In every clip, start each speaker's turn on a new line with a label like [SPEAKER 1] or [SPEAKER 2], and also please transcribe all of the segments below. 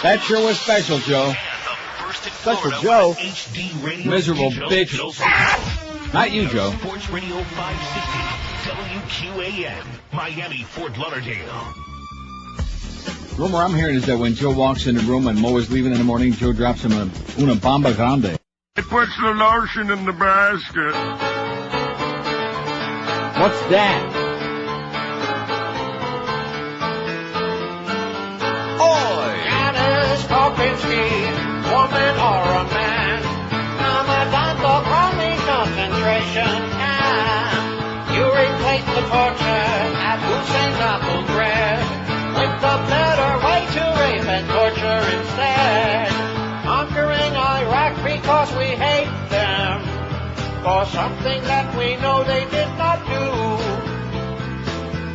[SPEAKER 1] That sure was special, Joe.
[SPEAKER 2] Special Joe?
[SPEAKER 1] Miserable bitch. Not you, Joe.
[SPEAKER 3] Sports Radio 560, WQAM, Miami, Fort Lauderdale.
[SPEAKER 1] Rumor I'm hearing is that when Joe walks in the room and Mo is leaving in the morning, Joe drops him una bomba grande.
[SPEAKER 4] He puts the lotion in the basket.
[SPEAKER 1] What's that?
[SPEAKER 5] Oi! Dennis Kucinich, woman or a man, Commandant Crowley concentration camp. You replace the torture at Hussein's Abu Ghraib with the better way to rape and torture instead. Conquering Iraq because we hate them for something that we know they did not do.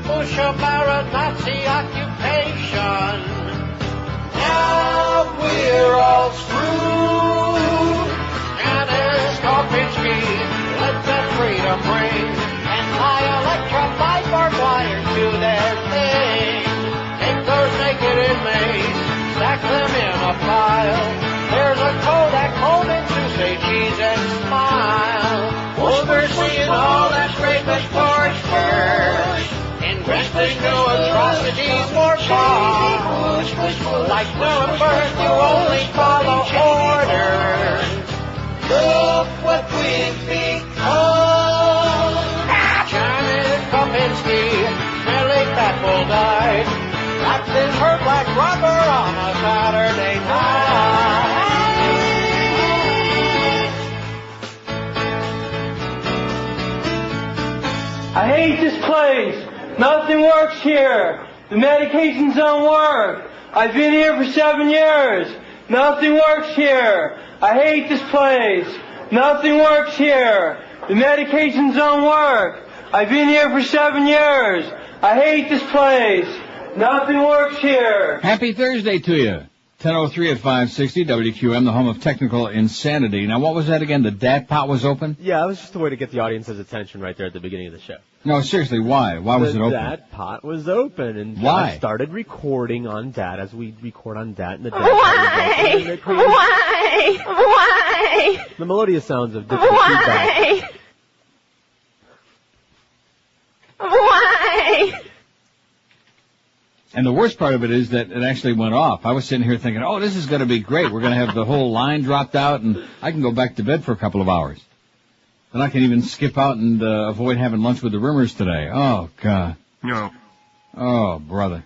[SPEAKER 5] Bush-Obama Nazi occupation. Now we're all screwed. Dennis Kucinich, let the freedom ring, and fly electrified barbed wire to their thing. Take those naked inmates, stack them in a pile. There's a Kodak moment to say cheese and smile. Overseeing all that rapist torture, investing new atrocities for fun. Like Nuremberg, you only follow orders. Look what we've become. Dennis Kucinich, Nellie Battle died, wrapped in her black rubber on a Saturday night.
[SPEAKER 6] I hate this place. Nothing works here. The medications don't work. I've been here for 7 years. Nothing works here. I hate this place. Nothing works here. The medications don't work. I've been here for 7 years. I hate this place. Nothing works here.
[SPEAKER 1] Happy Thursday to you. 10:03 at 560 WQM, the home of technical insanity. Now, what was that again? The dat pot was open?
[SPEAKER 2] Yeah, it was just a way to get the audience's attention right there at the beginning of the show.
[SPEAKER 1] No, seriously, why? Why was it open?
[SPEAKER 2] The dat pot was open, and
[SPEAKER 1] why?
[SPEAKER 2] I started recording on dat as we record on dat, and the dat
[SPEAKER 7] Why? Why?
[SPEAKER 2] the melodious sounds of different feedback.
[SPEAKER 7] Why?
[SPEAKER 1] And the worst part of it is that it actually went off. I was sitting here thinking, oh, this is going to be great. We're going to have the whole line dropped out, and I can go back to bed for a couple of hours. And I can even skip out and avoid having lunch with the Rumors today. Oh, God.
[SPEAKER 4] No.
[SPEAKER 1] Oh, brother.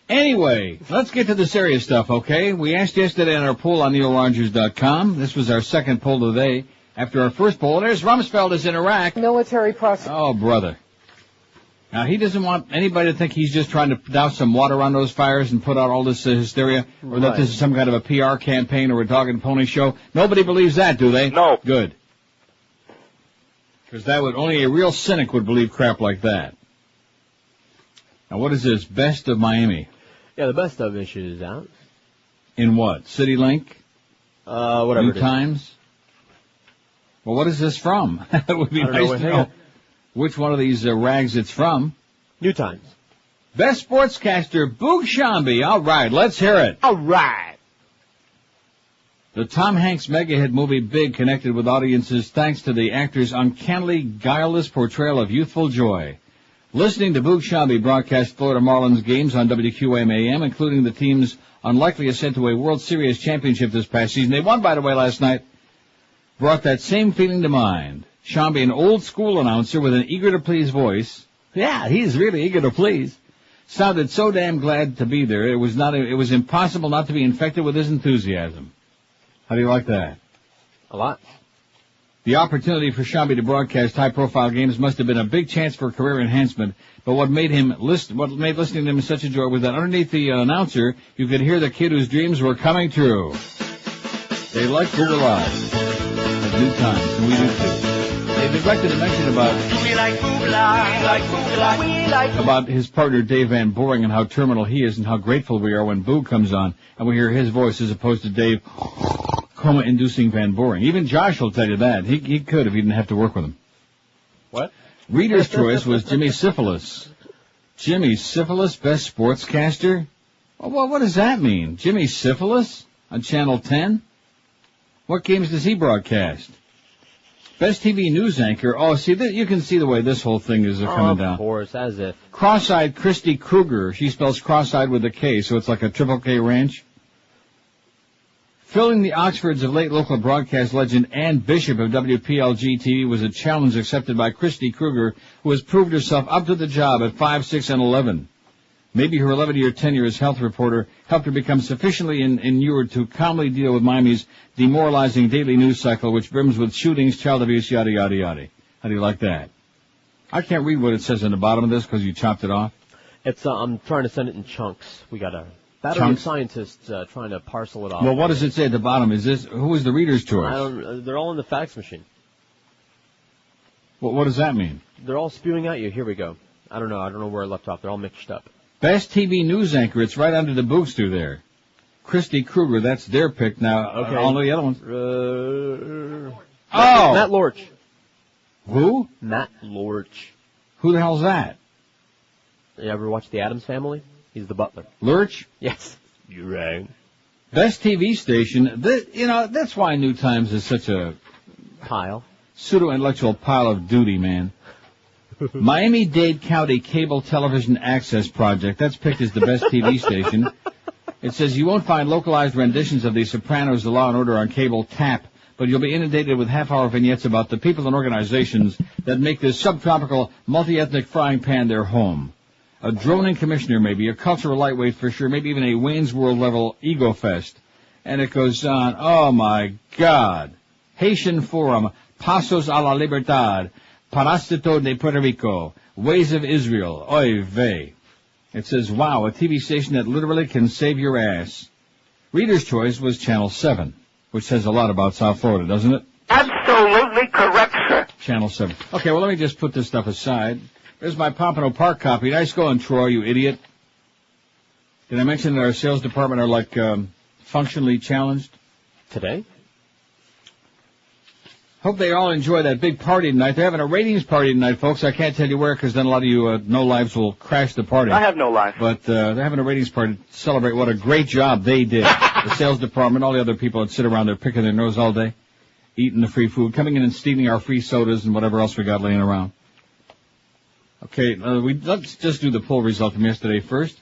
[SPEAKER 1] Anyway, let's get to the serious stuff, okay? We asked yesterday on our poll on NeilRogers.com. This was our second poll today. After our first poll, there's Rumsfeld is in Iraq.
[SPEAKER 8] Military prosecution.
[SPEAKER 1] Oh, brother. Now, he doesn't want anybody to think he's just trying to douse some water on those fires and put out all this hysteria, or that this is some kind of a PR campaign or a dog and pony show. Nobody believes that, do they?
[SPEAKER 4] No.
[SPEAKER 1] Good. Because that would, only a real cynic would believe crap like that. Now, what is this? Best of Miami?
[SPEAKER 2] Yeah, the best of issue is out.
[SPEAKER 1] In what? CityLink?
[SPEAKER 2] Whatever
[SPEAKER 1] New
[SPEAKER 2] it is.
[SPEAKER 1] Times? Well, what is this from? It would be nice to know which one of these rags it's from.
[SPEAKER 2] New Times.
[SPEAKER 1] Best sportscaster, Boog Shambi. All right, let's hear it.
[SPEAKER 2] All right.
[SPEAKER 1] The Tom Hanks mega-hit movie Big connected with audiences thanks to the actor's uncannily guileless portrayal of youthful joy. Listening to Boog Shambi broadcast Florida Marlins games on WQAM-AM, including the team's unlikely ascent to a World Series championship this past season. They won, by the way, last night. Brought that same feeling to mind. Shambi, an old-school announcer with an eager-to-please voice. Yeah, he's really eager to please. Sounded so damn glad to be there. It was impossible not to be infected with his enthusiasm. How do you like that?
[SPEAKER 2] A lot.
[SPEAKER 1] The opportunity for Shambi to broadcast high-profile games must have been a big chance for career enhancement, but what made listening to him such a joy was that underneath the announcer, you could hear the kid whose dreams were coming true. They like Google Live at New Times, and we do too. They neglected to mention about his partner Dave Van Boring and how terminal he is and how grateful we are when Boog comes on and we hear his voice as opposed to Dave coma-inducing Van Boring. Even Josh will tell you that. He could if he didn't have to work with him.
[SPEAKER 2] What?
[SPEAKER 1] Reader's choice was Jimmy Syphilis. Jimmy Syphilis, best sportscaster? Well, what does that mean? Jimmy Syphilis on Channel 10? What games does he broadcast? Best TV news anchor. Oh, see, you can see the way this whole thing is coming down.
[SPEAKER 2] Of course, as if.
[SPEAKER 1] Cross-eyed Christy Kruger. She spells cross-eyed with a K, so it's like a triple K ranch. Filling the Oxfords of late local broadcast legend Ann Bishop of WPLG-TV was a challenge accepted by Christy Kruger, who has proved herself up to the job at 5, 6, and 11. Maybe her 11-year tenure as health reporter helped her become sufficiently inured to calmly deal with Miami's demoralizing daily news cycle, which brims with shootings, child abuse, yada, yada, yada. How do you like that? I can't read what it says in the bottom of this because you chopped it off.
[SPEAKER 2] It's I'm trying to send it in chunks. We got a battery of scientists trying to parcel it off.
[SPEAKER 1] Well, what does it say at the bottom? Who is the reader's choice?
[SPEAKER 2] They're all in the fax machine.
[SPEAKER 1] Well, what does that mean?
[SPEAKER 2] They're all spewing at you. Here we go. I don't know where I left off. They're all mixed up.
[SPEAKER 1] Best TV news anchor. It's right under the Boogstu there. Christy Kruger. That's their pick now.
[SPEAKER 2] Okay.
[SPEAKER 1] All the other ones.
[SPEAKER 2] Matt Lorch.
[SPEAKER 1] Who?
[SPEAKER 2] Matt Lorch.
[SPEAKER 1] Who the hell's that?
[SPEAKER 2] You ever watch The Addams Family? He's the butler.
[SPEAKER 1] Lurch?
[SPEAKER 2] Yes. You're right.
[SPEAKER 1] Best TV station. That's why New Times is such a
[SPEAKER 2] pile.
[SPEAKER 1] Pseudo-intellectual pile of duty, man. Miami-Dade County Cable Television Access Project. That's picked as the best TV station. It says you won't find localized renditions of The Sopranos, The Law and Order on cable tap, but you'll be inundated with half-hour vignettes about the people and organizations that make this subtropical, multi-ethnic frying pan their home. A droning commissioner, maybe, a cultural lightweight for sure, maybe even a Wayne's World-level ego fest. And it goes on. Oh, my God. Haitian Forum, Pasos a la Libertad, Parásito de Puerto Rico, Ways of Israel, oy vey. It says, wow, a TV station that literally can save your ass. Reader's choice was Channel 7, which says a lot about South Florida, doesn't it?
[SPEAKER 4] Absolutely correct, sir.
[SPEAKER 1] Channel 7. Okay, well, let me just put this stuff aside. There's my Pompano Park copy. Nice going, Troy, you idiot. Did I mention that our sales department are functionally challenged?
[SPEAKER 2] Today?
[SPEAKER 1] Hope they all enjoy that big party tonight. They're having a ratings party tonight, folks. I can't tell you where because then a lot of you no lives will crash the party.
[SPEAKER 7] I have no life.
[SPEAKER 1] But they're having a ratings party to celebrate what a great job they did. The sales department, all the other people that sit around there picking their nose all day, eating the free food, coming in and stealing our free sodas and whatever else we got laying around. Okay, let's just do the poll result from yesterday first.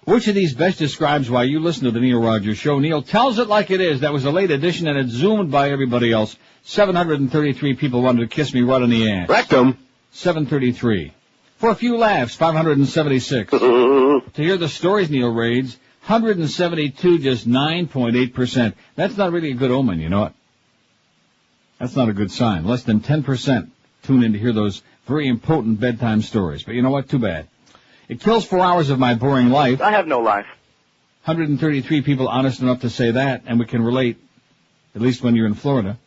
[SPEAKER 1] Which of these best describes why you listen to the Neil Rogers Show? Neil tells it like it is. That was a late edition, and it zoomed by everybody else. 733 people wanted to kiss me right on the ass.
[SPEAKER 7] Rectum.
[SPEAKER 1] 733. For a few laughs, 576. To hear the stories, Neil raids, 172, just 9.8%. That's not really a good omen, you know what? That's not a good sign. Less than 10% tune in to hear those very impotent bedtime stories. But you know what? Too bad. It kills 4 hours of my boring life.
[SPEAKER 7] I have no life.
[SPEAKER 1] 133 people honest enough to say that, and we can relate, at least when you're in Florida.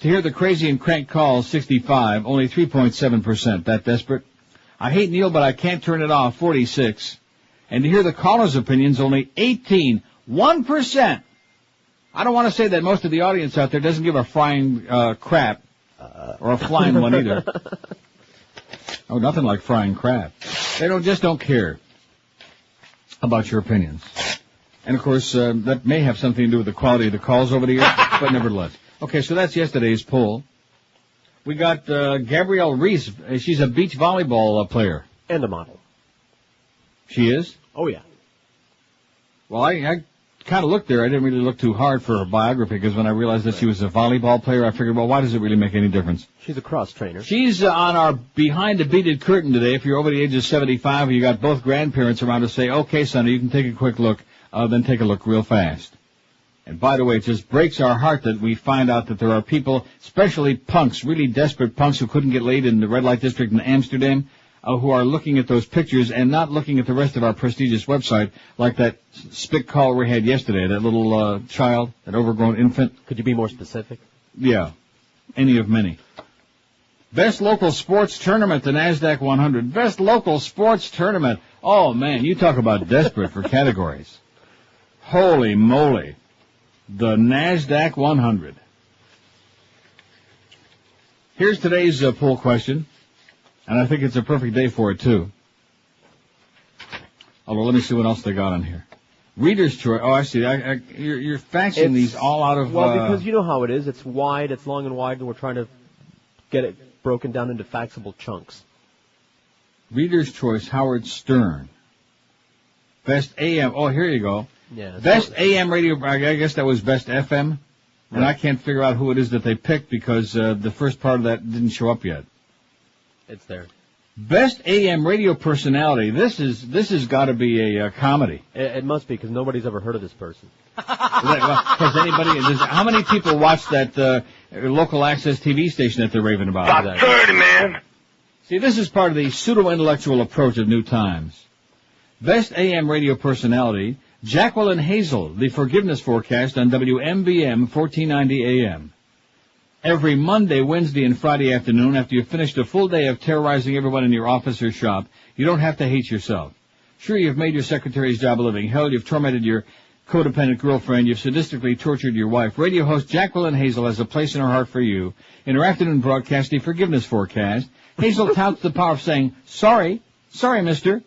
[SPEAKER 1] To hear the crazy and crank calls, 65, only 3.7%. That desperate? I hate Neil, but I can't turn it off, 46. And to hear the callers' opinions, only 18, 1%. I don't want to say that most of the audience out there doesn't give a frying crap, or a flying one either. Oh, nothing like frying crap. They just don't care about your opinions. And, of course, that may have something to do with the quality of the calls over the years, but nevertheless. Okay, so that's yesterday's poll. We got Gabrielle Reese. She's a beach volleyball player.
[SPEAKER 2] And a model.
[SPEAKER 1] She is?
[SPEAKER 2] Oh, yeah.
[SPEAKER 1] Well, I kind of looked there. I didn't really look too hard for her biography because when I realized that she was a volleyball player, I figured, well, why does it really make any difference?
[SPEAKER 2] She's a cross trainer.
[SPEAKER 1] She's on our behind the beaded curtain today. If you're over the age of 75 and you got both grandparents around to say, okay, Sonny, you can take a quick look, then take a look real fast. And by the way, it just breaks our heart that we find out that there are people, especially punks, really desperate punks who couldn't get laid in the red light district in Amsterdam, who are looking at those pictures and not looking at the rest of our prestigious website, like that spick call we had yesterday, that little child, that overgrown infant.
[SPEAKER 2] Could you be more specific?
[SPEAKER 1] Yeah, any of many. Best local sports tournament, the NASDAQ 100. Best local sports tournament. Oh, man, you talk about desperate for categories. Holy moly. The NASDAQ 100. Here's today's poll question. And I think it's a perfect day for it, too. Although, let me see what else they got on here. Reader's choice. Oh, I see. You're faxing these all out of...
[SPEAKER 2] Well, because you know how it is. It's wide, it's long and wide, and we're trying to get it broken down into faxable chunks.
[SPEAKER 1] Reader's choice, Howard Stern. Best AM. Oh, here you go.
[SPEAKER 2] Yeah,
[SPEAKER 1] Best AM radio. I guess that was Best FM. And I can't figure out who it is that they picked because the first part of that didn't show up yet.
[SPEAKER 2] It's there.
[SPEAKER 1] Best AM radio personality. This has got to be a comedy.
[SPEAKER 2] It must be because nobody's ever heard of this person.
[SPEAKER 1] Has anybody? How many people watch that local access TV station that they're raving about?
[SPEAKER 4] About 30, man.
[SPEAKER 1] See, this is part of the pseudo-intellectual approach of New Times. Best AM radio personality, Jacqueline Hazel, the forgiveness forecast on WMBM 1490 AM. Every Monday, Wednesday, and Friday afternoon, after you've finished a full day of terrorizing everyone in your office or shop, you don't have to hate yourself. Sure, you've made your secretary's job a living hell, you've tormented your codependent girlfriend, you've sadistically tortured your wife. Radio host Jacqueline Hazel has a place in her heart for you. In her afternoon broadcast, the forgiveness forecast, Hazel touts the power of saying, sorry, mister.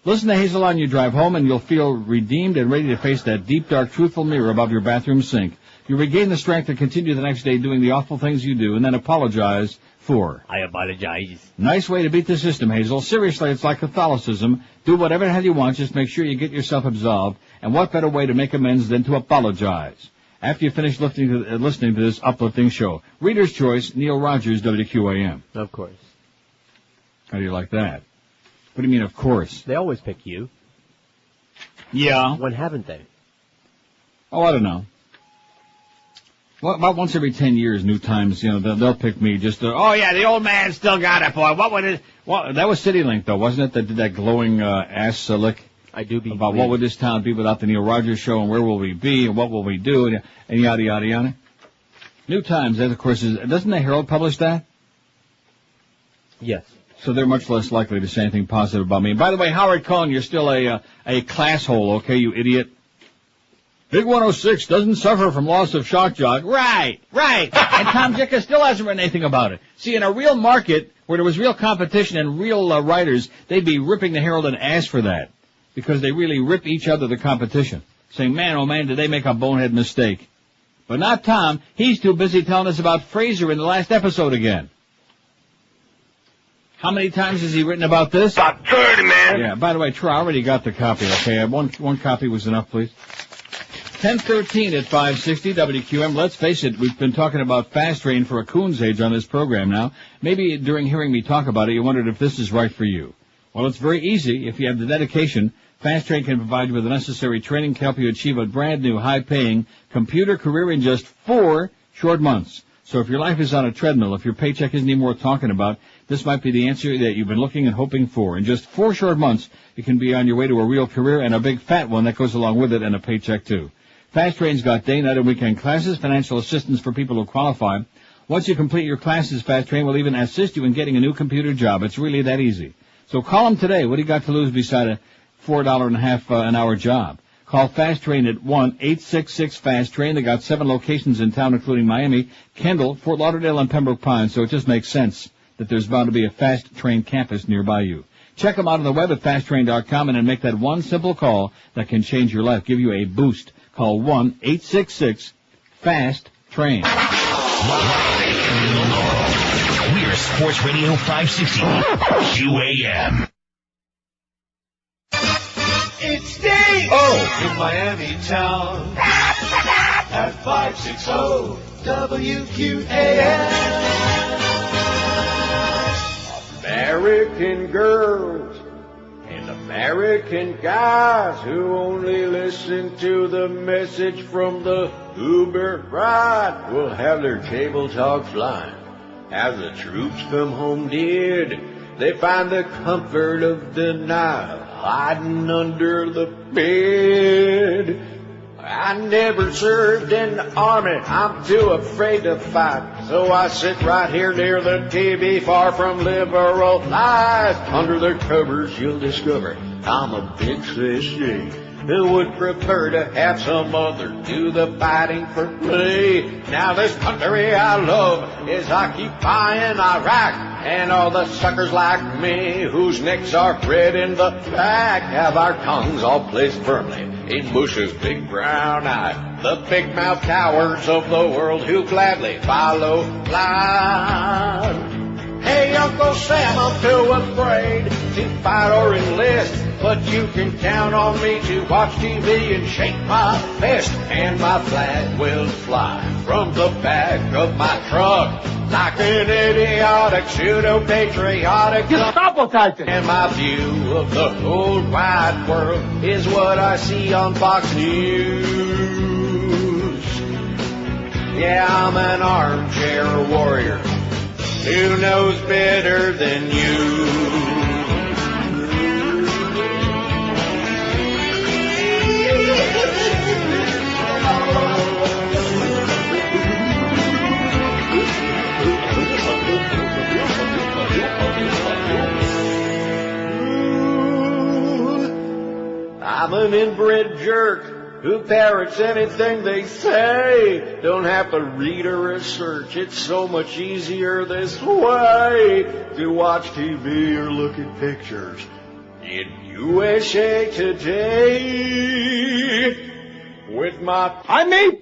[SPEAKER 1] Listen to Hazel on your drive home, and you'll feel redeemed and ready to face that deep, dark, truthful mirror above your bathroom sink. You regain the strength to continue the next day doing the awful things you do, and then apologize for.
[SPEAKER 2] I apologize.
[SPEAKER 1] Nice way to beat the system, Hazel. Seriously, it's like Catholicism. Do whatever the hell you want, just make sure you get yourself absolved. And what better way to make amends than to apologize? After you finish listening to this uplifting show. Reader's Choice, Neil Rogers, WQAM.
[SPEAKER 2] Of course.
[SPEAKER 1] How do you like that? What do you mean, of course?
[SPEAKER 2] They always pick you.
[SPEAKER 1] Yeah.
[SPEAKER 2] When haven't they?
[SPEAKER 1] Oh, I don't know. Well, about once every 10 years, New Times, they'll pick me just to, oh yeah, the old man still got it, boy. What would it, well, that was CityLink though, wasn't it? That did that glowing, ass lick?
[SPEAKER 2] I do be.
[SPEAKER 1] About what would this town be without the Neil Rogers Show, and where will we be, and what will we do, and yada, yada, yada. New Times, that of course doesn't the Herald publish that?
[SPEAKER 2] Yes.
[SPEAKER 1] So they're much less likely to say anything positive about me. And by the way, Howard Cohn, you're still a class hole, okay, you idiot? Big 106 doesn't suffer from loss of shock jock. Right. And Tom Jicka still hasn't written anything about it. See, in a real market where there was real competition and real writers, they'd be ripping the Herald an ass for that. Because they really rip each other the competition. Saying, man, oh man, did they make a bonehead mistake. But not Tom. He's too busy telling us about Fraser in the last episode again. How many times has he written about this?
[SPEAKER 4] About 30, man.
[SPEAKER 1] Yeah, by the way, Troy, I already got the copy, okay? One copy was enough, please. 10:13 at 560 WQM. Let's face it, we've been talking about fast train for a coon's age on this program now. Maybe during hearing me talk about it, you wondered if this is right for you. Well, it's very easy. If you have the dedication, Fast Train can provide you with the necessary training to help you achieve a brand new, high-paying computer career in just 4 short months. So if your life is on a treadmill, if your paycheck isn't even worth talking about, this might be the answer that you've been looking and hoping for. In just 4 short months, you can be on your way to a real career and a big fat one that goes along with it, and a paycheck too. Fast Train's got day, night, and weekend classes, financial assistance for people who qualify. Once you complete your classes, Fast Train will even assist you in getting a new computer job. It's really that easy. So call them today. What do you got to lose beside a $4.50 an hour job? Call Fast Train at 1-866-FAST-TRAIN. They got 7 locations in town, including Miami, Kendall, Fort Lauderdale, and Pembroke Pines, so it just makes sense that there's bound to be a Fast Train campus nearby you. Check them out on the web at fasttrain.com and then make that one simple call that can change your life, give you a boost. Call 1-866-FAST-TRAIN.
[SPEAKER 3] We're Sports Radio 560 QAM.
[SPEAKER 7] It's Dave! Oh, in Miami town at 560 WQAM. American girls and American guys who only listen to the message from the Uber ride will have their cable talk flying. As the troops come home dead, they find the comfort of the night hiding under the bed. I never served in the army, I'm too afraid to fight. So I sit right here near the TV, far from liberal lies. Under the covers you'll discover I'm a big sissy who would prefer to have some other do the fighting for me. Now this country I love is occupying Iraq. And all the suckers like me, whose necks are bred in the back, have our tongues all placed firmly in Bush's big brown eye. The big mouth cowards of the world who gladly follow line. Hey, Uncle Sam, I'm too afraid to fight or enlist, but you can count on me to watch TV and shake my fist, and my flag will fly from the back of my truck like an idiotic, pseudo-patriotic
[SPEAKER 6] Gestapo tactics.
[SPEAKER 7] And my view of the whole wide world is what I see on Fox News. Yeah, I'm an armchair warrior who knows better than you. I'm an inbred jerk who parrots anything they say. Don't have to read or research. It's so much easier this way to watch TV or look at pictures in USA Today. With my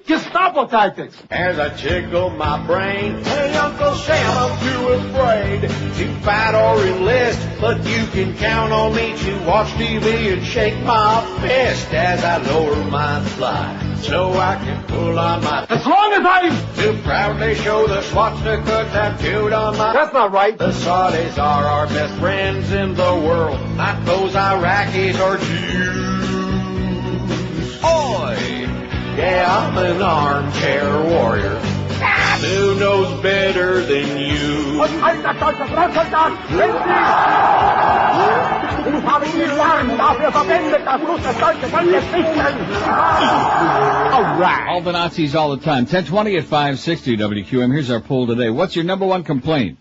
[SPEAKER 6] Gestapo tactics.
[SPEAKER 7] as I tickle my brain. Hey, Uncle Sam, I'm too afraid to fight or enlist, but you can count on me to watch TV and shake my fist as I lower my fly, so I can pull on my...
[SPEAKER 6] As long as I...
[SPEAKER 7] to proudly show the swastika tattooed on my...
[SPEAKER 6] That's not right.
[SPEAKER 7] The Saudis are our best friends in the world, not those Iraqis or Jews. Oi! Yeah, I'm an armchair warrior who knows better than you.
[SPEAKER 1] All the Nazis all the time. 1020 at 560 WQM. Here's our poll today. What's your number one complaint?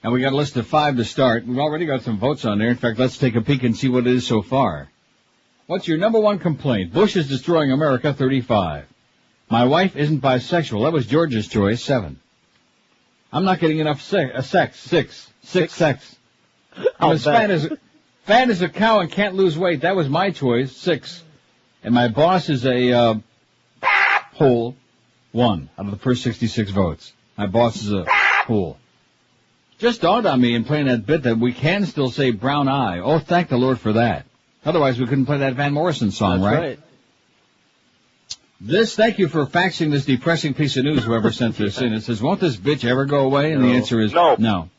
[SPEAKER 1] And we got a list of 5 to start. We've already got some votes on there. In fact, let's take a peek and see what it is so far. What's your number one complaint? Bush is destroying America, 35. My wife isn't bisexual. That was George's choice, 7. I'm not getting enough sex, 6. 6 sex. I'm as fat as a cow and can't lose weight. That was my choice, 6. And my boss is a hole, 1 out of the first 66 votes. My boss is a hole. Just dawned on me in playing that bit that we can still say brown eye. Oh, thank the Lord for that. Otherwise, we couldn't play that Van Morrison song,
[SPEAKER 2] That's
[SPEAKER 1] right? Thank you for faxing this depressing piece of news, whoever sent this in. It says, won't this bitch ever go away? And the answer is no.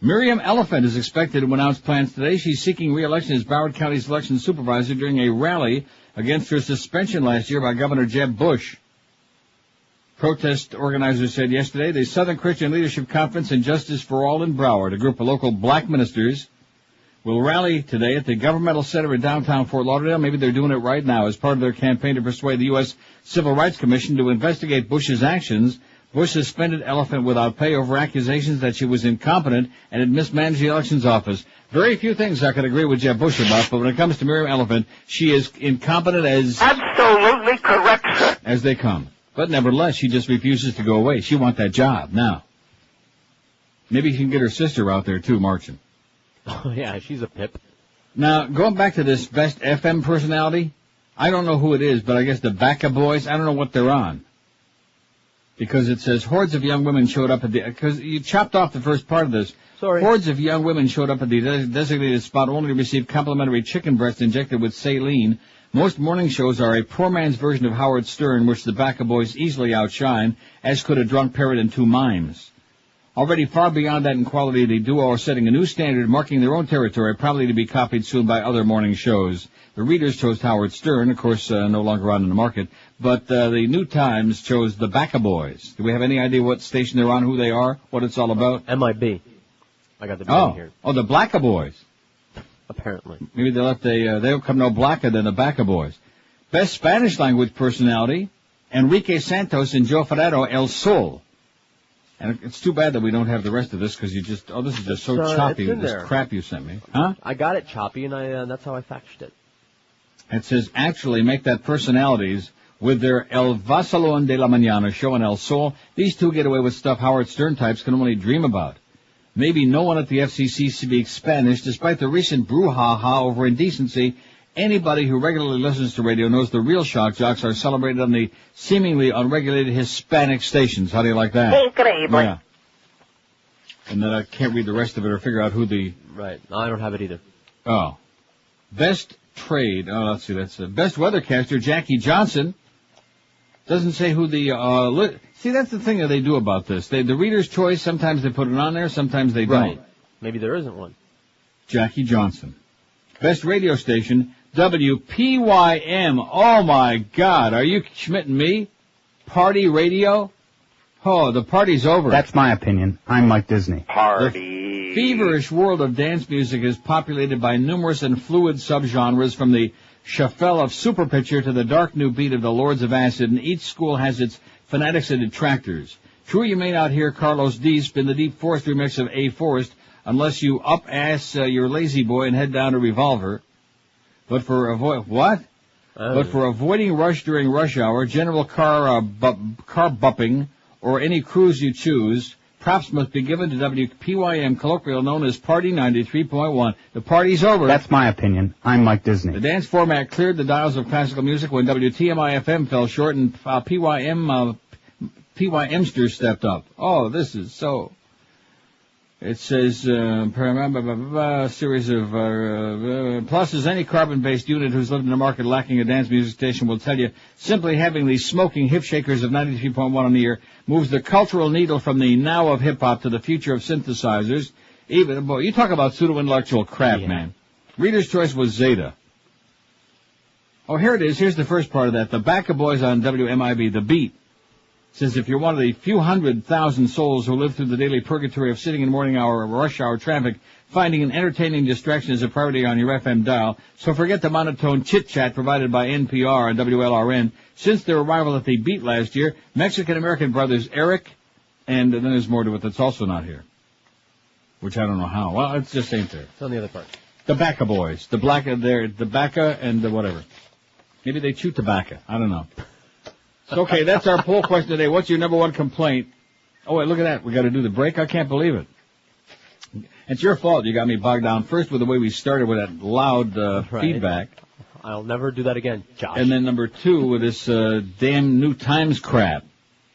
[SPEAKER 1] Miriam Elephant is expected to announce plans today. She's seeking re-election as Broward County's election supervisor during a rally against her suspension last year by Governor Jeb Bush. Protest organizers said yesterday the Southern Christian Leadership Conference and Justice for All in Broward, a group of local black ministers, will rally today at the Governmental Center in downtown Fort Lauderdale. Maybe they're doing it right now as part of their campaign to persuade the U.S. Civil Rights Commission to investigate Bush's actions. Bush suspended Elephant without pay over accusations that she was incompetent and had mismanaged the elections office. Very few things I could agree with Jeb Bush about, but when it comes to Miriam Elephant, she is incompetent as...
[SPEAKER 4] Absolutely correct, sir.
[SPEAKER 1] ...as they come. But nevertheless, she just refuses to go away. She wants that job now. Maybe you can get her sister out there, too, marching.
[SPEAKER 2] Oh, yeah, she's a pip.
[SPEAKER 1] Now, going back to this best FM personality, I don't know who it is, but I guess the Backa Boys, I don't know what they're on. Because it says hordes of young women showed up at the... Because you chopped off the first part of this.
[SPEAKER 2] Sorry.
[SPEAKER 1] Hordes of young women showed up at the designated spot only to receive complimentary chicken breast injected with saline. Most morning shows are a poor man's version of Howard Stern, which the Backa Boys easily outshine, as could a drunk parrot and 2 mimes. Already far beyond that in quality, the duo are setting a new standard, marking their own territory, probably to be copied soon by other morning shows. The readers chose Howard Stern, of course, no longer on in the market, but the New Times chose the Backa Boys. Do we have any idea what station they're on, who they are, what it's all about?
[SPEAKER 2] MIB. I got the name here.
[SPEAKER 1] Oh, the Blacka Boys.
[SPEAKER 2] Apparently.
[SPEAKER 1] Maybe they'll come no blacker than the Backa Boys. Best Spanish language personality, Enrique Santos and Joe Ferrero, El Sol. And it's too bad that we don't have the rest of this because this is just so choppy with this crap you sent me. Huh?
[SPEAKER 2] I got it choppy and that's how I faxed it.
[SPEAKER 1] It says, actually make that personalities With their El Vacilón de la Mañana show on El Sol, these two get away with stuff Howard Stern types can only dream about. Maybe no one at the FCC speaks Spanish, despite the recent brouhaha over indecency. Anybody who regularly listens to radio knows the real shock jocks are celebrated on the seemingly unregulated Hispanic stations. How do you like that?
[SPEAKER 4] Ghraib.
[SPEAKER 1] Yeah. And then I can't read the rest of it or figure out who the...
[SPEAKER 2] Right. No, I don't have it either.
[SPEAKER 1] Oh. Best trade. Oh, let's see. That's best weathercaster, Jackie Johnson. Doesn't say who the... See, that's the thing that they do about this. The Reader's Choice, sometimes they put it on there, sometimes they don't.
[SPEAKER 2] Right. Maybe there isn't one.
[SPEAKER 1] Jackie Johnson. Best radio station, WPYM. Oh, my God. Are you schmitting me? Party radio? Oh, the party's over.
[SPEAKER 8] That's my opinion. I'm Mike Disney.
[SPEAKER 4] Party.
[SPEAKER 1] The feverish world of dance music is populated by numerous and fluid subgenres, from the shuffle of Super Pitcher to the dark new beat of the Lords of Acid, and each school has its fanatics and detractors. True, you may not hear Carlos D spin the Deep Forest remix of A Forest unless you up-ass your lazy boy and head down to Revolver. But for avoiding rush during rush hour, general car bumping, or any cruise you choose, props must be given to WPYM, colloquial known as Party 93.1. The party's over.
[SPEAKER 8] That's my opinion. I'm Mike Disney.
[SPEAKER 1] The dance format cleared the dials of classical music when WTMI-FM fell short and PYMsters stepped up. Oh, this is so... It says, series of pluses. Any carbon-based unit who's lived in a market lacking a dance music station will tell you simply having the smoking hip shakers of 93.1 on the air moves the cultural needle from the now of hip-hop to the future of synthesizers. Even, boy, you talk about pseudo-intellectual crap, man. Reader's Choice was Zeta. Oh, here it is. Here's the first part of that. The Backa Boys on WMIB, The Beat. Says if you're one of the few 100,000 souls who live through the daily purgatory of sitting in morning hour or rush hour traffic, finding an entertaining distraction is a priority on your FM dial, so forget the monotone chit-chat provided by NPR and WLRN. Since their arrival at the Beat last year, Mexican-American brothers Eric, and then there's more to it that's also not here, which I don't know how. Well, it's just ain't there.
[SPEAKER 2] It's on the other part.
[SPEAKER 1] The Backa Boys. The Backa and the whatever. Maybe they chew tobacco. I don't know. Okay, that's our poll question today. What's your number one complaint? Oh, wait, look at that. We got to do the break? I can't believe it. It's your fault. You got me bogged down first with the way we started with that loud feedback.
[SPEAKER 2] I'll never do that again, Josh.
[SPEAKER 1] And then number two with this damn New Times crap.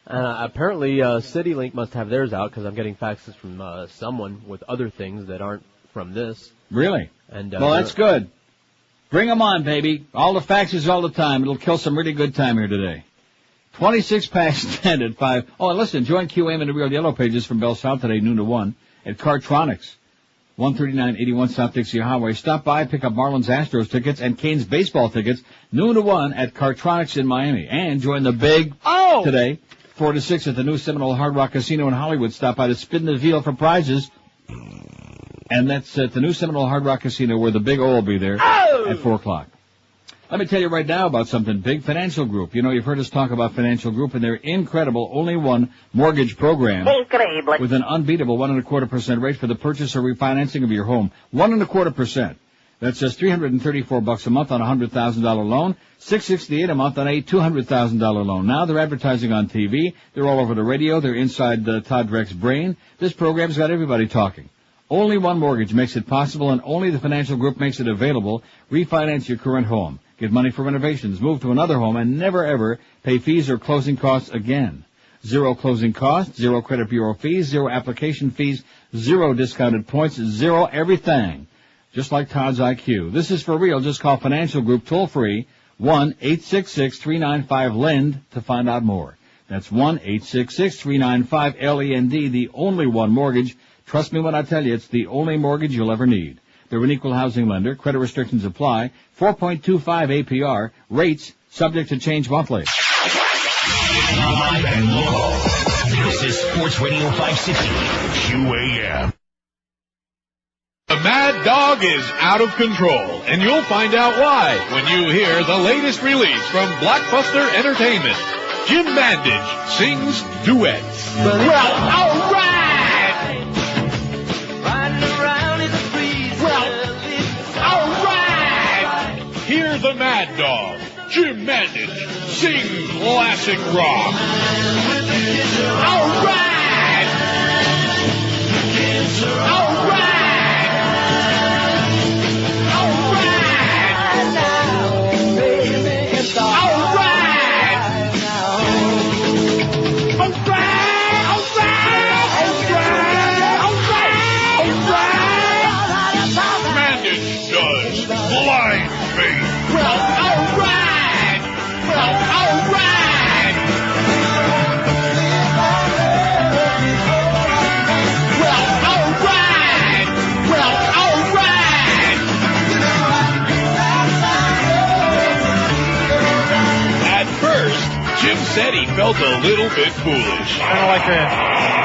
[SPEAKER 2] Apparently, CityLink must have theirs out because I'm getting faxes from someone with other things that aren't from this.
[SPEAKER 1] Really?
[SPEAKER 2] And
[SPEAKER 1] well, that's good. Bring them on, baby. All the faxes all the time. It'll kill some really good time here today. 26 past 10 at 5. Oh, and listen, join QM and the Real Yellow Pages from Bell South today, noon to 1, at Cartronics, 13981 South Dixie Highway. Stop by, pick up Marlins Astros tickets and Canes baseball tickets, noon to 1 at Cartronics in Miami. And join the big today, 4 to 6 at the new Seminole Hard Rock Casino in Hollywood. Stop by to spin the wheel for prizes. And that's at the new Seminole Hard Rock Casino where the big O will be there at 4 o'clock. Let me tell you right now about something big. Financial Group. You know, you've heard us talk about Financial Group and their incredible only one mortgage program with an unbeatable 1.25% rate for the purchase or refinancing of your home. 1.25%. That's just $334 a month on a $100,000 loan, $668 a month on a $200,000 loan. Now they're advertising on TV. They're all over the radio. They're inside Todd Dreck's brain. This program's got everybody talking. Only one mortgage makes it possible, and only the Financial Group makes it available. Refinance your current home. Get money for renovations, move to another home, and never, ever pay fees or closing costs again. Zero closing costs, zero credit bureau fees, zero application fees, zero discounted points, zero everything. Just like Todd's IQ. This is for real. Just call Financial Group toll-free, 1-866-395-LEND to find out more. That's 1-866-395-LEND, the only one mortgage. Trust me when I tell you, it's the only mortgage you'll ever need. They're an equal housing lender. Credit restrictions apply. 4.25 APR. Rates subject to change monthly.
[SPEAKER 3] Live and local. This is Sports Radio 560 QAM.
[SPEAKER 9] The Mad Dog is out of control, and you'll find out why when you hear the latest release from Blockbuster Entertainment. Jim Mandich sings duets.
[SPEAKER 5] Well, all right!
[SPEAKER 9] Hear the Mad Dog, Jim Mandich sings classic rock. All right! All right! All right! All right! All right! Mandich does blind faith. Well, all right! Well, all right! Well, all right! Well, all right! At first, Jim said he felt a little bit foolish.
[SPEAKER 10] Kind of like a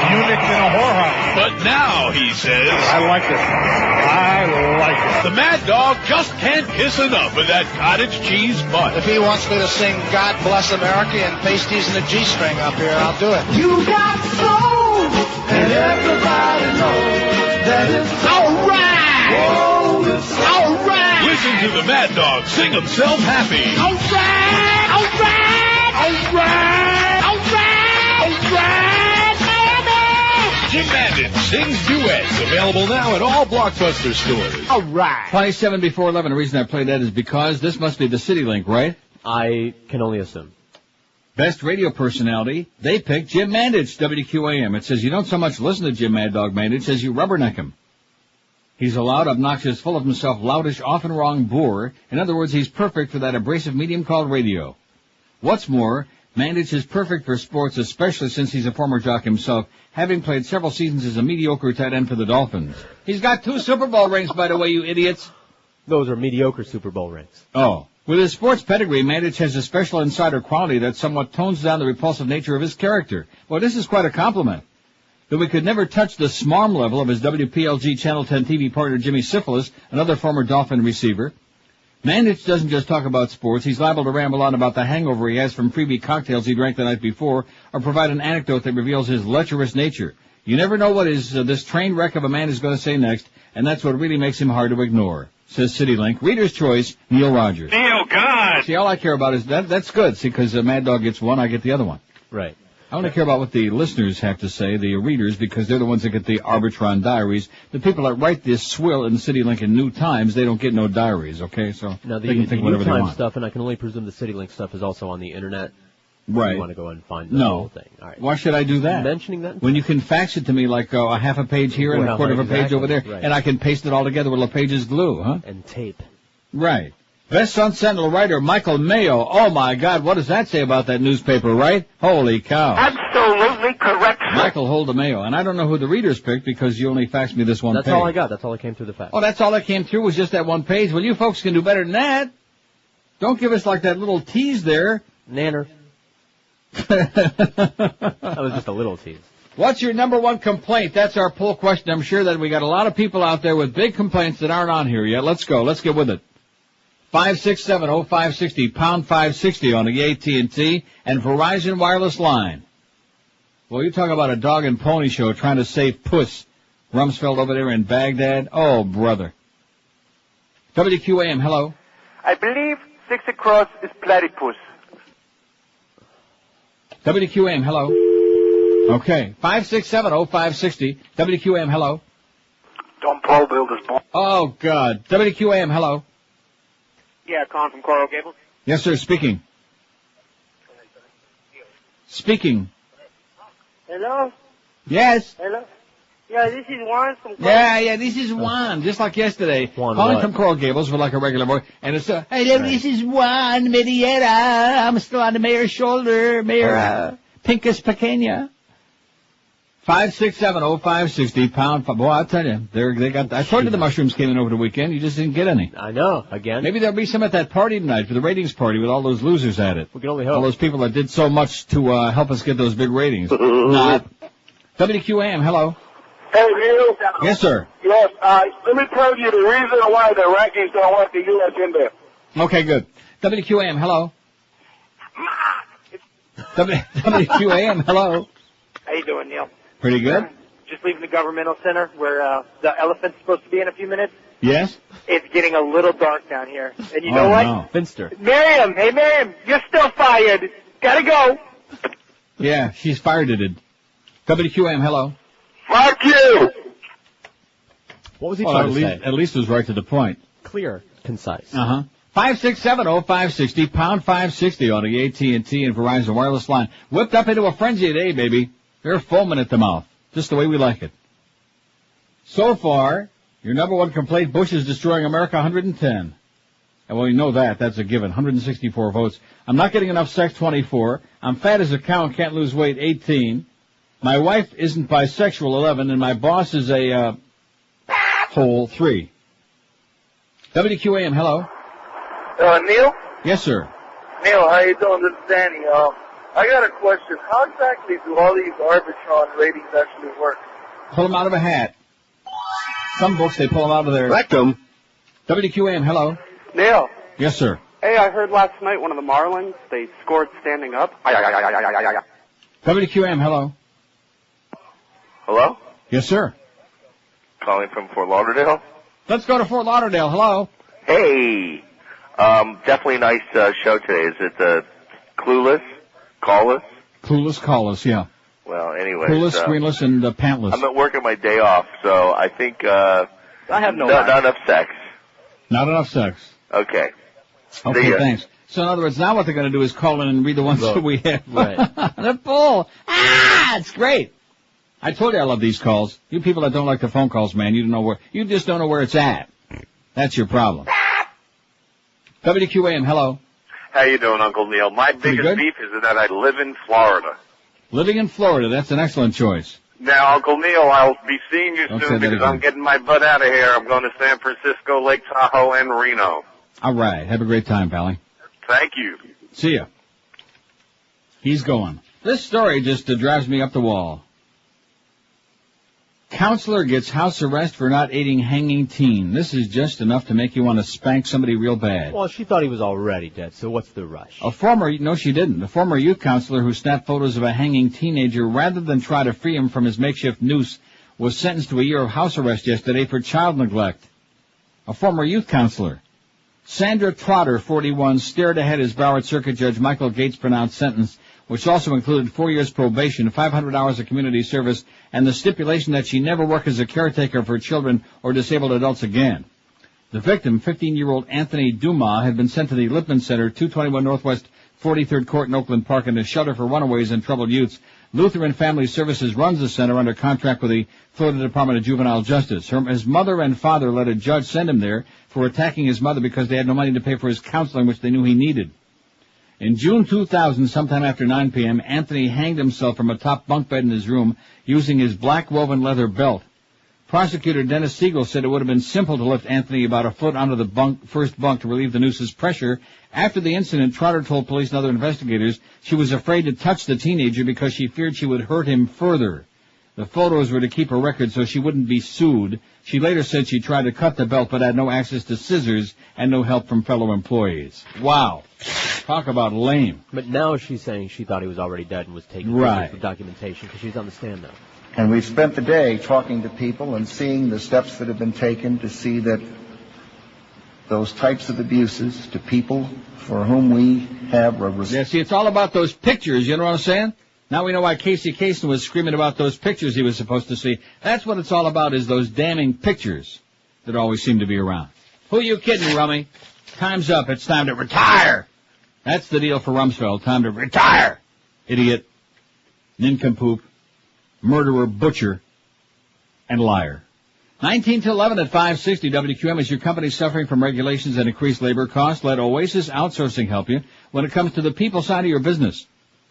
[SPEAKER 10] eunuch in a whorehouse.
[SPEAKER 9] But now, he says,
[SPEAKER 10] I like it. I like it.
[SPEAKER 9] the Mad Dog just can't kiss enough of that cottage cheese butt.
[SPEAKER 11] If he wants me to sing God Bless America and pasties and a G-string up here, I'll do it.
[SPEAKER 5] You got soul, and everybody knows that it's
[SPEAKER 9] All right!
[SPEAKER 5] all it's
[SPEAKER 9] All right! Listen to the Mad Dog sing himself happy. All right! All right! All right! All right! All right! Jim Mandich sings duets, available now at all Blockbuster stores.
[SPEAKER 2] All right.
[SPEAKER 1] 27 before 11. The reason I played that is because this must be the City Link, right?
[SPEAKER 2] I can only assume.
[SPEAKER 1] Best radio personality, they picked Jim Mandich, WQAM. It says you don't so much listen to Jim Mad Dog Mandich as you rubberneck him. He's a loud, obnoxious, full of himself, loutish, often wrong boor. In other words, he's perfect for that abrasive medium called radio. What's more, Mandich is perfect for sports, especially since he's a former jock himself, having played several seasons as a mediocre tight end for the Dolphins. He's got 2 Super Bowl rings, by the way, you idiots.
[SPEAKER 2] Those are mediocre Super Bowl rings.
[SPEAKER 1] Oh. With his sports pedigree, Mandich has a special insider quality that somewhat tones down the repulsive nature of his character. Well, this is quite a compliment. Though we could never touch the smarm level of his WPLG Channel 10 TV partner Jimmy Syphilis, another former Dolphin receiver. Mandich doesn't just talk about sports. He's liable to ramble on about the hangover he has from freebie cocktails he drank the night before, or provide an anecdote that reveals his lecherous nature. You never know what this train wreck of a man is going to say next, and that's what really makes him hard to ignore, says CityLink. Reader's choice, Neil Rogers.
[SPEAKER 10] Neil, God.
[SPEAKER 1] See, all I care about is that's good, see, because Mad Dog gets one, I get the other one.
[SPEAKER 2] Right.
[SPEAKER 1] I only care about what the listeners have to say, the readers, because they're the ones that get the Arbitron diaries. The people that write this swill in CityLink in New Times, they don't get no diaries, okay? So
[SPEAKER 2] Now,
[SPEAKER 1] they can think whatever
[SPEAKER 2] New
[SPEAKER 1] they
[SPEAKER 2] Times
[SPEAKER 1] want.
[SPEAKER 2] stuff, and I can only presume the CityLink stuff is also on the Internet.
[SPEAKER 1] Right.
[SPEAKER 2] You want to go and find the whole thing. All right.
[SPEAKER 1] Why should I do that?
[SPEAKER 2] Mentioning that?
[SPEAKER 1] When you can fax it to me like a half a page here and a quarter of a page
[SPEAKER 2] exactly.
[SPEAKER 1] over there,
[SPEAKER 2] Right.
[SPEAKER 1] and I can paste it all together with a page's glue, huh?
[SPEAKER 2] And tape.
[SPEAKER 1] Right. Best Sun Sentinel writer, Michael Mayo. Oh, my God, what does that say about that newspaper, right? Holy cow.
[SPEAKER 4] Absolutely correct, sir.
[SPEAKER 1] Michael Holder Mayo. And I don't know who the readers picked because you only faxed me this one
[SPEAKER 2] That's
[SPEAKER 1] page.
[SPEAKER 2] all I got. That's all I came through the fax.
[SPEAKER 1] Oh, that's all that came through was just that one page. Well, you folks can do better than that. Don't give us like that little tease there.
[SPEAKER 2] Nanner. That was just a little tease.
[SPEAKER 1] What's your number one complaint? That's our poll question. I'm sure that we got a lot of people out there with big complaints that aren't on here yet. Let's go. Let's get with it. 567-0560, pound 560 on the AT&T and Verizon wireless line. Well, you talk about a dog and pony show trying to save Puss. Rumsfeld over there in Baghdad. Oh, brother. WQAM, hello.
[SPEAKER 4] I believe 6 across is platypus.
[SPEAKER 1] WQAM, hello. Okay, 567-0560, WQAM, hello.
[SPEAKER 4] Don't Paul build his ball.
[SPEAKER 1] Oh, God. WQAM, hello.
[SPEAKER 4] Yeah, Con from Coral Gables.
[SPEAKER 1] Yes, sir, speaking. Speaking.
[SPEAKER 4] Hello?
[SPEAKER 1] Yes.
[SPEAKER 4] Hello? Yeah, this is Juan from Coral.
[SPEAKER 1] Yeah, this is Juan, just like yesterday.
[SPEAKER 2] Juan
[SPEAKER 1] Calling
[SPEAKER 2] what?
[SPEAKER 1] from Coral Gables with like a regular voice. And it's, hello, this is Juan Mediera. I'm still on the mayor's shoulder. Mayor, Pincus Pequeña. 567-0560, pound. Boy, I'll tell you, they got. I told you the mushrooms came in over the weekend. You just didn't get any.
[SPEAKER 2] I know. Again.
[SPEAKER 1] Maybe there'll be some at that party tonight for the ratings party with all those losers at it.
[SPEAKER 2] We can only
[SPEAKER 1] All
[SPEAKER 2] hope.
[SPEAKER 1] those people that did so much to help us get those big ratings. Not. WQAM, hello.
[SPEAKER 4] Hey, Neil.
[SPEAKER 1] Yes, sir.
[SPEAKER 4] Yes, let me tell you the reason why the Rockies don't want the U.S. in there.
[SPEAKER 1] Okay, good. WQAM, hello. WQAM, hello.
[SPEAKER 12] How you doing, Neil?
[SPEAKER 1] Pretty good.
[SPEAKER 12] Just leaving the governmental center where the elephant's supposed to be in a few minutes.
[SPEAKER 1] Yes?
[SPEAKER 12] It's getting a little dark down here. And you know what?
[SPEAKER 1] No.
[SPEAKER 2] Finster.
[SPEAKER 12] Miriam, hey Miriam, you're still fired. Gotta go.
[SPEAKER 1] Yeah, she's fired it. WQAM, hello.
[SPEAKER 4] Fuck you!
[SPEAKER 2] What was he trying to say?
[SPEAKER 1] At least it was right to the point.
[SPEAKER 2] Clear, concise.
[SPEAKER 1] 5670560, pound 560 on the AT&T and Verizon wireless line. Whipped up into a frenzy today, baby. They're foaming at the mouth. Just the way we like it. So far, your number one complaint, Bush is destroying America, 110. And well, you know that. That's a given. 164 votes. I'm not getting enough sex, 24. I'm fat as a cow and can't lose weight, 18. My wife isn't bisexual, 11. And my boss is a, whole 3. WQAM, hello.
[SPEAKER 4] Neil?
[SPEAKER 1] Yes, sir.
[SPEAKER 4] Neil, how you doing? This is Danny. I got a question. How exactly do all these Arbitron ratings actually work?
[SPEAKER 1] Pull them out of a hat. Some books, they pull them out of their
[SPEAKER 13] rectum.
[SPEAKER 1] WQAM, hello.
[SPEAKER 14] Neil.
[SPEAKER 1] Yes, sir.
[SPEAKER 14] Hey, I heard last night one of the Marlins, they scored standing up.
[SPEAKER 1] WQAM, hello.
[SPEAKER 15] Hello?
[SPEAKER 1] Yes, sir.
[SPEAKER 15] Calling from Fort Lauderdale.
[SPEAKER 1] Let's go to Fort Lauderdale. Hello.
[SPEAKER 15] Hey. Definitely a nice show today. Is it Clueless? Call-less?
[SPEAKER 1] Clueless, call-less, yeah.
[SPEAKER 15] Well, anyway.
[SPEAKER 1] Clueless, screenless, and pantless.
[SPEAKER 15] I'm at work on my day off, so I think
[SPEAKER 14] I have
[SPEAKER 15] not enough sex.
[SPEAKER 1] Not enough sex.
[SPEAKER 15] Okay.
[SPEAKER 1] Okay, thanks. So in other words, now what they're going to do is call in and read the ones that we have.
[SPEAKER 2] Right.
[SPEAKER 1] They're full. It's great. I told you I love these calls. You people that don't like the phone calls, man, you just don't know where it's at. That's your problem. WQAM, hello.
[SPEAKER 16] How you doing, Uncle Neil? My biggest beef is that I live in Florida.
[SPEAKER 1] Living in Florida, that's an excellent choice.
[SPEAKER 16] Now, Uncle Neil, I'll be seeing you soon because I'm getting my butt out of here. I'm going to San Francisco, Lake Tahoe, and Reno.
[SPEAKER 1] All right. Have a great time, Pally.
[SPEAKER 16] Thank you.
[SPEAKER 1] See ya. He's going. This story just drives me up the wall. Counselor gets house arrest for not aiding hanging teen. This is just enough to make you want to spank somebody real bad.
[SPEAKER 2] Well, she thought he was already dead, so what's the rush?
[SPEAKER 1] No, she didn't. A former youth counselor who snapped photos of a hanging teenager rather than try to free him from his makeshift noose was sentenced to a year of house arrest yesterday for child neglect. A former youth counselor. Sandra Trotter, 41, stared ahead as Broward Circuit Judge Michael Gates pronounced sentence, which also included 4 years probation, 500 hours of community service, and the stipulation that she never work as a caretaker for children or disabled adults again. The victim, 15-year-old Anthony Dumas, had been sent to the Lippman Center, 221 Northwest 43rd Court in Oakland Park, in a shelter for runaways and troubled youths. Lutheran Family Services runs the center under contract with the Florida Department of Juvenile Justice. His mother and father let a judge send him there for attacking his mother because they had no money to pay for his counseling, which they knew he needed. In June 2000, sometime after 9 p.m., Anthony hanged himself from a top bunk bed in his room using his black woven leather belt. Prosecutor Dennis Siegel said it would have been simple to lift Anthony about a foot onto the first bunk to relieve the noose's pressure. After the incident, Trotter told police and other investigators she was afraid to touch the teenager because she feared she would hurt him further. The photos were to keep a record so she wouldn't be sued. She later said she tried to cut the belt but had no access to scissors and no help from fellow employees. Wow. Talk about lame.
[SPEAKER 2] But now she's saying she thought he was already dead and was taking pictures for documentation because she's on the stand now.
[SPEAKER 17] And we've spent the day talking to people and seeing the steps that have been taken to see that those types of abuses to people for whom we have a
[SPEAKER 1] Yeah, see, it's all about those pictures, you know what I'm saying? Now we know why Casey Kasem was screaming about those pictures he was supposed to see. That's what it's all about, is those damning pictures that always seem to be around. Who you kidding, Rummy? Time's up. It's time to retire. That's the deal for Rumsfeld. Time to retire. Idiot. Nincompoop. Murderer, butcher, and liar. 19 to 11 at 560 WQM. Is your company suffering from regulations and increased labor costs? Let Oasis Outsourcing help you when it comes to the people side of your business.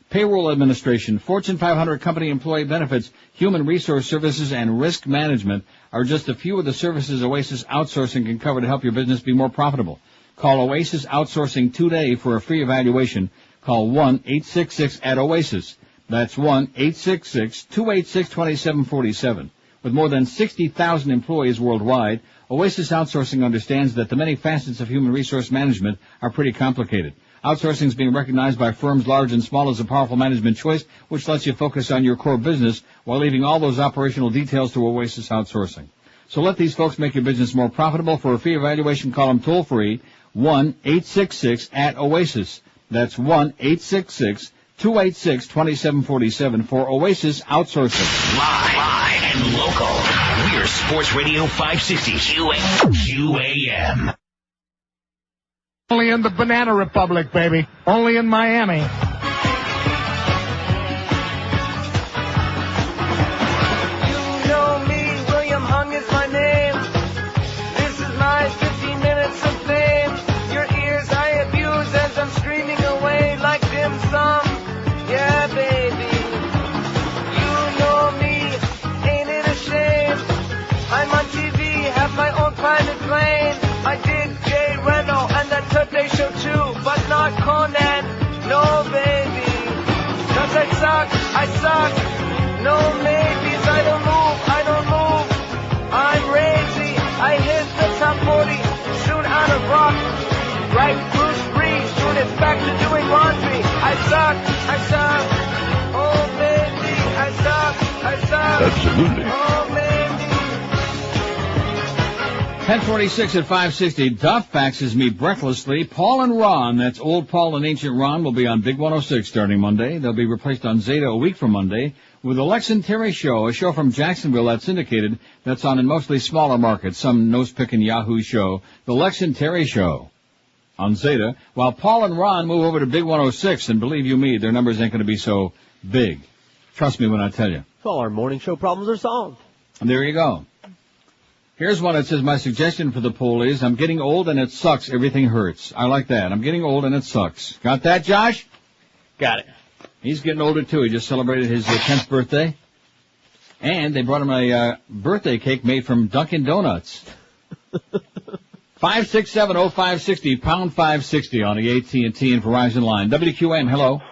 [SPEAKER 1] Payroll administration, Fortune 500 company employee benefits, human resource services, and risk management are just a few of the services Oasis Outsourcing can cover to help your business be more profitable. Call Oasis Outsourcing today for a free evaluation. Call 1-866-OASIS. That's 1-866-286-2747. With more than 60,000 employees worldwide, Oasis Outsourcing understands that the many facets of human resource management are pretty complicated. Outsourcing is being recognized by firms large and small as a powerful management choice, which lets you focus on your core business while leaving all those operational details to Oasis Outsourcing. So let these folks make your business more profitable. For a free evaluation, call them toll-free, 1-866-OASIS. That's 1-866-286-2747 for Oasis Outsourcing.
[SPEAKER 3] Live and local. We're Sports Radio 560 QAM.
[SPEAKER 10] Only in the Banana Republic, baby. Only in Miami.
[SPEAKER 5] I suck. No maybes. I don't move. I'm crazy. I hit the top 40. Soon out of rock. Right, Bruce Breeze. Soon it's back to doing laundry. I suck. Oh baby, I suck.
[SPEAKER 3] Absolutely.
[SPEAKER 5] Oh baby.
[SPEAKER 1] 1046 at 560. Duff faxes me breathlessly. Paul and Ron, that's old Paul and ancient Ron, will be on Big 106 starting Monday. They'll be replaced on Zeta a week from Monday with the Lex and Terry Show, a show from Jacksonville that's syndicated, that's on in mostly smaller markets, some nose-picking Yahoo show. The Lex and Terry Show on Zeta, while Paul and Ron move over to Big 106, and believe you me, their numbers ain't going to be so big. Trust me when I tell you.
[SPEAKER 2] Well, our morning show problems are solved.
[SPEAKER 1] And there you go. Here's one that says, my suggestion for the poll is, I'm getting old and it sucks, everything hurts. I like that. I'm getting old and it sucks. Got that, Josh?
[SPEAKER 2] Got it.
[SPEAKER 1] He's getting older, too. He just celebrated his 10th birthday. And they brought him a birthday cake made from Dunkin' Donuts. 5670560, pound 560 on the AT&T and Verizon line. WQM, hello.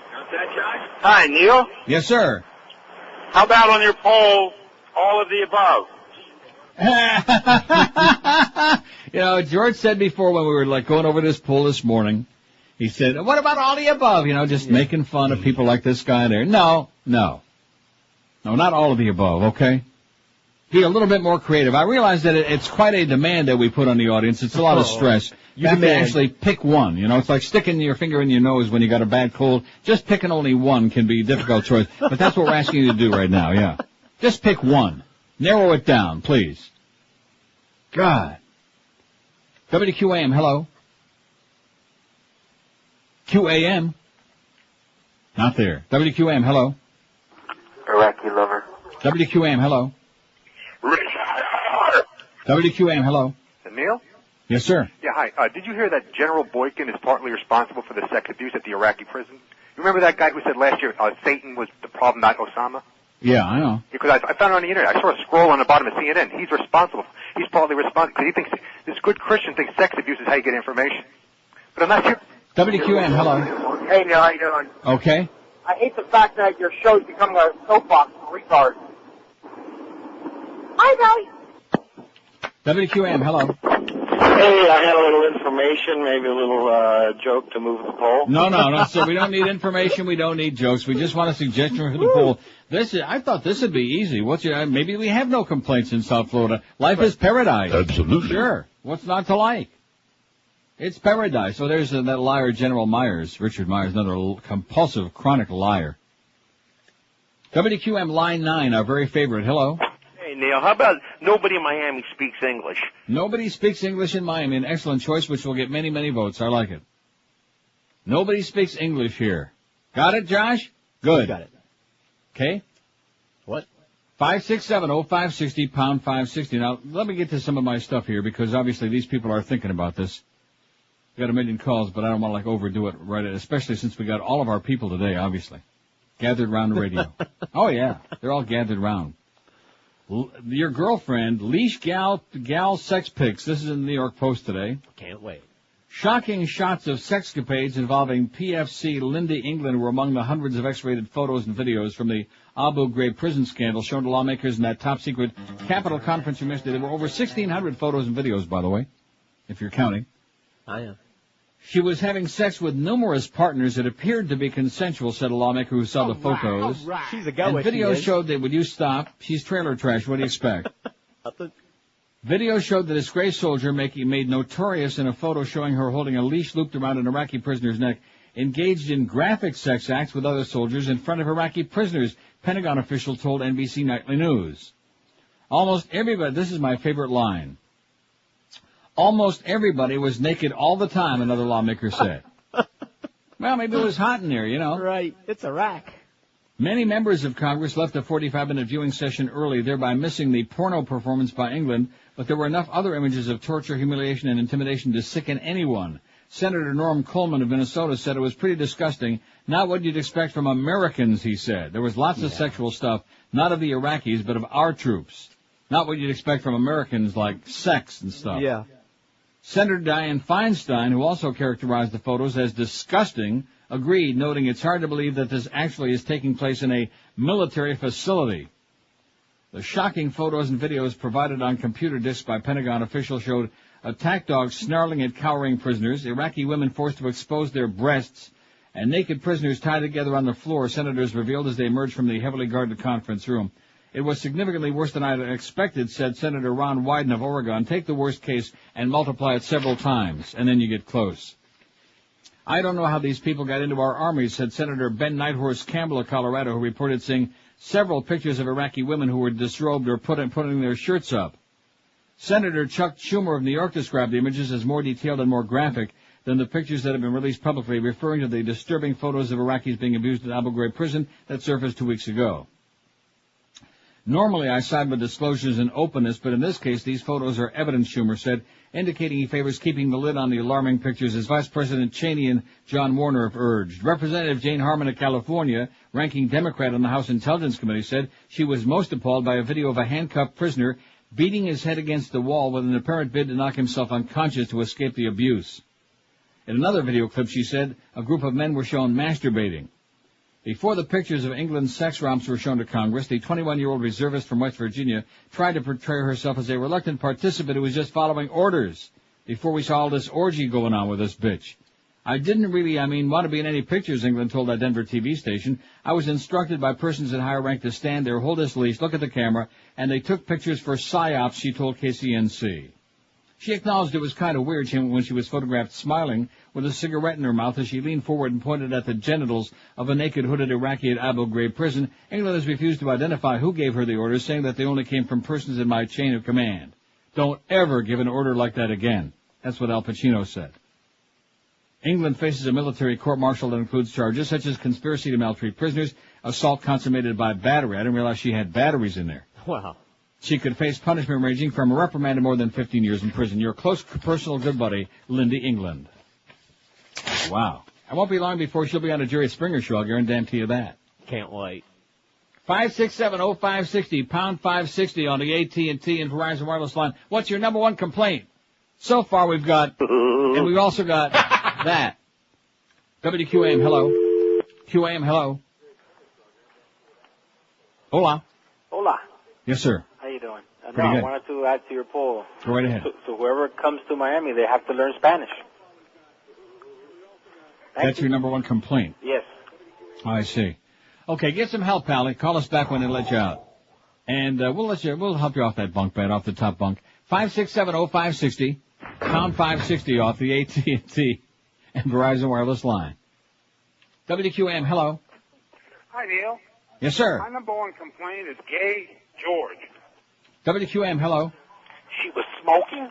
[SPEAKER 12] Hi, Neil.
[SPEAKER 1] Yes, sir.
[SPEAKER 12] How about on your poll, all of the above?
[SPEAKER 1] You know, George said before when we were going over this poll this morning, he said, what about all the above? Just making fun of people like this guy there. No, not all of the above, okay? Be a little bit more creative. I realize that it's quite a demand that we put on the audience. It's a lot of stress. You have to actually pick one. It's like sticking your finger in your nose when you got a bad cold. Just picking only one can be a difficult choice. But that's what we're asking you to do right now, yeah. Just pick one. Narrow it down, please. God. WQAM, hello. QAM. Not there. WQAM, hello.
[SPEAKER 15] Iraqi lover.
[SPEAKER 1] WQAM, hello. WQAM, hello.
[SPEAKER 13] Neil?
[SPEAKER 1] Yes, sir.
[SPEAKER 13] Yeah, hi. Did you hear that General Boykin is partly responsible for the sex abuse at the Iraqi prison? You remember that guy who said last year Satan was the problem, not Osama?
[SPEAKER 1] Yeah, I know.
[SPEAKER 13] Because I found it on the internet. I saw a scroll on the bottom of CNN. He's responsible. He's partly responsible because he thinks this good Christian thinks sex abuse is how you get information. But I'm not sure.
[SPEAKER 1] WQM, hello.
[SPEAKER 12] Hey, Neil, how you doing?
[SPEAKER 1] Okay.
[SPEAKER 12] I hate the fact that your show's becoming a soapbox for retards. Hi, Dolly.
[SPEAKER 1] WQM, hello.
[SPEAKER 18] Hey, I had a little information, maybe a little joke to move the poll.
[SPEAKER 1] No, sir. We don't need information. We don't need jokes. We just want a suggestion for the poll. I thought this would be easy. Maybe we have no complaints in South Florida. Life is paradise.
[SPEAKER 3] Absolutely.
[SPEAKER 1] Sure. What's not to like? It's paradise. So there's that liar, General Myers, Richard Myers, another compulsive, chronic liar. WQM line 9, our very favorite. Hello.
[SPEAKER 19] Hey, Neil, how about nobody in Miami speaks English?
[SPEAKER 1] Nobody speaks English in Miami. An excellent choice, which will get many, many votes. I like it. Nobody speaks English here. Got it, Josh? Good.
[SPEAKER 2] Got it.
[SPEAKER 1] Okay.
[SPEAKER 2] What?
[SPEAKER 1] 5670560, pound 560. Now, let me get to some of my stuff here, because obviously these people are thinking about this. We got a million calls, but I don't want to overdo it right, especially since we got all of our people today, obviously, gathered around the radio. Oh yeah, they're all gathered around. Your girlfriend, leash gal sex pics. This is in the New York Post today.
[SPEAKER 2] Can't wait.
[SPEAKER 1] Shocking shots of sexcapades involving PFC Lindy England were among the hundreds of X-rated photos and videos from the Abu Ghraib prison scandal shown to lawmakers in that top-secret Capitol conference room yesterday. There were over 1,600 photos and videos, by the way, if you're counting.
[SPEAKER 2] I am.
[SPEAKER 1] She was having sex with numerous partners that appeared to be consensual, said a lawmaker who saw the photos.
[SPEAKER 2] Right. She's a go.
[SPEAKER 1] And videos showed that, would you stop? She's trailer trash. What do you expect? Video showed the disgraced soldier made notorious in a photo showing her holding a leash looped around an Iraqi prisoner's neck, engaged in graphic sex acts with other soldiers in front of Iraqi prisoners, Pentagon official told NBC Nightly News. Almost everybody, this is my favorite line, almost everybody was naked all the time, another lawmaker said. Well, maybe it was hot in there, you know.
[SPEAKER 2] Right, it's Iraq.
[SPEAKER 1] Many members of Congress left the 45-minute viewing session early, thereby missing the porno performance by England, but there were enough other images of torture, humiliation, and intimidation to sicken anyone. Senator Norm Coleman of Minnesota said it was pretty disgusting, not what you'd expect from Americans, he said. There was lots of sexual stuff, not of the Iraqis, but of our troops. Not what you'd expect from Americans, like sex and stuff.
[SPEAKER 2] Yeah.
[SPEAKER 1] Senator Dianne Feinstein, who also characterized the photos as disgusting, agreed, noting it's hard to believe that this actually is taking place in a military facility. The shocking photos and videos provided on computer disks by Pentagon officials showed attack dogs snarling at cowering prisoners, Iraqi women forced to expose their breasts, and naked prisoners tied together on the floor, senators revealed as they emerged from the heavily guarded conference room. It was significantly worse than I had expected, said Senator Ron Wyden of Oregon. Take the worst case and multiply it several times, and then you get close. I don't know how these people got into our army, said Senator Ben Nighthorse Campbell of Colorado, who reported seeing several pictures of Iraqi women who were disrobed or putting their shirts up. Senator Chuck Schumer of New York described the images as more detailed and more graphic than the pictures that have been released publicly, referring to the disturbing photos of Iraqis being abused at Abu Ghraib prison that surfaced 2 weeks ago. Normally, I side with disclosures and openness, but in this case, these photos are evidence, Schumer said, indicating he favors keeping the lid on the alarming pictures, as Vice President Cheney and John Warner have urged. Representative Jane Harman of California, ranking Democrat on the House Intelligence Committee, said she was most appalled by a video of a handcuffed prisoner beating his head against the wall with an apparent bid to knock himself unconscious to escape the abuse. In another video clip, she said, a group of men were shown masturbating. Before the pictures of England's sex romps were shown to Congress, the 21-year-old reservist from West Virginia tried to portray herself as a reluctant participant who was just following orders before we saw all this orgy going on with this bitch. I didn't really, want to be in any pictures, England told that Denver TV station. I was instructed by persons in higher rank to stand there, hold this leash, look at the camera, and they took pictures for PSYOPs, she told KCNC. She acknowledged it was kind of weird when she was photographed smiling with a cigarette in her mouth as she leaned forward and pointed at the genitals of a naked hooded Iraqi at Abu Ghraib prison. England has refused to identify who gave her the orders, saying that they only came from persons in my chain of command. Don't ever give an order like that again. That's what Al Pacino said. England faces a military court-martial that includes charges such as conspiracy to maltreat prisoners, assault consummated by battery. I didn't realize she had batteries in there.
[SPEAKER 2] Wow.
[SPEAKER 1] She could face punishment ranging from a reprimand to more than 15 years in prison. Your close personal good buddy, Lindy England. Wow. It won't be long before she'll be on a Jerry Springer show, I'll guarantee you that.
[SPEAKER 2] Can't wait.
[SPEAKER 1] 567-0560, pound 560 on the AT&T and Verizon wireless line. What's your number one complaint? So far we've got, and we've also got that. WQAM, hello. QAM, hello. Hola.
[SPEAKER 20] Hola.
[SPEAKER 1] Yes, sir.
[SPEAKER 20] How you doing?
[SPEAKER 1] Pretty good.
[SPEAKER 20] I wanted to add to your poll.
[SPEAKER 1] Go right ahead.
[SPEAKER 20] So whoever comes to Miami, they have to learn Spanish.
[SPEAKER 1] That's your number one complaint?
[SPEAKER 20] Yes.
[SPEAKER 1] I see. Okay, get some help, Pally. Call us back when they let you out. And we'll help you off that bunk bed, off the top bunk. 567-0560, pound 560 off the AT&T and Verizon wireless line. WQAM, hello.
[SPEAKER 12] Hi, Neil.
[SPEAKER 1] Yes, sir.
[SPEAKER 12] My number one complaint is Gay George.
[SPEAKER 1] WQAM, hello.
[SPEAKER 12] She was smoking?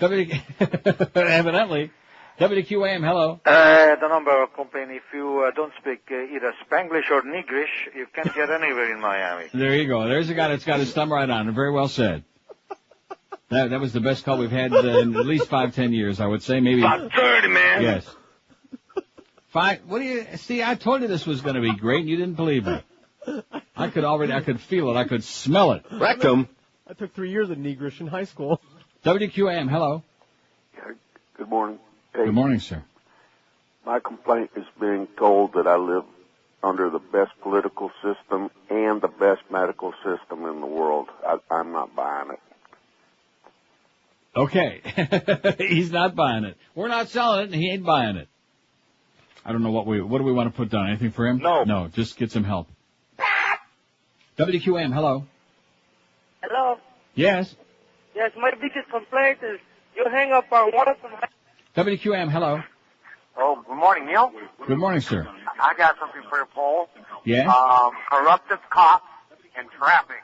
[SPEAKER 1] Evidently. WQAM, hello.
[SPEAKER 21] The number of complaint, if you don't speak either Spanglish or Negrish, you can't get anywhere in Miami.
[SPEAKER 1] There you go. There's a guy that's got his thumb right on it. Very well said. That was the best call we've had in at least 5-10 years, I would say. Maybe
[SPEAKER 12] about 30, man.
[SPEAKER 1] Yes. See, I told you this was going to be great, and you didn't believe me. I could feel it. I could smell it.
[SPEAKER 2] Rectum. I took 3 years of Negrish in high school.
[SPEAKER 1] WQAM, hello.
[SPEAKER 22] Good morning.
[SPEAKER 1] Hey, good morning, sir.
[SPEAKER 22] My complaint is being told that I live under the best political system and the best medical system in the world. I'm not buying it.
[SPEAKER 1] Okay. He's not buying it. We're not selling it, and he ain't buying it. I don't know what do we want to put down? Anything for him? No, just get some help. WQAM, hello.
[SPEAKER 23] Hello.
[SPEAKER 1] Yes.
[SPEAKER 12] Yes, my biggest complaint is you hang up on one of them.
[SPEAKER 1] WQAM, hello.
[SPEAKER 6] Oh, good morning, Neil.
[SPEAKER 1] Good morning, sir.
[SPEAKER 6] I got something for your poll.
[SPEAKER 1] Yes?
[SPEAKER 6] Corruptive cops and traffic.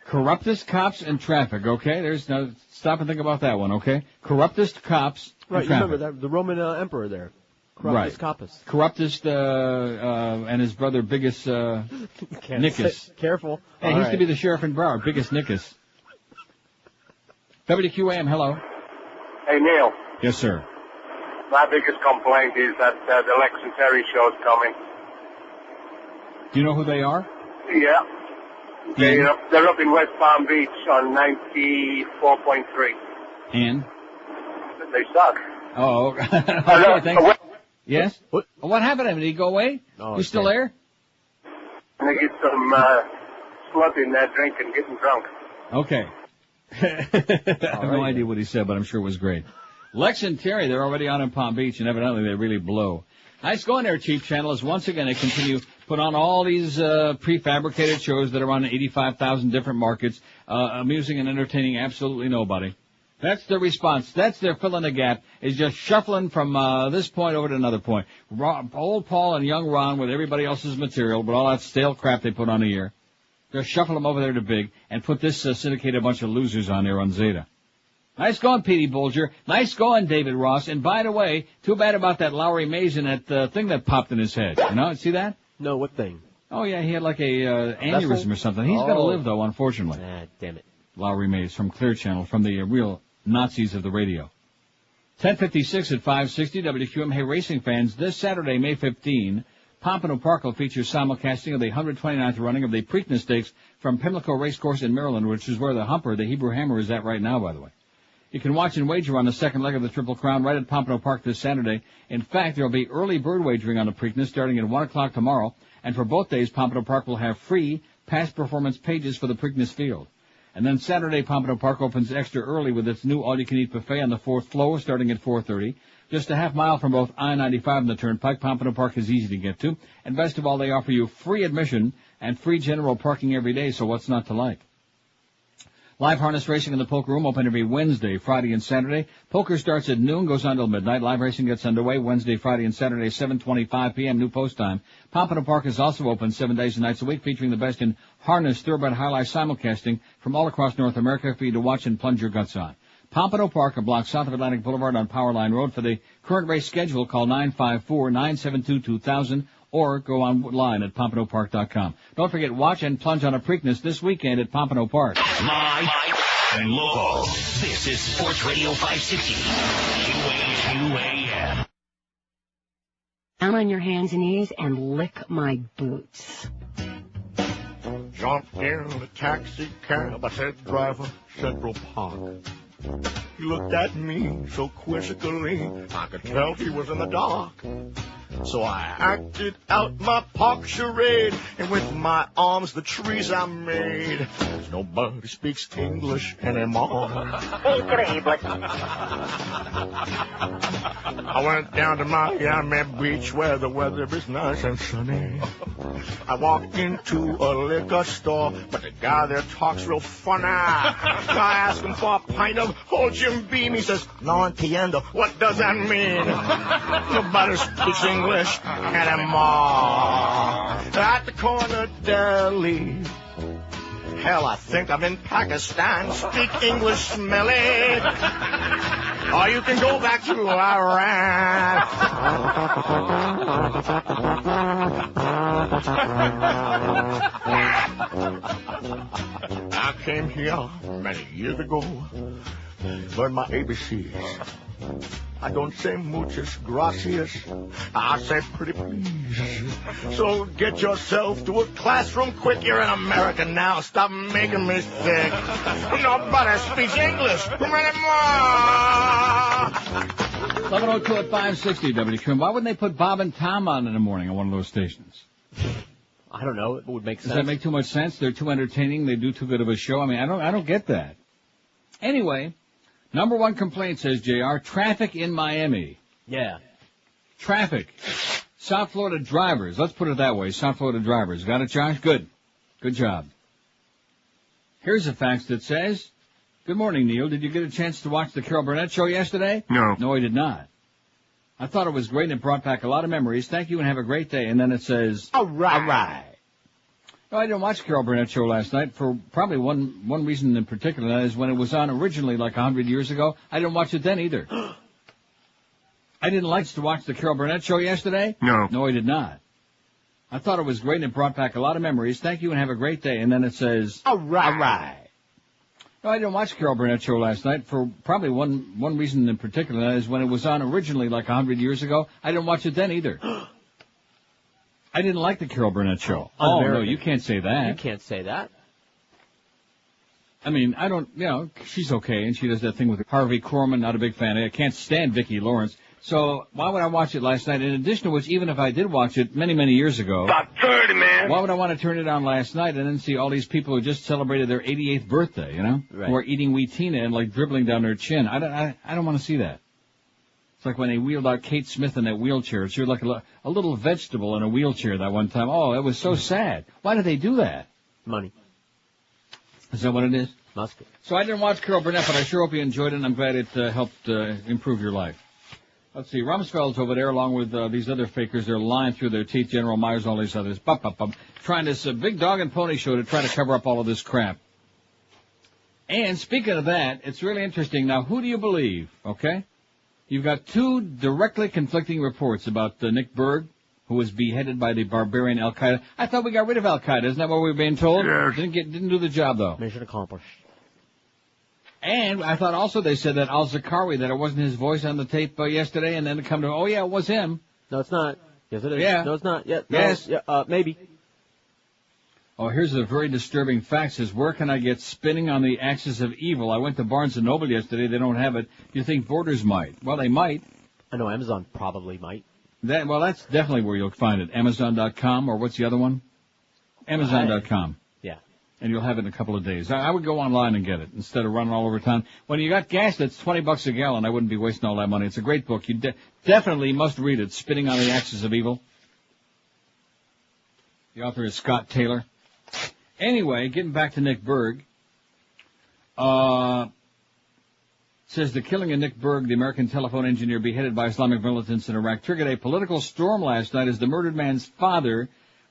[SPEAKER 1] Corruptest cops and traffic, okay? Now, stop and think about that one, okay? Corruptest cops
[SPEAKER 2] Right,
[SPEAKER 1] and
[SPEAKER 2] you
[SPEAKER 1] traffic.
[SPEAKER 2] remember that, the Roman emperor there. Corruptus Coppus.
[SPEAKER 1] Corruptest, and his brother Biggest, Nickus.
[SPEAKER 2] Careful.
[SPEAKER 1] Hey, he used to be the sheriff in Broward, Biggest Nickus. WQAM, hello.
[SPEAKER 16] Hey, Neil.
[SPEAKER 1] Yes, sir.
[SPEAKER 16] My biggest complaint is that the Lex and Terry show's coming.
[SPEAKER 1] Do you know who they are?
[SPEAKER 16] Yeah. They're up in West Palm Beach on 94.3.
[SPEAKER 1] And?
[SPEAKER 16] They suck.
[SPEAKER 1] Oh, okay, thanks. Yes? What happened to him? Did he go away?
[SPEAKER 2] Oh,
[SPEAKER 1] You still there?
[SPEAKER 16] And they get some slut in there drinking, getting drunk.
[SPEAKER 1] Okay. I have no idea what he said, but I'm sure it was great. Lex and Terry, they're already on in Palm Beach, and evidently they really blow. Nice going there, Chief Channel, as once again they continue put on all these prefabricated shows that are on 85,000 different markets, amusing and entertaining absolutely nobody. That's their response. That's their fill in the gap, is just shuffling from this point over to another point. Old Paul and young Ron with everybody else's material, but all that stale crap they put on a year. Just shuffle them over there to Big and put this syndicated bunch of losers on there on Zeta. Nice going, Petey Bolger. Nice going, David Ross. And by the way, too bad about that Lowry Mays and that thing that popped in his head. You know, see that?
[SPEAKER 2] No, what thing?
[SPEAKER 1] Oh, yeah, he had like a aneurysm or something. He's going to live, though, unfortunately.
[SPEAKER 2] Ah, damn it.
[SPEAKER 1] Lowry Mays from Clear Channel, from the real Nazis of the radio. 10:56 at 560 WQM. Hey, racing fans, this Saturday, May 15, Pompano Park will feature simulcasting of the 129th running of the Preakness Stakes from Pimlico Racecourse in Maryland, which is where the Humper, the Hebrew Hammer, is at right now, by the way. You can watch and wager on the second leg of the Triple Crown right at Pompano Park this Saturday. In fact, there will be early bird wagering on the Preakness starting at 1 o'clock tomorrow, and for both days, Pompano Park will have free past performance pages for the Preakness field. And then Saturday, Pompano Park opens extra early with its new all-you-can-eat buffet on the fourth floor starting at 4:30. Just a half mile from both I-95 and the Turnpike, Pompano Park is easy to get to. And best of all, they offer you free admission and free general parking every day, so what's not to like? Live harness racing in the Poker Room open every Wednesday, Friday, and Saturday. Poker starts at noon, goes on till midnight. Live racing gets underway Wednesday, Friday, and Saturday, 7:25 p.m. new post time. Pompano Park is also open 7 days and nights a week, featuring the best in harness, thoroughbred, high-life simulcasting from all across North America for you to watch and plunge your guts on. Pompano Park, a block south of Atlantic Boulevard on Powerline Road. For the current race schedule, call 954-972-2000 or go online at pompanopark.com. Don't forget, watch and plunge on a Preakness this weekend at Pompano Park.
[SPEAKER 3] Live and local. This is Sports Radio 560. QAM.
[SPEAKER 7] Down on your hands and knees and lick my boots.
[SPEAKER 10] Jumped in a taxi cab, I said, driver, Central Park. He looked at me so quizzically, I could tell he was in the dark. So I acted out my park charade, and with my arms the trees I made. Nobody speaks English anymore.
[SPEAKER 18] Hey, Ghraib.
[SPEAKER 10] I went down to Miami Beach where the weather is nice and sunny. I walked into a liquor store, but the guy there talks real funny. I asked him for a pint of old Jim Beam. He says, no entiendo. What does that mean? Nobody speaks English anymore. At the corner deli. Hell, I think I'm in Pakistan. Speak English, smelly. Or you can go back to Iran. I came here many years ago. Learned my ABCs. I don't say muchas gracias. I say pretty please. So get yourself to a classroom quick. You're in America now. Stop making me sick. Nobody speaks English anymore.
[SPEAKER 1] 11:02 at 560 WQM. Why wouldn't they put Bob and Tom on in the morning on one of those stations?
[SPEAKER 2] I don't know. It would make sense.
[SPEAKER 1] Does that make too much sense? They're too entertaining. They do too good of a show. I mean, I don't get that. Anyway, number one complaint, says JR, traffic in Miami.
[SPEAKER 2] Yeah.
[SPEAKER 1] Traffic. South Florida drivers. Let's put it that way. South Florida drivers. Got it, Josh? Good. Good job. Here's a fax that says Good morning, Neil. Did you get a chance to watch the Carol Burnett show yesterday?
[SPEAKER 10] No.
[SPEAKER 1] No, I did not. I thought it was great and it brought back a lot of memories. Thank you and have a great day. And then it says, all right. No, I didn't watch the Carol Burnett show last night for probably one reason in particular. That is when it was on originally like 100 years ago. I didn't watch it then either. I didn't like to watch the Carol Burnett show yesterday?
[SPEAKER 10] No.
[SPEAKER 1] No, I did not. I thought it was great and it brought back a lot of memories. Thank you and have a great day. And then it says, all right. No, I didn't watch the Carol Burnett show last night for probably one reason in particular. That is when it was on originally like 100 years ago. I didn't watch it then either. I didn't like the Carol Burnett show. Oh, no, you can't say that.
[SPEAKER 2] You can't say that.
[SPEAKER 1] I mean, I don't, she's okay, and she does that thing with Harvey Korman, not a big fan. I can't stand Vicki Lawrence. So why would I watch it last night? In addition to which, even if I did watch it many, many years ago.
[SPEAKER 10] About 30, man.
[SPEAKER 1] Why would I want to turn it on last night and then see all these people who just celebrated their 88th birthday,
[SPEAKER 2] Right.
[SPEAKER 1] who are eating Wheatina and like dribbling down their chin? I don't want to see that. It's like when they wheeled out Kate Smith in that wheelchair. She was like a little vegetable in a wheelchair that one time. Oh, it was so sad. Why did they do that?
[SPEAKER 2] Money.
[SPEAKER 1] Is that what it is?
[SPEAKER 2] Must be.
[SPEAKER 1] So I didn't watch Carol Burnett, but I sure hope you enjoyed it, and I'm glad it helped improve your life. Let's see, Rumsfeld's over there along with these other fakers. They're lying through their teeth, General Myers, all these others. Trying this big dog and pony show to try to cover up all of this crap. And speaking of that, it's really interesting. Now, who do you believe, okay? You've got two directly conflicting reports about Nick Berg, who was beheaded by the barbarian Al-Qaeda. I thought we got rid of Al-Qaeda. Isn't that what we were being told?
[SPEAKER 10] Yes.
[SPEAKER 1] Didn't do the job, though.
[SPEAKER 2] Mission accomplished.
[SPEAKER 1] And I thought also they said that Al-Zakari, that it wasn't his voice on the tape yesterday, and then to come to, oh, yeah, it was him.
[SPEAKER 2] No, it's not. Yes, it is.
[SPEAKER 1] Yeah.
[SPEAKER 2] No, it's not. Yeah,
[SPEAKER 1] yes.
[SPEAKER 2] No, yeah, maybe.
[SPEAKER 1] Oh, here's a very disturbing fact. It says, where can I get Spinning on the Axis of Evil? I went to Barnes & Noble yesterday. They don't have it. You think Borders might? Well, they might.
[SPEAKER 2] I know Amazon probably might.
[SPEAKER 1] That's definitely where you'll find it. Amazon.com, or what's the other one? Amazon.com.
[SPEAKER 2] Yeah.
[SPEAKER 1] And you'll have it in a couple of days. I would go online and get it instead of running all over town. When you got gas that's $20 a gallon, I wouldn't be wasting all that money. It's a great book. You definitely must read it, Spinning on the Axis of Evil. The author is Scott Taylor. Anyway, getting back to Nick Berg. Says the killing of Nick Berg, the American telephone engineer beheaded by Islamic militants in Iraq, triggered a political storm last night as the murdered man's father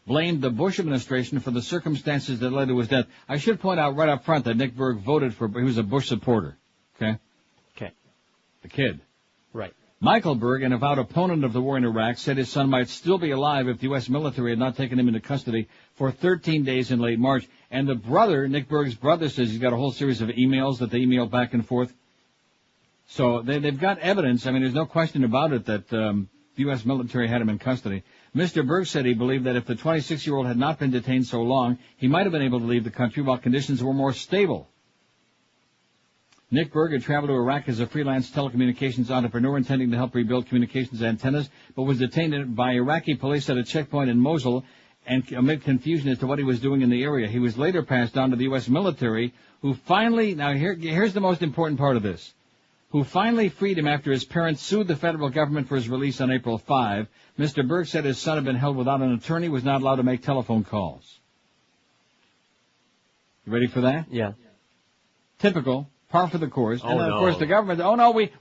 [SPEAKER 1] blamed the Bush administration for the circumstances that led to his death. I should point out right up front that Nick Berg he was a Bush supporter. Okay?
[SPEAKER 2] Okay.
[SPEAKER 1] The kid.
[SPEAKER 2] Right.
[SPEAKER 1] Michael Berg, an avowed opponent of the war in Iraq, said his son might still be alive if the U.S. military had not taken him into custody for 13 days in late March. And the brother, Nick Berg's brother, says he's got a whole series of emails that they emailed back and forth. So they've got evidence. I mean, there's no question about it that the U.S. military had him in custody. Mr. Berg said he believed that if the 26-year-old had not been detained so long, he might have been able to leave the country while conditions were more stable. Nick Berg had traveled to Iraq as a freelance telecommunications entrepreneur intending to help rebuild communications antennas, but was detained by Iraqi police at a checkpoint in Mosul and amid confusion as to what he was doing in the area. He was later passed on to the U.S. military, who finally, now here's the most important part of this, who finally freed him after his parents sued the federal government for his release on April 5. Mr. Berg said his son had been held without an attorney, was not allowed to make telephone calls. You ready for that?
[SPEAKER 2] Yeah.
[SPEAKER 1] Typical. Par for the course.
[SPEAKER 2] Oh,
[SPEAKER 1] and then,
[SPEAKER 2] no.
[SPEAKER 1] of course, the government,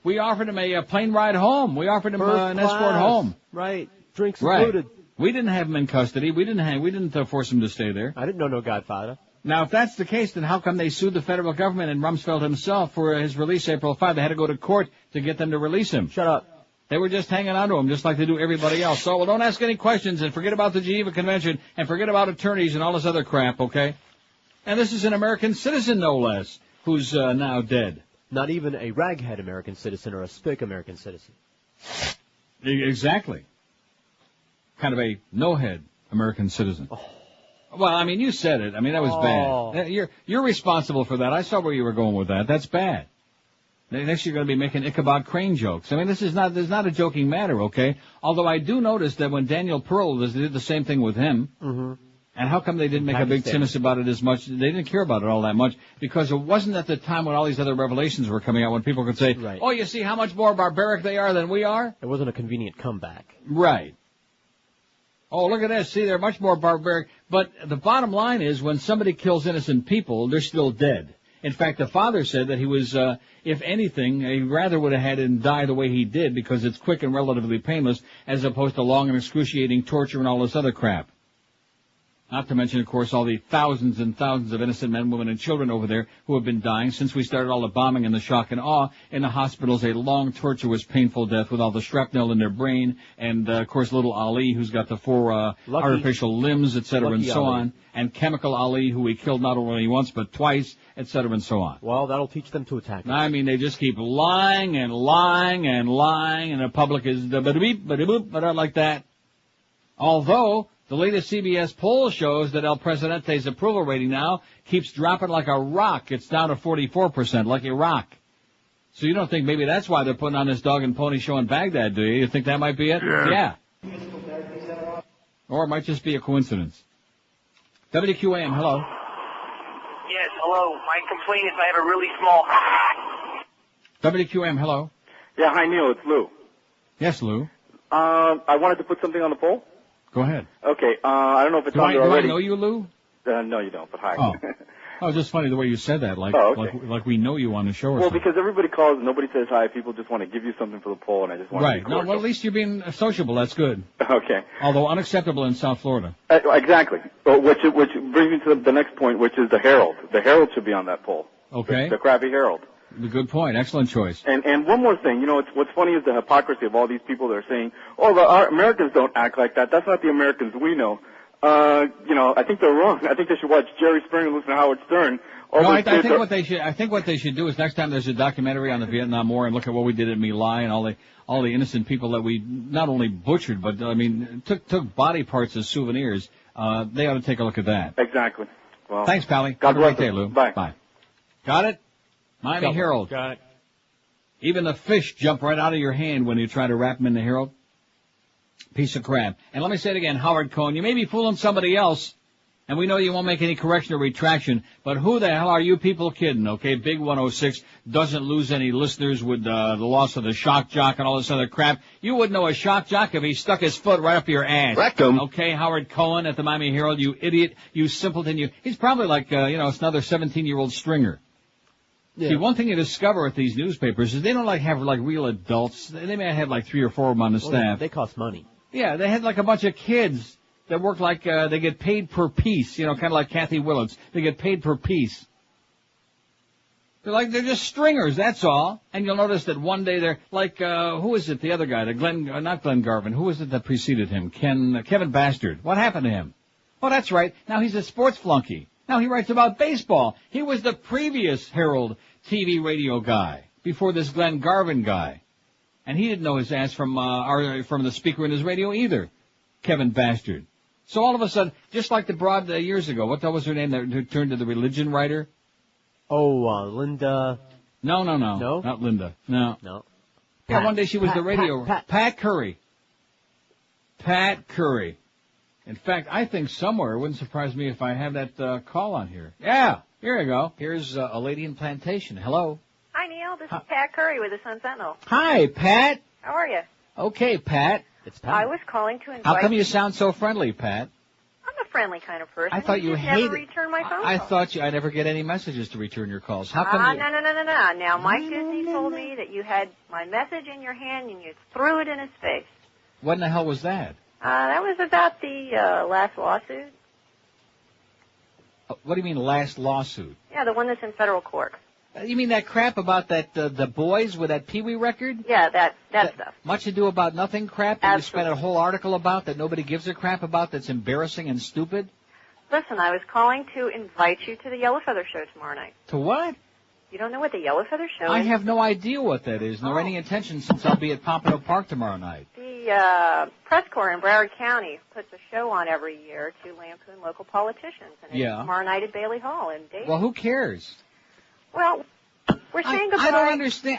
[SPEAKER 1] we offered him a plane ride home. We offered him an escort home.
[SPEAKER 2] Right. Drinks
[SPEAKER 1] Right.
[SPEAKER 2] included.
[SPEAKER 1] We didn't have him in custody. We didn't force him to stay there.
[SPEAKER 2] I didn't know no Godfather.
[SPEAKER 1] Now, if that's the case, then how come they sued the federal government and Rumsfeld himself for his release April 5? They had to go to court to get them to release him.
[SPEAKER 2] Shut up.
[SPEAKER 1] They were just hanging on to him, just like they do everybody else. So, well, don't ask any questions and forget about the Geneva Convention and forget about attorneys and all this other crap, okay? And this is an American citizen, no less, who's now dead.
[SPEAKER 2] Not even a raghead American citizen or a spick American citizen.
[SPEAKER 1] Exactly. Kind of a no-head American citizen.
[SPEAKER 2] Oh.
[SPEAKER 1] Well, I mean, you said it. I mean, that was bad. You're responsible for that. I saw where you were going with that. That's bad. Next you're going to be making Ichabod Crane jokes. I mean, there's not a joking matter, okay? Although I do notice that when Daniel Pearl did the same thing with him,
[SPEAKER 2] mm-hmm.
[SPEAKER 1] And how come they didn't make a big tinnis about it as much? They didn't care about it all that much because it wasn't at the time when all these other revelations were coming out when people could say,
[SPEAKER 2] right.
[SPEAKER 1] Oh, you see how much more barbaric they are than we are?
[SPEAKER 2] It wasn't a convenient comeback.
[SPEAKER 1] Right. Oh, look at this. See, they're much more barbaric. But the bottom line is when somebody kills innocent people, they're still dead. In fact, the father said that he was, if anything, he rather would have had him die the way he did because it's quick and relatively painless as opposed to long and excruciating torture and all this other crap. Not to mention, of course, all the thousands and thousands of innocent men, women, and children over there who have been dying since we started all the bombing and the shock and awe. In the hospitals, a long, tortuous, painful death with all the shrapnel in their brain. And, of course, little Ali, who's got the 4 artificial limbs, etc., and so on. And Chemical Ali, who we killed not only once but twice, etc., and so on.
[SPEAKER 2] Well, that'll teach them to attack us.
[SPEAKER 1] I mean, they just keep lying and lying and lying, and the public is like that. Although the latest CBS poll shows that El Presidente's approval rating now keeps dropping like a rock. It's down to 44%, like a rock. So you don't think maybe that's why they're putting on this dog and pony show in Baghdad, do you? You think that might be it? Yeah. Or it might just be a coincidence. WQAM, hello.
[SPEAKER 8] Yes, hello. My complaint is I have a really small...
[SPEAKER 1] WQAM, hello.
[SPEAKER 11] Yeah, hi, Neil. It's Lou.
[SPEAKER 1] Yes, Lou.
[SPEAKER 11] I wanted to put something on the poll.
[SPEAKER 1] Go ahead.
[SPEAKER 11] Okay, I don't know if it's on there
[SPEAKER 1] Do I
[SPEAKER 11] already.
[SPEAKER 1] know you, Lou?
[SPEAKER 11] No, you don't, but hi.
[SPEAKER 1] Oh. Oh, just funny the way you said that, like like we know you on the show or
[SPEAKER 11] well,
[SPEAKER 1] something.
[SPEAKER 11] because everybody calls and nobody says hi. People just want to give you something for the poll, and I just want to be
[SPEAKER 1] Right. No, well, at least you're being sociable. That's good.
[SPEAKER 11] Okay.
[SPEAKER 1] Although unacceptable in South Florida.
[SPEAKER 11] Exactly. Which brings me to the next point, which is the Herald. The Herald should be on that poll.
[SPEAKER 1] Okay.
[SPEAKER 11] The crappy Herald.
[SPEAKER 1] Good point. Excellent choice.
[SPEAKER 11] And one more thing, what's funny is the hypocrisy of all these people that are saying, our Americans don't act like that. That's not the Americans we know. I think they're wrong. I think they should watch Jerry Springer and listen to Howard Stern.
[SPEAKER 1] I think what they should do is next time there's a documentary on the Vietnam War and look at what we did at My Lai and all the innocent people that we not only butchered but took body parts as souvenirs. They ought to take a look at that.
[SPEAKER 11] Exactly. Well,
[SPEAKER 1] thanks, Pally.
[SPEAKER 11] God
[SPEAKER 1] Have a great
[SPEAKER 11] bless
[SPEAKER 1] day, Lou.
[SPEAKER 11] Bye.
[SPEAKER 1] Bye. Got it? Miami Herald.
[SPEAKER 2] Got it.
[SPEAKER 1] Even the fish jump right out of your hand when you try to wrap them in the Herald. Piece of crap. And let me say it again, Howard Cohn, you may be fooling somebody else, and we know you won't make any correction or retraction, but who the hell are you people kidding, okay? Big 106 doesn't lose any listeners with the loss of the shock jock and all this other crap. You wouldn't know a shock jock if he stuck his foot right up your ass.
[SPEAKER 11] Rectum.
[SPEAKER 1] Okay, Howard Cohen at the Miami Herald, you idiot, you simpleton, he's probably like, it's another 17-year-old stringer.
[SPEAKER 2] Yeah.
[SPEAKER 1] See, one thing you discover with these newspapers is they don't have real adults. They may have 3 or 4 of them on the staff.
[SPEAKER 2] They cost money.
[SPEAKER 1] Yeah, they had a bunch of kids that work they get paid per piece, kind of like Kathy Willits. They get paid per piece. They're just stringers, that's all. And you'll notice that one day they're who is it, the other guy, not Glenn Garvin, who was it that preceded him? Kevin Bastard. What happened to him? Oh, that's right. Now he's a sports flunky. Now he writes about baseball. He was the previous Herald TV radio guy before this Glenn Garvin guy. And he didn't know his ass from the speaker in his radio either. Kevin Bastard. So all of a sudden, just like the broad years ago, what was her name that turned to the religion writer?
[SPEAKER 2] Oh, Linda.
[SPEAKER 1] No. Not Linda. No. Yeah, one day she was the radio. Pat Curry. Pat Curry. In fact, I think somewhere, it wouldn't surprise me if I have that call on here. Yeah, here you go. Here's a lady in Plantation. Hello.
[SPEAKER 23] Hi, Neil. This is Pat Curry with the Sun Sentinel.
[SPEAKER 1] Hi, Pat.
[SPEAKER 23] How are you?
[SPEAKER 1] Okay, Pat.
[SPEAKER 2] It's Pat.
[SPEAKER 23] I was calling to invite
[SPEAKER 1] How come you sound so friendly, Pat?
[SPEAKER 23] I'm a friendly kind of person.
[SPEAKER 1] I thought you
[SPEAKER 23] just
[SPEAKER 1] hated...
[SPEAKER 23] never return my phone
[SPEAKER 1] I
[SPEAKER 23] calls.
[SPEAKER 1] thought I never get any messages to return your calls. How come
[SPEAKER 23] No. Now, Mike Disney told me that you had my message in your hand and you threw it in his face.
[SPEAKER 1] What in the hell was that?
[SPEAKER 23] That was about the last lawsuit.
[SPEAKER 1] What do you mean, last lawsuit?
[SPEAKER 23] Yeah, the one that's in federal court.
[SPEAKER 1] You mean that crap about the boys with that Pee Wee record?
[SPEAKER 23] Yeah, that stuff.
[SPEAKER 1] Much ado about nothing crap that
[SPEAKER 23] Absolutely.
[SPEAKER 1] you spent a whole article about that nobody gives a crap about that's embarrassing and stupid?
[SPEAKER 23] Listen, I was calling to invite you to the Yellow Feather Show tomorrow night.
[SPEAKER 1] To what?
[SPEAKER 23] You don't know what the Yellow Feather Show is?
[SPEAKER 1] I have no idea what that is, nor any intention since I'll be at Pompano Park tomorrow night.
[SPEAKER 23] The press corps in Broward County puts a show on every year to lampoon local politicians, and it's tomorrow night at Bailey Hall in Dayton.
[SPEAKER 1] Well, who cares?
[SPEAKER 23] Well, we're saying goodbye.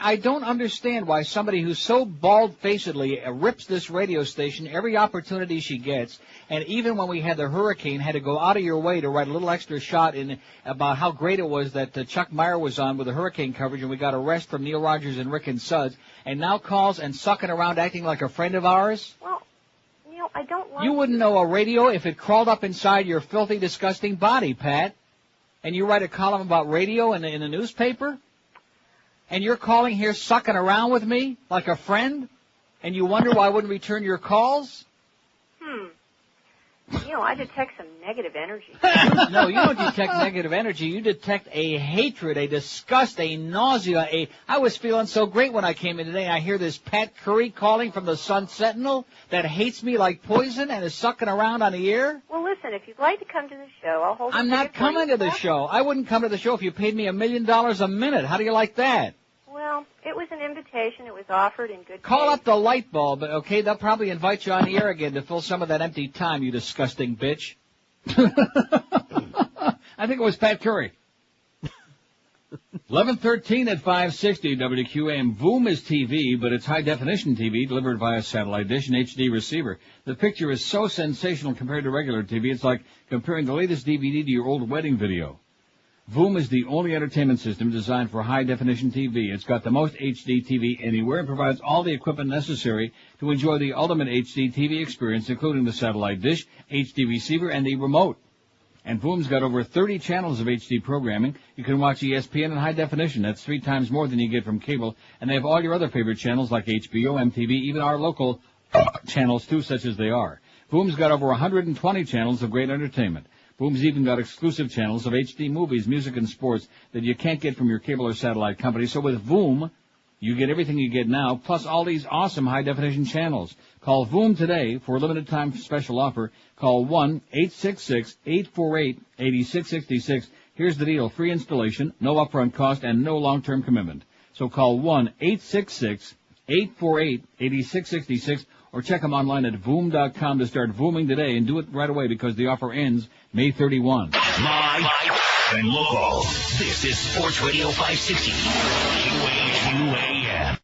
[SPEAKER 1] I don't understand why somebody who's so bald-facedly rips this radio station every opportunity she gets, and even when we had the hurricane, had to go out of your way to write a little extra shot in about how great it was that Chuck Meyer was on with the hurricane coverage, and we got a rest from Neil Rogers and Rick and Suds, and now calls and sucking around acting like a friend of ours?
[SPEAKER 23] Well, Neil, I don't like...
[SPEAKER 1] You wouldn't know a radio if it crawled up inside your filthy, disgusting body, Pat. and you write a column about radio in the newspaper, and you're calling here sucking around with me like a friend, and you wonder why I wouldn't return your calls?
[SPEAKER 23] I detect some negative energy.
[SPEAKER 1] No, you don't detect negative energy. You detect a hatred, a disgust, a nausea. I was feeling so great when I came in today. I hear this Pat Curry calling from the Sun Sentinel that hates me like poison and is sucking around on the air.
[SPEAKER 23] Well, listen, if you'd like to come to the show, I'll hold
[SPEAKER 1] I'm not coming to the show. I wouldn't come to the show if you paid me $1 million a minute. How do you like that?
[SPEAKER 23] Well, it was an invitation. It was offered in good
[SPEAKER 1] Call
[SPEAKER 23] faith.
[SPEAKER 1] up the light bulb, okay? They'll probably invite you on the air again to fill some of that empty time, you disgusting bitch. I think it was Pat Curry. 11:13 at 560 WQAM. Voom is TV, but it's high-definition TV delivered via satellite dish and HD receiver. The picture is so sensational compared to regular TV, it's like comparing the latest DVD to your old wedding video. Voom is the only entertainment system designed for high-definition TV. It's got the most HD TV anywhere and provides all the equipment necessary to enjoy the ultimate HD TV experience, including the satellite dish, HD receiver, and the remote. And Voom's got over 30 channels of HD programming. You can watch ESPN in high definition. That's 3 times more than you get from cable. And they have all your other favorite channels like HBO, MTV, even our local channels, too, such as they are. Voom's got over 120 channels of great entertainment. Voom's even got exclusive channels of HD movies, music, and sports that you can't get from your cable or satellite company. So with Voom, you get everything you get now, plus all these awesome high-definition channels. Call Voom today for a limited-time special offer. Call 1-866-848-8666. Here's the deal. Free installation, no upfront cost, and no long-term commitment. So call 1-866-848-8666 or check them online at Voom.com to start Vooming today, and do it right away because the offer ends May 31.
[SPEAKER 3] Live and local. This is Sports Radio 560. QAM.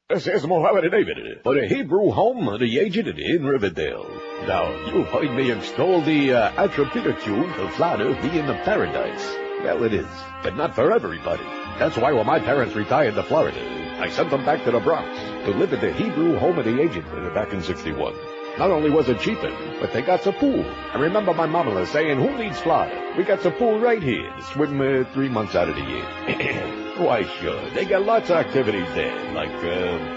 [SPEAKER 4] This is Mohammed David for the Hebrew Home of the Aged in Riverdale. Now, you'll find me extol the attribute tune of Florida being a paradise. Well, it is, but not for everybody. That's why when my parents retired to Florida, I sent them back to the Bronx to live at the Hebrew Home of the Aged back in '61. Not only was it cheaper, but they got a pool. I remember my mama saying, who needs Florida? We got a pool right here to swim 3 months out of the year. Why, sure. They got lots of activities there, like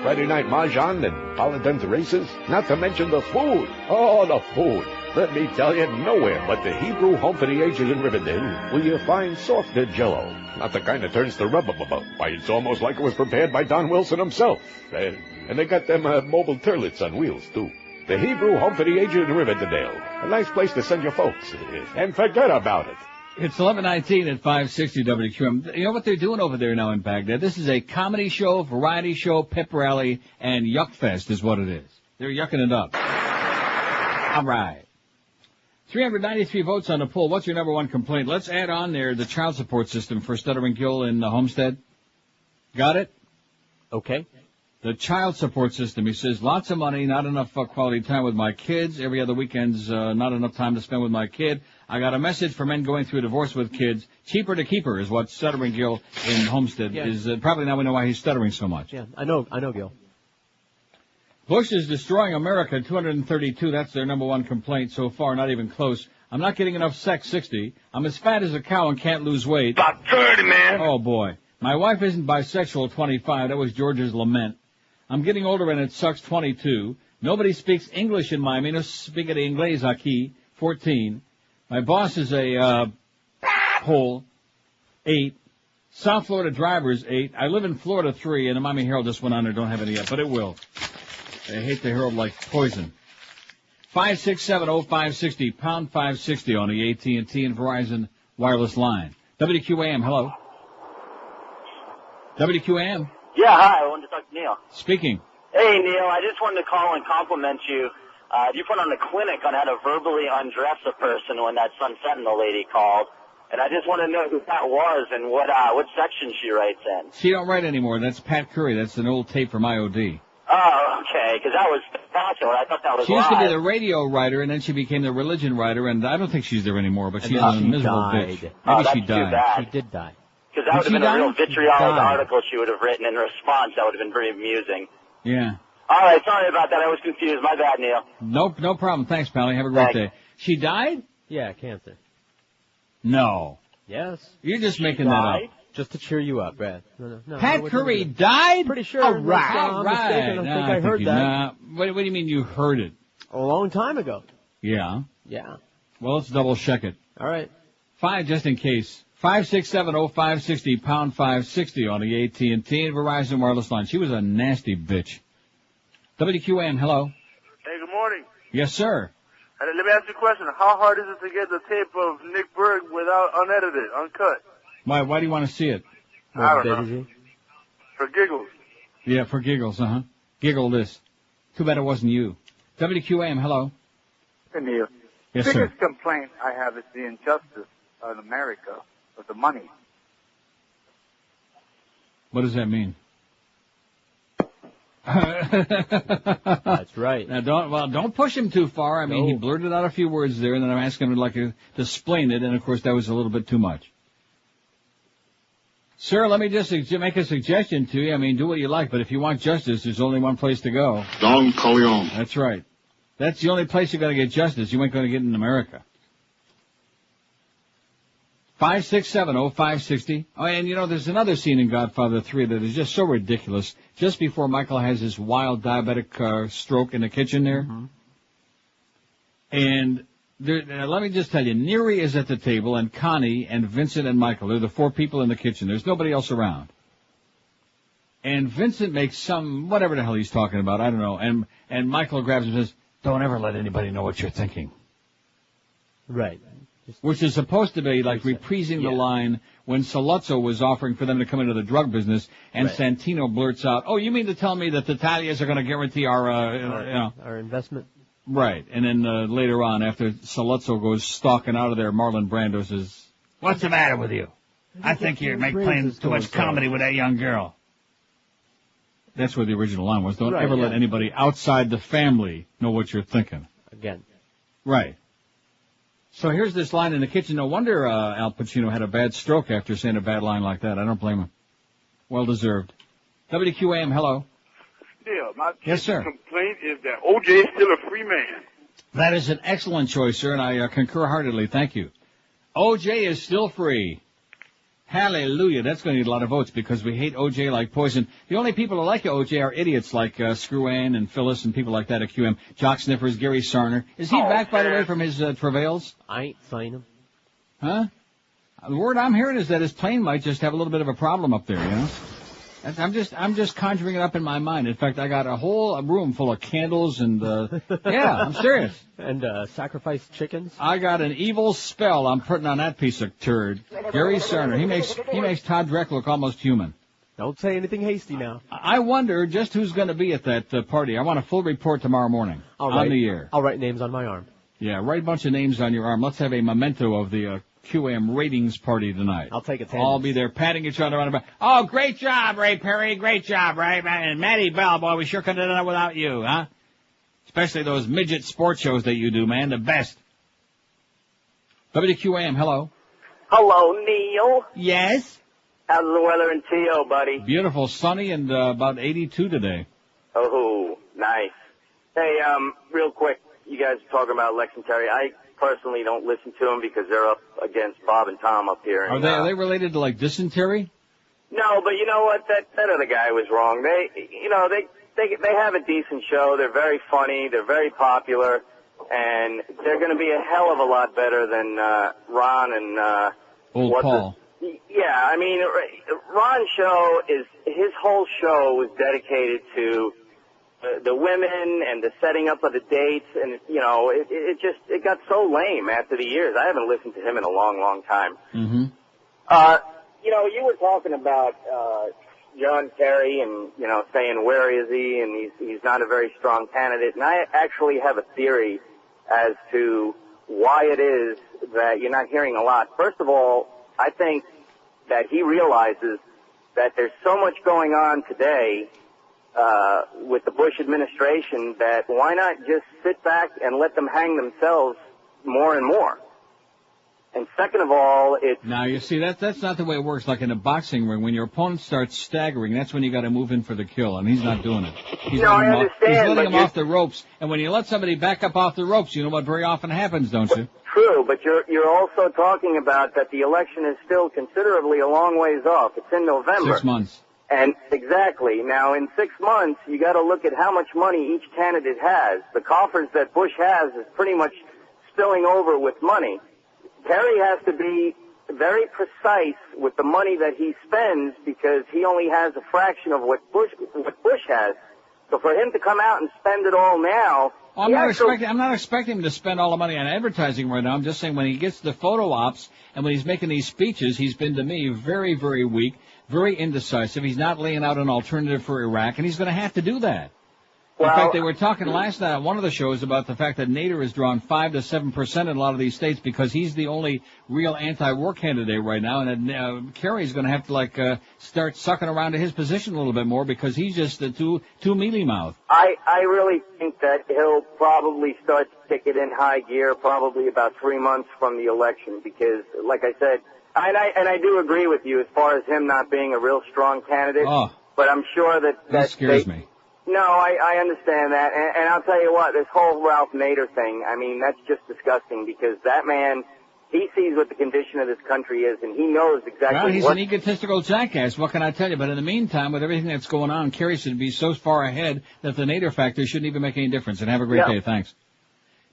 [SPEAKER 4] Friday night mahjong and polo dance races, not to mention the food. Oh, the food. Let me tell you, nowhere but the Hebrew Home for the Aged in Riverdale will you find softer Jell-O. Not the kind that turns to rubber. Why, it's almost like it was prepared by Don Wilson himself. And they got them mobile toilets on wheels, too. The Hebrew Home for the Aged in Riverdale. A nice place to send your folks. And forget about it.
[SPEAKER 1] It's 11:19 at 560 WQM. You know what they're doing over there now in Baghdad? This is a comedy show, variety show, pep rally, and yuck fest is what it is. They're yucking it up. All right. 393 votes on the poll. What's your number one complaint? Let's add on there the child support system for Stuttering Gill in Homestead. Got it?
[SPEAKER 2] Okay.
[SPEAKER 1] The child support system. He says, lots of money, not enough quality time with my kids. Every other weekend's not enough time to spend with my kid. I got a message for men going through a divorce with kids. Cheaper to keep her is what Stuttering Gill in Homestead is. Probably now we know why he's stuttering so much.
[SPEAKER 2] Yeah, I know, Gil.
[SPEAKER 1] Bush is destroying America, 232. That's their number one complaint so far, not even close. I'm not getting enough sex, 60. I'm as fat as a cow and can't lose weight.
[SPEAKER 16] About 30, man.
[SPEAKER 1] Oh, boy. My wife isn't bisexual, 25. That was George's lament. I'm getting older and it sucks, 22. Nobody speaks English in Miami. No speak de inglés aquí, 14. My boss is a hole, 8. South Florida drivers, 8. I live in Florida, 3. And the Miami Herald just went on there. Don't have any yet, but it will. They hate the Herald like poison. 5670560, pound 560 on the AT&T and Verizon wireless line. WQAM, hello. WQAM.
[SPEAKER 9] Yeah, hi, I wanted to talk to Neil.
[SPEAKER 1] Speaking.
[SPEAKER 9] Hey, Neil, I just wanted to call and compliment you. You put on a clinic on how to verbally undress a person when that Sun Sentinel lady called. And I just want to know who that was and what section she writes in.
[SPEAKER 1] She don't write anymore. That's Pat Curry. That's an old tape from IOD.
[SPEAKER 9] Oh, okay, because that was spectacular. I thought that was
[SPEAKER 1] She used to be the radio writer, and then she became the religion writer, and I don't think she's there anymore, but she's a miserable bitch. Maybe she died.
[SPEAKER 9] Bad.
[SPEAKER 2] She did die.
[SPEAKER 9] Because that would have been a real vitriolic article she would have written in response. That would have been very amusing.
[SPEAKER 1] Yeah.
[SPEAKER 9] All right, sorry about that. I was confused. My bad, Neil.
[SPEAKER 1] Nope, no problem. Thanks, Pally. Have a great day. She died?
[SPEAKER 2] Yeah, cancer.
[SPEAKER 1] No.
[SPEAKER 2] Yes.
[SPEAKER 1] You're just making that up.
[SPEAKER 2] Just to cheer you up, Brad. No,
[SPEAKER 1] Pat Curry died?
[SPEAKER 2] Pretty sure.
[SPEAKER 1] All right.
[SPEAKER 2] I think I heard that.
[SPEAKER 1] What do you mean you heard it?
[SPEAKER 2] A long time ago.
[SPEAKER 1] Yeah.
[SPEAKER 2] Yeah.
[SPEAKER 1] Well, let's double check it.
[SPEAKER 2] All right.
[SPEAKER 1] 5, just in case. 5670560, pound 560 on the AT&T and Verizon wireless line. She was a nasty bitch. WQAM, hello.
[SPEAKER 21] Hey, good morning.
[SPEAKER 1] Yes, sir.
[SPEAKER 21] Let me ask you a question. How hard is it to get the tape of Nick Berg without unedited, uncut?
[SPEAKER 1] Why do you want to see it?
[SPEAKER 21] I don't know. For giggles.
[SPEAKER 1] Yeah, for giggles, Giggle this. Too bad it wasn't you. WQAM, hello.
[SPEAKER 21] Hey, Neil.
[SPEAKER 1] Yes,
[SPEAKER 21] the
[SPEAKER 1] sir.
[SPEAKER 21] biggest complaint I have is the injustice in America of the money.
[SPEAKER 1] What does that mean?
[SPEAKER 2] That's right.
[SPEAKER 1] Now don't push him too far. I mean, he blurted out a few words there, and then I'm asking him to explain it, and of course that was a little bit too much. Sir, let me just make a suggestion to you. I mean, do what you like, but if you want justice, there's only one place to go.
[SPEAKER 10] Don Corleone.
[SPEAKER 1] That's right. That's the only place you're going to get justice. You ain't going to get it in America. 5670560. Oh, and there's another scene in Godfather 3 that is just so ridiculous. Just before Michael has his wild diabetic stroke in the kitchen there. Mm-hmm. And let me just tell you, Neary is at the table, and Connie and Vincent and Michael. They're the 4 people in the kitchen. There's nobody else around. And Vincent makes some, whatever the hell he's talking about, I don't know. And Michael grabs him and says, "Don't ever let anybody know what you're thinking."
[SPEAKER 2] Right.
[SPEAKER 1] Which is supposed to be like reprising the line when Saluzzo was offering for them to come into the drug business, and Santino blurts out, "Oh, you mean to tell me that the Italians are going to guarantee our
[SPEAKER 2] investment?"
[SPEAKER 1] Right. And then later on, after Saluzzo goes stalking out of there, Marlon Brando says, "What's the matter with you? I think you're playing too much comedy with that young girl." That's where the original line was. Don't ever let anybody outside the family know what you're thinking.
[SPEAKER 2] Again.
[SPEAKER 1] Right. So here's this line in the kitchen. No wonder Al Pacino had a bad stroke after saying a bad line like that. I don't blame him. Well deserved. WQAM, hello.
[SPEAKER 21] Yeah, my
[SPEAKER 1] yes, sir.
[SPEAKER 21] complaint is that O.J. is still a free man.
[SPEAKER 1] That is an excellent choice, sir, and I concur heartedly. Thank you. O.J. is still free. Hallelujah. That's going to need a lot of votes because we hate O.J. like poison. The only people who like O.J. are idiots like Screw Ann and Phyllis and people like that at QM. Jock Sniffers, Gary Sarner. Is he back, by the way, from his travails?
[SPEAKER 2] I ain't seen him.
[SPEAKER 1] Huh? The word I'm hearing is that his plane might just have a little bit of a problem up there, I'm just conjuring it up in my mind. In fact, I got a whole room full of candles and, yeah, I'm serious.
[SPEAKER 2] And, sacrificed chickens?
[SPEAKER 1] I got an evil spell I'm putting on that piece of turd. Gary Cerner. He makes Todd Dreck look almost human.
[SPEAKER 2] Don't say anything hasty now.
[SPEAKER 1] I wonder just who's going to be at that party. I want a full report tomorrow morning on the air.
[SPEAKER 2] I'll write names on my arm.
[SPEAKER 1] Yeah, write a bunch of names on your arm. Let's have a memento of the, QM ratings party tonight.
[SPEAKER 2] I'll take it.
[SPEAKER 1] I'll be there patting each other on the back. Oh, great job, Ray Perry. Great job, Ray. And Matty Bell, boy, we sure couldn't have done it without you, huh? Especially those midget sports shows that you do, man. The best. WQAM, hello.
[SPEAKER 9] Hello, Neil.
[SPEAKER 1] Yes?
[SPEAKER 9] How's the weather in T.O., buddy?
[SPEAKER 1] Beautiful, sunny, and about 82 today.
[SPEAKER 9] Oh, nice. Hey, real quick, you guys are talking about Lex and Terry. I personally don't listen to them because they're up against Bob and Tom up here. And,
[SPEAKER 1] are they related to like dysentery?
[SPEAKER 9] No, but you know what? That other guy was wrong. They have a decent show. They're very funny. They're very popular, and they're going to be a hell of a lot better than Ron and
[SPEAKER 1] Old Paul.
[SPEAKER 9] Yeah, I mean, Ron's show his whole show was dedicated to the women and the setting up of the dates, and it got so lame after the years. I haven't listened to him in a long, long time.
[SPEAKER 1] Mm-hmm.
[SPEAKER 9] You were talking about John Kerry and saying where is he, and he's not a very strong candidate. And I actually have a theory as to why it is that you're not hearing a lot. First of all, I think that he realizes that there's so much going on today with the Bush administration that why not just sit back and let them hang themselves more and more? And second of all,
[SPEAKER 1] Now, you see, that's not the way it works. Like in a boxing ring, when your opponent starts staggering, that's when you got to move in for the kill, and he's not doing it. He's letting him off the ropes, and when you let somebody back up off the ropes, you know what very often happens, don't you?
[SPEAKER 9] True,
[SPEAKER 5] true, but you're also talking about that the election is still considerably a long ways off. It's in November.
[SPEAKER 1] 6 months.
[SPEAKER 5] And exactly. Now, in 6 months, you got to look at how much money each candidate has. The coffers that Bush has is pretty much spilling over with money. Kerry has to be very precise with the money that he spends because he only has a fraction of what Bush has. So for him to come out and spend it all now,
[SPEAKER 1] I'm not expecting him to spend all the money on advertising right now. I'm just saying when he gets the photo ops and when he's making these speeches, he's been to me very, very weak, very indecisive. He's not laying out an alternative for Iraq, and he's going to have to do that. In fact, they were talking last night on one of the shows about the fact that Nader has drawn 5 to 7% in a lot of these states because he's the only real anti-war candidate right now, and Kerry's going to have to start sucking around to his position a little bit more because he's just too mealy mouth.
[SPEAKER 5] I really think that he'll probably start to kick it in high gear probably about 3 months from the election because, like I said, and I do agree with you as far as him not being a real strong candidate.
[SPEAKER 1] Oh,
[SPEAKER 5] but I'm sure that
[SPEAKER 1] scares me.
[SPEAKER 5] No, I understand that, and I'll tell you what, this whole Ralph Nader thing, I mean, that's just disgusting because that man, he sees what the condition of this country is, and he knows exactly
[SPEAKER 1] Well, he's an egotistical jackass, what can I tell you? But in the meantime, with everything that's going on, Kerry should be so far ahead that the Nader factor shouldn't even make any difference. And have a great day. Thanks.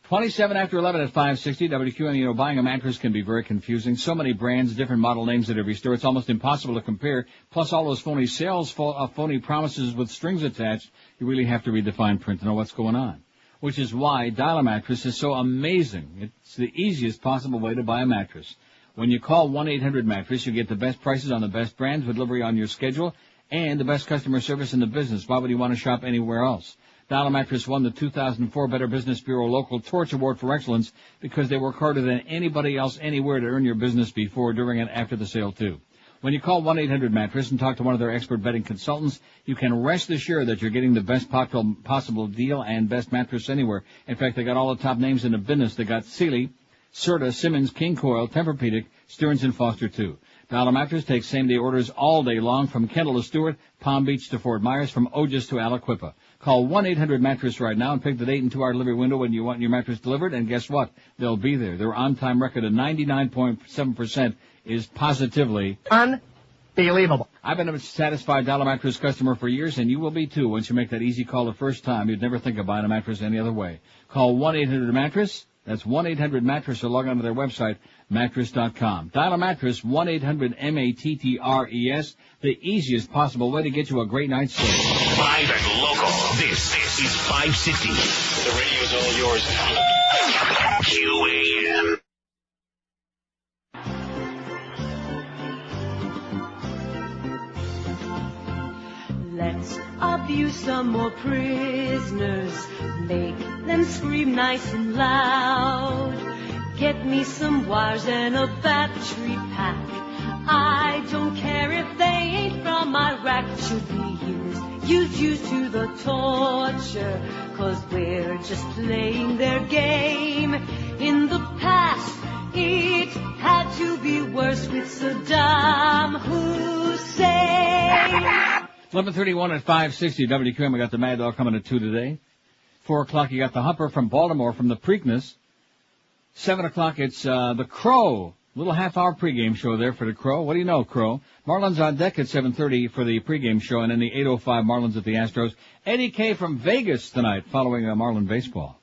[SPEAKER 1] 27 after 11 at 560 WQAM. You know, buying a mattress can be very confusing. So many brands, different model names at every store. It's almost impossible to compare. Plus all those phony sales, phony promises with strings attached. You really have to read the fine print to know what's going on. Which is why Dial-A-Mattress is so amazing. It's the easiest possible way to buy a mattress. When you call 1-800-Mattress, you get the best prices on the best brands, delivery on your schedule, and the best customer service in the business. Why would you want to shop anywhere else? Dial-A-Mattress won the 2004 Better Business Bureau Local Torch Award for Excellence because they work harder than anybody else anywhere to earn your business before, during, and after the sale, too. When you call 1-800-Mattress and talk to one of their expert betting consultants, you can rest assured that you're getting the best possible deal and best mattress anywhere. In fact, they got all the top names in the business. They got Sealy, Serta, Simmons, King Coil, Tempur-Pedic, Stearns & Foster, too. Dial-A-Mattress takes same-day orders all day long from Kendall to Stewart, Palm Beach to Fort Myers, from Otis to Aliquippa. Call 1-800-Mattress right now and pick the date and 2-hour delivery window when you want your mattress delivered, and guess what? They'll be there. Their on-time record of 99.7% is positively unbelievable. I've been a satisfied Dial-A-Mattress customer for years, and you will be too once you make that easy call the first time. You'd never think of buying a mattress any other way. Call 1-800-Mattress. That's 1-800-Mattress, or log on to their website, mattress.com. Dial-A-Mattress, 1-800-MATTRES, the easiest possible way to get you a great night's sleep.
[SPEAKER 3] Live and local, this is 560. The radio's all yours now. QAM.
[SPEAKER 14] Let's abuse some more prisoners, make them scream nice and loud. Get me some wires and a battery pack. I don't care if they ain't from Iraq. Should be used to the torture, 'cause we're just playing their game. In the past, it had to be worse with Saddam Hussein.
[SPEAKER 1] 11:31 at 560 WQAM. We got the Mad Dog coming at 2 today. 4 o'clock, you got the Humper from Baltimore from the Preakness. 7 o'clock, it's the Crow. Little half-hour pregame show there for the Crow. What do you know, Crow? Marlins on deck at 7:30 for the pregame show, and then the 8:05 Marlins at the Astros. Eddie K. from Vegas tonight following Marlin baseball.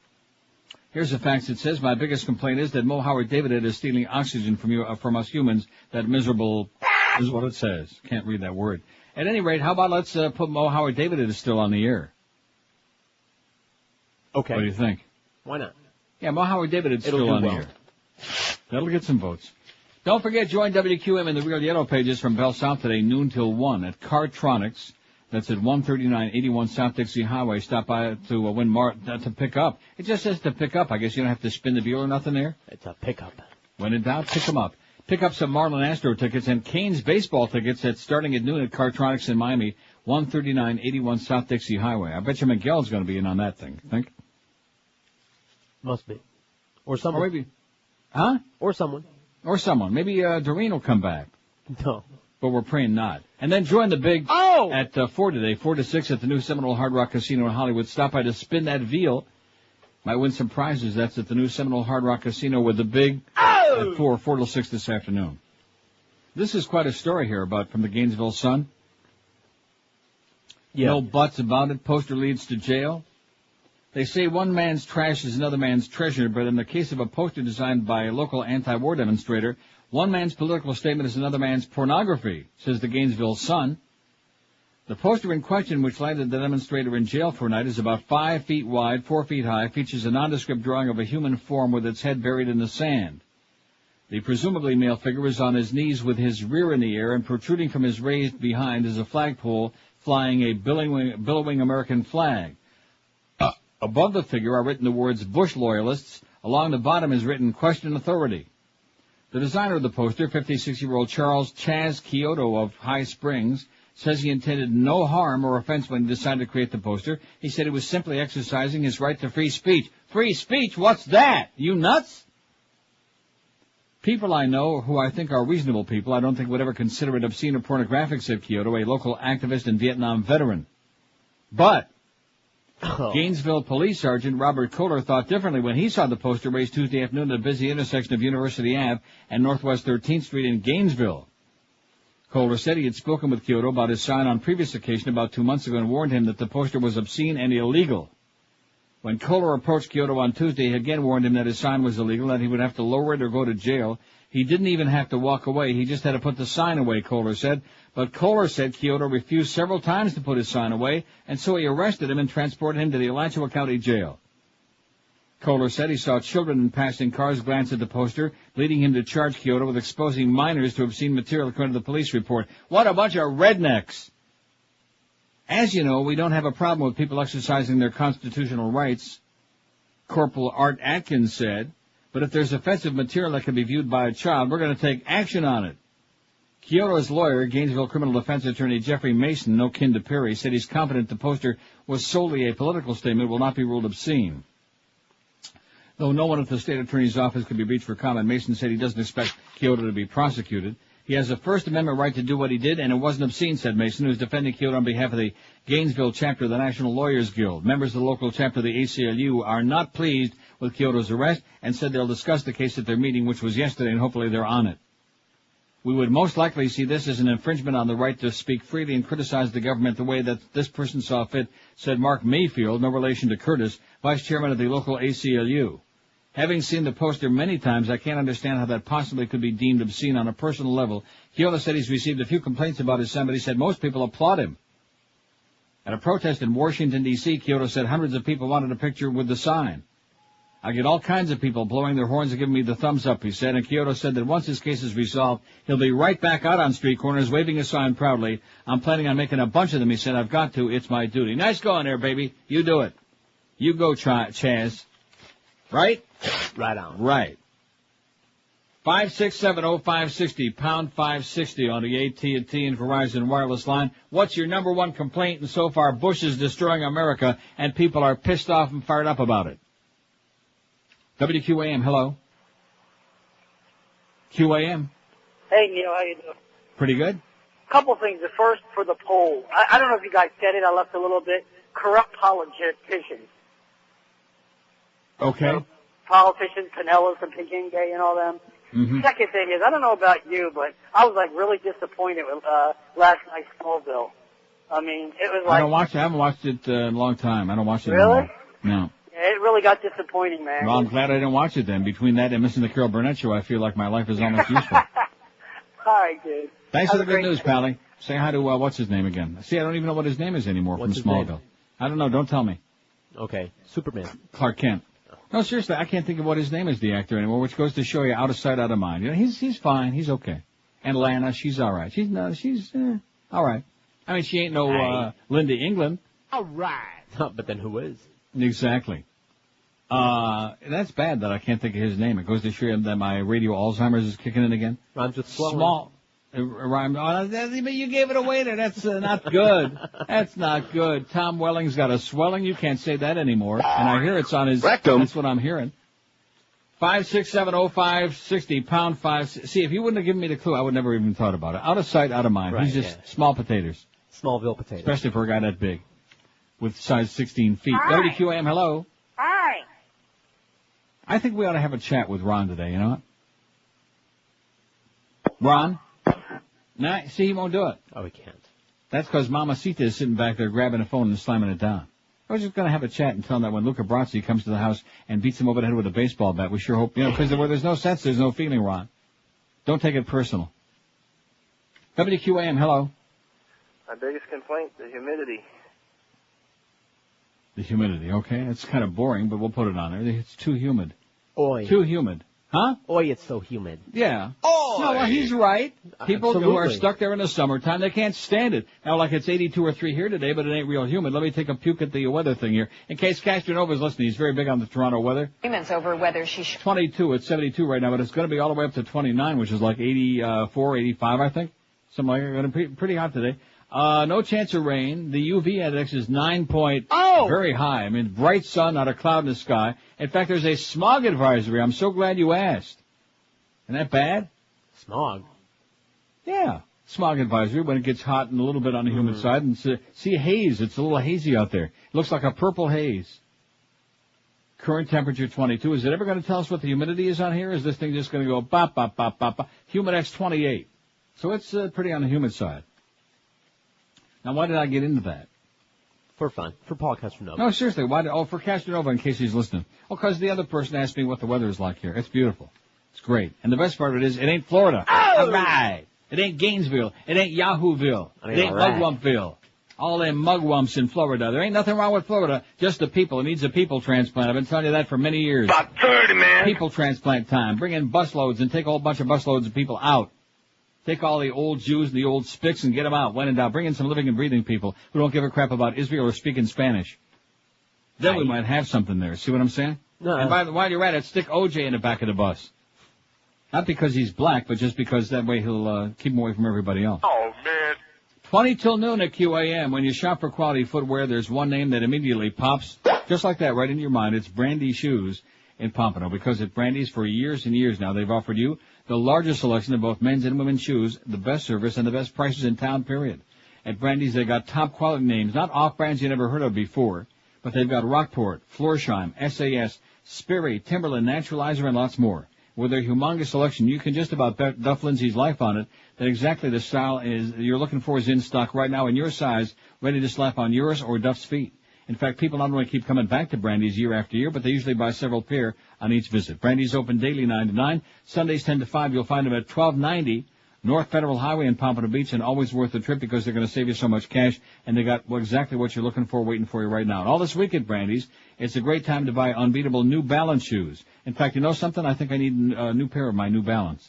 [SPEAKER 1] Here's the facts. It says, my biggest complaint is that Mo Howard David is stealing oxygen from us humans. That miserable is what it says. Can't read that word. At any rate, how about let's put Mo Howard David is still on the air.
[SPEAKER 2] Okay.
[SPEAKER 1] What do you think?
[SPEAKER 2] Why not?
[SPEAKER 1] Yeah, Mo Howard David is still on the air. That'll get some votes. Don't forget, join WQM in the Real Yellow Pages from Bell South today, noon till 1 at Cartronics. That's at 13981 South Dixie Highway. Stop by to win to pick up. It just says to pick up. I guess you don't have to spin the wheel or nothing there.
[SPEAKER 2] It's a pickup.
[SPEAKER 1] When in doubt, pick them up. Pick up some Marlin Astro tickets and Canes baseball tickets that's starting at noon at Cartronics in Miami, 13981 South Dixie Highway. I bet you Miguel's going to be in on that thing. Think?
[SPEAKER 2] Must be. Or someone.
[SPEAKER 1] Or maybe. Huh?
[SPEAKER 2] Or someone.
[SPEAKER 1] Or someone. Maybe Doreen will come back.
[SPEAKER 2] No.
[SPEAKER 1] But we're praying not. And then join the big at 4 today, 4 to 6 at the new Seminole Hard Rock Casino in Hollywood. Stop by to spin that wheel Might win some prizes. That's at the new Seminole Hard Rock Casino with the big at 4 till 6 this afternoon. This is quite a story here from the Gainesville Sun.
[SPEAKER 2] Yeah.
[SPEAKER 1] No buts about it. Poster leads to jail. They say one man's trash is another man's treasure, but in the case of a poster designed by a local anti-war demonstrator, one man's political statement is another man's pornography, says the Gainesville Sun. The poster in question, which landed the demonstrator in jail for a night, is about 5 feet wide, 4 feet high, features a nondescript drawing of a human form with its head buried in the sand. The presumably male figure is on his knees with his rear in the air, and protruding from his raised behind is a flagpole flying a billowing American flag. Above the figure are written the words Bush loyalists. Along the bottom is written question authority. The designer of the poster, 56-year-old Charles Chaz Kyoto of High Springs, says he intended no harm or offense when he decided to create the poster. He said he was simply exercising his right to free speech. Free speech? What's that? You nuts? People I know who I think are reasonable people, I don't think would ever consider it obscene or pornographic, said Kyoto, a local activist and Vietnam veteran. But Gainesville Police Sergeant Robert Kohler thought differently when he saw the poster raised Tuesday afternoon at a busy intersection of University Ave and Northwest 13th Street in Gainesville. Kohler said he had spoken with Kyoto about his sign on previous occasion about 2 months ago and warned him that the poster was obscene and illegal. When Kohler approached Kyoto on Tuesday, he again warned him that his sign was illegal, that he would have to lower it or go to jail. He didn't even have to walk away. He just had to put the sign away, Kohler said. But Kohler said Kyoto refused several times to put his sign away, and so he arrested him and transported him to the Alachua County Jail. Kohler said he saw children in passing cars glance at the poster, leading him to charge Kyoto with exposing minors to obscene material, according to the police report. What a bunch of rednecks! As you know, we don't have a problem with people exercising their constitutional rights, Corporal Art Atkins said, but if there's offensive material that can be viewed by a child, we're going to take action on it. Kyoto's lawyer, Gainesville criminal defense attorney Jeffrey Mason, no kin to Perry, said he's confident the poster was solely a political statement, will not be ruled obscene. Though no one at the state attorney's office could be reached for comment, Mason said he doesn't expect Kyoto to be prosecuted. He has a First Amendment right to do what he did, and it wasn't obscene, said Mason, who is defending Kyoto on behalf of the Gainesville chapter of the National Lawyers Guild. Members of the local chapter of the ACLU are not pleased with Kyoto's arrest and said they'll discuss the case at their meeting, which was yesterday, and hopefully they're on it. We would most likely see this as an infringement on the right to speak freely and criticize the government the way that this person saw fit, said Mark Mayfield, no relation to Curtis, vice chairman of the local ACLU. Having seen the poster many times, I can't understand how that possibly could be deemed obscene on a personal level. Kyoto said he's received a few complaints about his sign, but he said most people applaud him. At a protest in Washington, D.C., Kyoto said hundreds of people wanted a picture with the sign. I get all kinds of people blowing their horns and giving me the thumbs up, he said, and Kyoto said that once his case is resolved, he'll be right back out on street corners waving his sign proudly. I'm planning on making a bunch of them, he said. I've got to. It's my duty. Nice going there, baby. You do it. You go, Chaz. Right?
[SPEAKER 2] Right on.
[SPEAKER 1] Right. 5670560, pound 560 on the AT&T and Verizon wireless line. What's your number one complaint? And so far, Bush is destroying America, and people are pissed off and fired up about it. WQAM, hello. QAM.
[SPEAKER 8] Hey, Neil, how you doing?
[SPEAKER 1] Pretty good.
[SPEAKER 8] Couple things. The first, for the poll. I don't know if you guys said it. I left a little bit. Corrupt politicians.
[SPEAKER 1] Okay.
[SPEAKER 8] So, politicians, Pinellas and Pagingay and all them.
[SPEAKER 1] Mm-hmm.
[SPEAKER 8] Second thing is, I don't know about you, but I was like really disappointed with last night's Smallville. I mean, it was like...
[SPEAKER 1] I haven't watched it in a long time. I don't watch it
[SPEAKER 8] really?
[SPEAKER 1] anymore. No.
[SPEAKER 8] Yeah, it really got disappointing, man.
[SPEAKER 1] Well, I'm glad I didn't watch it then. Between that and missing the Carol Burnett show, I feel like my life is almost useful.
[SPEAKER 8] All right, dude.
[SPEAKER 1] Thanks for the good news, Pally. Say hi to, what's his name again? See, I don't even know what his name is anymore from Smallville. I don't know. Don't tell me.
[SPEAKER 2] Okay. Superman.
[SPEAKER 1] Clark Kent. No, seriously, I can't think of what his name is, the actor, anymore, which goes to show you out of sight, out of mind. You know, he's fine. He's okay. And Lana, she's all right. She's all right. I mean, she ain't no Linda England.
[SPEAKER 2] All right. But then who is?
[SPEAKER 1] Exactly. That's bad that I can't think of his name. It goes to show you that my radio Alzheimer's is kicking in again.
[SPEAKER 2] Rhymes with swelling.
[SPEAKER 1] Small. But you gave it away there. That's not good. That's not good. Tom Welling's got a swelling. You can't say that anymore. And I hear it's on his rectum. That's what I'm hearing. 5670560, pound 5. See, if you wouldn't have given me the clue, I would never even thought about it. Out of sight, out of mind.
[SPEAKER 2] Right,
[SPEAKER 1] He's just small potatoes.
[SPEAKER 2] Smallville potatoes.
[SPEAKER 1] Especially for a guy that big. With size 16 feet.
[SPEAKER 8] Hi.
[SPEAKER 1] WQAM, hello.
[SPEAKER 8] Hi.
[SPEAKER 1] I think we ought to have a chat with Ron today, you know what? Ron? Nah, see, he won't do it.
[SPEAKER 2] Oh, he can't.
[SPEAKER 1] That's because Mamacita is sitting back there grabbing a phone and slamming it down. I was just going to have a chat and tell him that when Luca Brasi comes to the house and beats him over the head with a baseball bat, we sure hope, because where there's no sense, there's no feeling, Ron. Don't take it personal. WQAM, hello.
[SPEAKER 13] My biggest complaint, the humidity.
[SPEAKER 1] The humidity, okay. It's kind of boring, but we'll put it on there. It's too humid.
[SPEAKER 2] Oi.
[SPEAKER 1] Too humid. Huh?
[SPEAKER 2] Oi, it's so humid.
[SPEAKER 1] Yeah.
[SPEAKER 2] Oi.
[SPEAKER 1] No, well, he's right. People
[SPEAKER 2] Absolutely.
[SPEAKER 1] who are stuck there in the summertime, they can't stand it. Now, like it's 82 or 3 here today, but it ain't real humid. Let me take a puke at the weather thing here. In case Castanova's listening, he's very big on the Toronto weather.
[SPEAKER 15] Agreements over whether she should.
[SPEAKER 1] 22, it's 72 right now, but it's going to be all the way up to 29, which is like 84, 85, I think. Something like that. Going to be pretty hot today. No chance of rain. The UV index is 9 point.
[SPEAKER 15] Oh!
[SPEAKER 1] Very high. I mean, bright sun, not a cloud in the sky. In fact, there's a smog advisory. I'm so glad you asked. Isn't that bad?
[SPEAKER 2] Smog?
[SPEAKER 1] Yeah. Smog advisory when it gets hot and a little bit on the humid side. And see haze. It's a little hazy out there. It looks like a purple haze. Current temperature 22. Is it ever going to tell us what the humidity is on here? Is this thing just going to go bop, bop, bop, bop, bop? Humidex 28. So it's pretty on the humid side. Now, why did I get into that?
[SPEAKER 2] For fun. For Paul Castronova.
[SPEAKER 1] No, seriously. For Castronova, in case he's listening. Oh, because the other person asked me what the weather is like here. It's beautiful. It's great. And the best part of it is, it ain't Florida.
[SPEAKER 2] Oh!
[SPEAKER 1] All right. It ain't Gainesville. It ain't Yahooville. It ain't Mugwumpville. All them mugwumps in Florida. There ain't nothing wrong with Florida. Just the people. It needs a people transplant. I've been telling you that for many years.
[SPEAKER 10] About 30, man.
[SPEAKER 1] People transplant time. Bring in busloads and take a whole bunch of busloads of people out. Take all the old Jews and the old spicks and get them out. When in doubt, bring in some living and breathing people who don't give a crap about Israel or speaking Spanish. Then we might have something there. See what I'm saying?
[SPEAKER 2] No.
[SPEAKER 1] And while you're at it, stick OJ in the back of the bus. Not because he's black, but just because that way he'll keep him away from everybody else.
[SPEAKER 10] Oh, man.
[SPEAKER 1] 20 till noon at QAM. When you shop for quality footwear, there's one name that immediately pops, just like that, right into your mind. It's Brandy Shoes in Pompano, because at Brandy's for years and years now, they've offered you the largest selection of both men's and women's shoes, the best service, and the best prices in town, period. At Brandy's, they got top quality names, not off brands you never heard of before, but they've got Rockport, Florsheim, SAS, Sperry, Timberland, Naturalizer, and lots more. With their humongous selection, you can just about bet Duff Lindsay's life on it that exactly the style you're looking for is in stock right now in your size, ready to slap on yours or Duff's feet. In fact, people not only keep coming back to Brandy's year after year, but they usually buy several pair on each visit. Brandy's open daily 9 to 9, Sundays 10 to 5. You'll find them at 1290 North Federal Highway in Pompano Beach, and always worth the trip because they're going to save you so much cash, and they got exactly what you're looking for waiting for you right now. And all this week at Brandy's, it's a great time to buy unbeatable New Balance shoes. In fact, you know something? I think I need a new pair of my New Balance.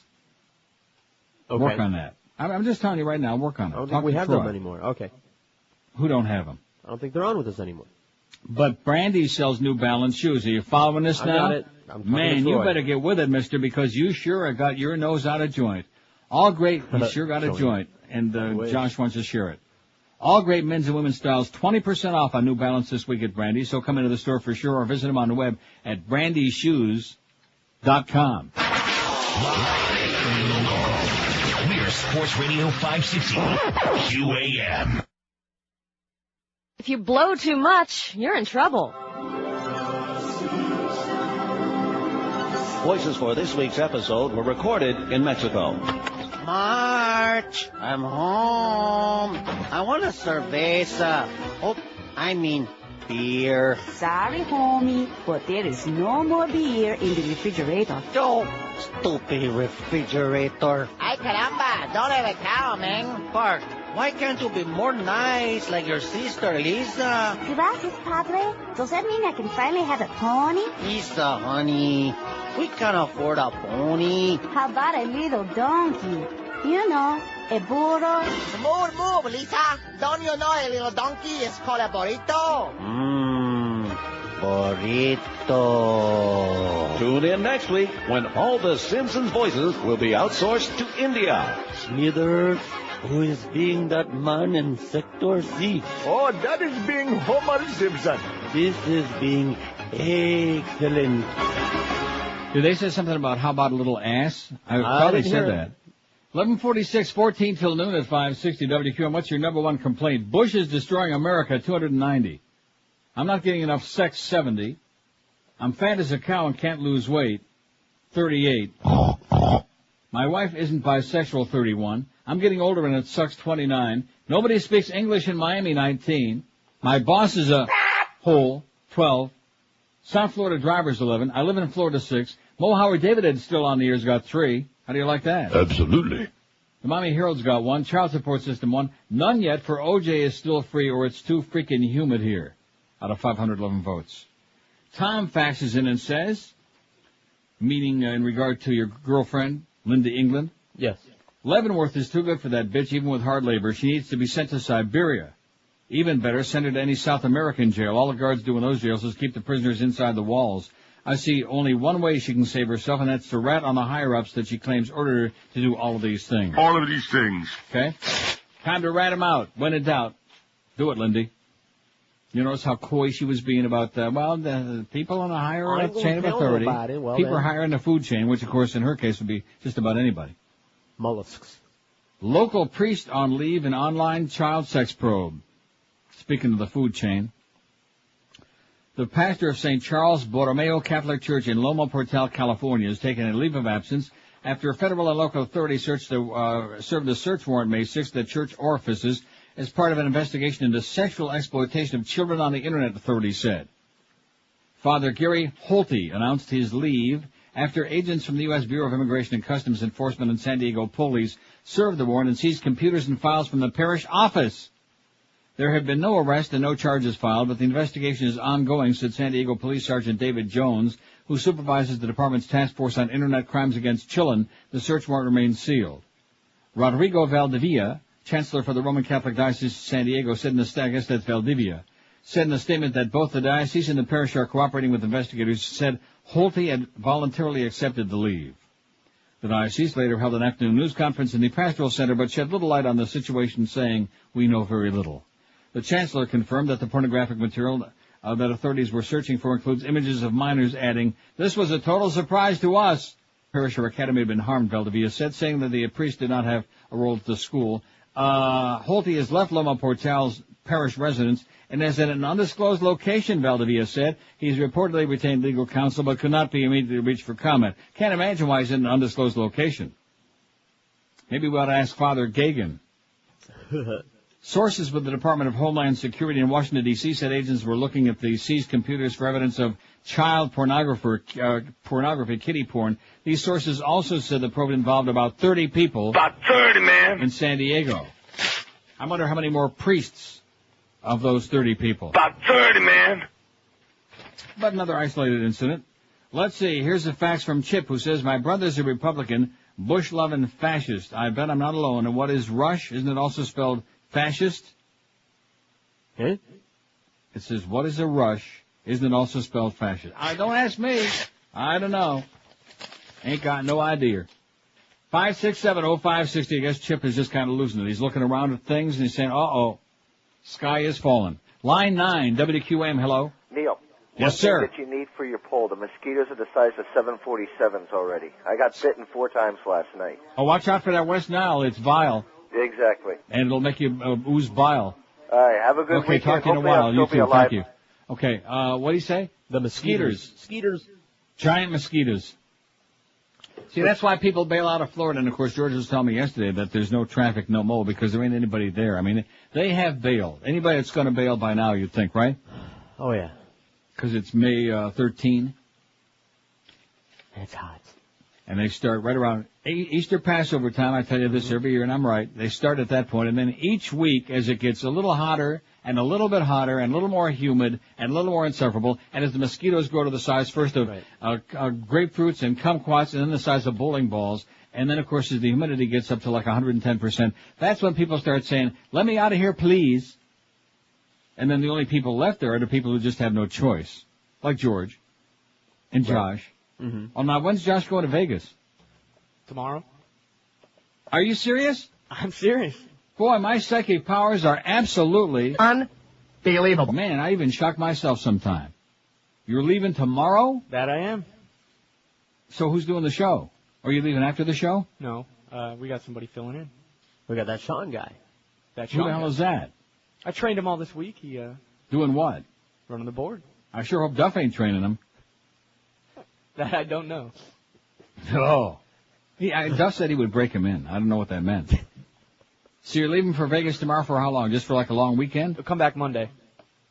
[SPEAKER 2] Okay.
[SPEAKER 1] Work on that. I'm just telling you right now, work on it.
[SPEAKER 2] I don't think we have them anymore. Okay.
[SPEAKER 1] Who don't have them?
[SPEAKER 2] I don't think they're on with us anymore.
[SPEAKER 1] But Brandy sells New Balance shoes. Are you following this now?
[SPEAKER 2] I got it.
[SPEAKER 1] Man, you better get with it, mister, because you sure have got your nose out of joint. All great, you sure got a joint, and Josh wants to share it. All great men's and women's styles, 20% off on New Balance this week at Brandy, so come into the store for sure or visit them on the web at brandyshoes.com.
[SPEAKER 3] We're Sports Radio 560, QAM.
[SPEAKER 17] If you blow too much, you're in trouble.
[SPEAKER 24] Voices for this week's episode were recorded in Mexico.
[SPEAKER 25] March, I'm home. I want a cerveza. Oh, I mean beer.
[SPEAKER 26] Sorry, homie, but there is no more beer in the refrigerator.
[SPEAKER 25] Oh, stupid refrigerator.
[SPEAKER 26] Ay, caramba, don't let it count, man.
[SPEAKER 25] Bart, why can't you be more nice like your sister, Lisa?
[SPEAKER 26] Gracias, Padre. Does that mean I can finally have a pony?
[SPEAKER 25] Lisa, honey, we can't afford a pony.
[SPEAKER 26] How about a little donkey? You know, a burro.
[SPEAKER 25] Move, Lisa. Don't you know a little donkey is called a burrito? Burrito.
[SPEAKER 24] Tune in next week when all the Simpsons voices will be outsourced to India.
[SPEAKER 25] Smithers, who is being that man in Sector C?
[SPEAKER 10] Oh, that is being Homer Simpson.
[SPEAKER 25] This is being excellent.
[SPEAKER 1] Did they say something about how about a little ass? I probably said that. 11:46, 14 till noon at 560 WQM. What's your number one complaint? Bush is destroying America, 290. I'm not getting enough sex, 70. I'm fat as a cow and can't lose weight. 38. My wife isn't bisexual. 31. I'm getting older and it sucks. 29. Nobody speaks English in Miami. 19. My boss is a hole. 12. South Florida driver's 11. I live in Florida. 6. Mo Howard David is still on the air's got 3. How do you like that?
[SPEAKER 4] Absolutely.
[SPEAKER 1] The Miami Herald's got 1. Child support system 1. None yet for OJ is still free or it's too freaking humid here. Out of 511 votes. Tom faxes in and says, meaning in regard to your girlfriend, Linda England.
[SPEAKER 2] Yes.
[SPEAKER 1] Leavenworth is too good for that bitch, even with hard labor. She needs to be sent to Siberia. Even better, send her to any South American jail. All the guards do in those jails is keep the prisoners inside the walls. I see only one way she can save herself, and that's to rat on the higher-ups that she claims ordered her to do all of these things.
[SPEAKER 10] All of these things.
[SPEAKER 1] Okay? Time to rat him out. When in doubt, do it, Lindy. You notice how coy she was being about, the people on a higher chain of authority. People higher in the food chain, which, of course, in her case would be just about anybody.
[SPEAKER 2] Mollusks.
[SPEAKER 1] Local priest on leave in online child sex probe. Speaking of the food chain. The pastor of St. Charles Borromeo Catholic Church in Loma Portal, California, has taken a leave of absence after federal and local authorities served a search warrant May 6th at church orifices as part of an investigation into sexual exploitation of children on the Internet, authorities said. Father Gary Holte announced his leave after agents from the U.S. Bureau of Immigration and Customs Enforcement and San Diego police served the warrant and seized computers and files from the parish office. There have been no arrests and no charges filed, but the investigation is ongoing, said San Diego Police Sergeant David Jones, who supervises the department's task force on Internet crimes against children. The search warrant remains sealed. Rodrigo Valdivia, Chancellor for the Roman Catholic Diocese of San Diego, said in a statement that both the diocese and the parish are cooperating with investigators, said Holte had voluntarily accepted the leave. The diocese later held an afternoon news conference in the pastoral center, but shed little light on the situation, saying, "We know very little." The Chancellor confirmed that the pornographic material that authorities were searching for includes images of minors, adding, "This was a total surprise to us." Parish or academy had been harmed, Valdivia said, saying that the priest did not have a role at the school. Holte has left Loma Portal's parish residence and is at an undisclosed location, Valdivia said. He's reportedly retained legal counsel but could not be immediately reached for comment. Can't imagine why he's in an undisclosed location. Maybe we ought to ask Father Gagan. Sources with the Department of Homeland Security in Washington, D.C. said agents were looking at the seized computers for evidence of child pornography, kiddie porn. These sources also said the probe involved about 30 people.
[SPEAKER 10] About 30, man.
[SPEAKER 1] In San Diego. I wonder how many more priests of those 30 people.
[SPEAKER 10] About 30, man.
[SPEAKER 1] But another isolated incident. Let's see. Here's a fax from Chip, who says, my brother's a Republican, Bush-loving fascist. I bet I'm not alone. And what is Rush? Isn't it also spelled fascist?
[SPEAKER 2] It
[SPEAKER 1] says, what is a rush? Isn't it also spelled fascist? Don't ask me. I don't know. Ain't got no idea. 5670560. I guess Chip is just kind of losing it. He's looking around at things and he's saying, uh-oh, sky is falling. Line 9, WQM, hello.
[SPEAKER 6] Neil.
[SPEAKER 1] Yes, sir.
[SPEAKER 6] One thing that you need for your poll, the mosquitoes are the size of 747s already. I got bitten 4 times last night.
[SPEAKER 1] Oh, watch out for that West Nile. It's vile.
[SPEAKER 6] Exactly.
[SPEAKER 1] And it'll make you ooze bile.
[SPEAKER 6] All right, have a good weekend.
[SPEAKER 1] Okay, talk to you in a while. You too, thank you. Okay, what do you say?
[SPEAKER 2] The mosquitoes.
[SPEAKER 1] Giant mosquitoes. See, that's why people bail out of Florida. And, of course, George was telling me yesterday that there's no traffic, no more, because there ain't anybody there. I mean, they have bailed. Anybody that's going to bail by now, you'd think, right?
[SPEAKER 2] Oh, yeah.
[SPEAKER 1] Because it's May 13.
[SPEAKER 2] It's hot.
[SPEAKER 1] And they start right around Easter Passover time. I tell you this every year, and I'm right. They start at that point, and then each week, as it gets a little hotter and a little bit hotter and a little more humid and a little more insufferable, and as the mosquitoes grow to the size first of grapefruits and kumquats and then the size of bowling balls, and then, of course, as the humidity gets up to like 110%, that's when people start saying, let me out of here, please. And then the only people left there are the people who just have no choice, like George and Josh.
[SPEAKER 2] Mm-hmm.
[SPEAKER 1] Oh, now, when's Josh going to Vegas?
[SPEAKER 12] Tomorrow.
[SPEAKER 1] Are you serious?
[SPEAKER 12] I'm serious.
[SPEAKER 1] Boy, my psychic powers are absolutely
[SPEAKER 12] unbelievable.
[SPEAKER 1] Man, I even shock myself sometime. You're leaving tomorrow?
[SPEAKER 12] That I am.
[SPEAKER 1] So who's doing the show? Are you leaving after the show?
[SPEAKER 12] No, we got somebody filling in.
[SPEAKER 2] We got that Sean guy.
[SPEAKER 1] Who the hell is that?
[SPEAKER 12] I trained him all this week. He
[SPEAKER 1] doing what?
[SPEAKER 12] Running the board.
[SPEAKER 1] I sure hope Duff ain't training him.
[SPEAKER 12] That I don't know.
[SPEAKER 1] Oh. Duff said he would break him in. I don't know what that meant. So you're leaving for Vegas tomorrow for how long? Just for like a long weekend?
[SPEAKER 12] We'll come back Monday.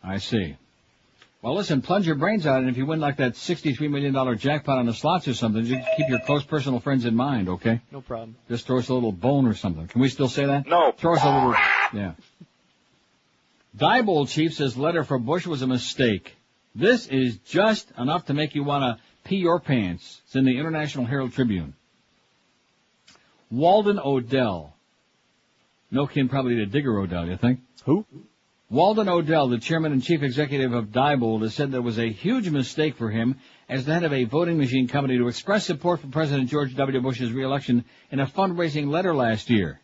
[SPEAKER 1] I see. Well, listen, plunge your brains out, and if you win like that $63 million jackpot on the slots or something, just keep your close personal friends in mind, okay?
[SPEAKER 12] No problem.
[SPEAKER 1] Just throw us a little bone or something. Can we still say that?
[SPEAKER 16] No.
[SPEAKER 1] Throw us a little, yeah. Diebold chief says letter for Bush was a mistake. This is just enough to make you want to pee your pants. It's in the International Herald Tribune. Walden Odell. No kin probably to Digger Odell, you think?
[SPEAKER 2] Who?
[SPEAKER 1] Walden Odell, the chairman and chief executive of Diebold, has said that it was a huge mistake for him as the head of a voting machine company to express support for President George W. Bush's re-election in a fundraising letter last year.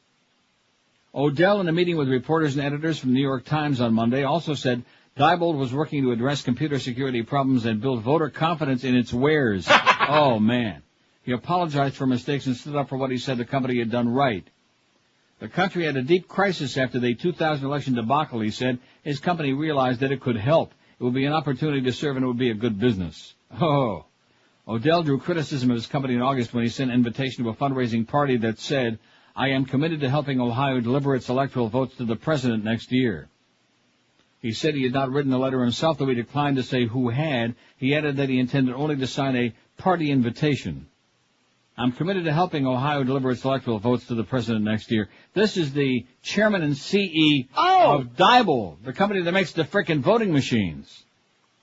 [SPEAKER 1] Odell, in a meeting with reporters and editors from the New York Times on Monday, also said Diebold was working to address computer security problems and build voter confidence in its wares. Oh, man. He apologized for mistakes and stood up for what he said the company had done right. The country had a deep crisis after the 2000 election debacle, he said. His company realized that it could help. It would be an opportunity to serve and it would be a good business. Oh. Odell drew criticism of his company in August when he sent an invitation to a fundraising party that said, I am committed to helping Ohio deliver its electoral votes to the president next year. He said he had not written the letter himself, though he declined to say who had. He added that he intended only to sign a party invitation. I'm committed to helping Ohio deliver its electoral votes to the president next year. This is the chairman and CEO of Diebold, the company that makes the frickin' voting machines.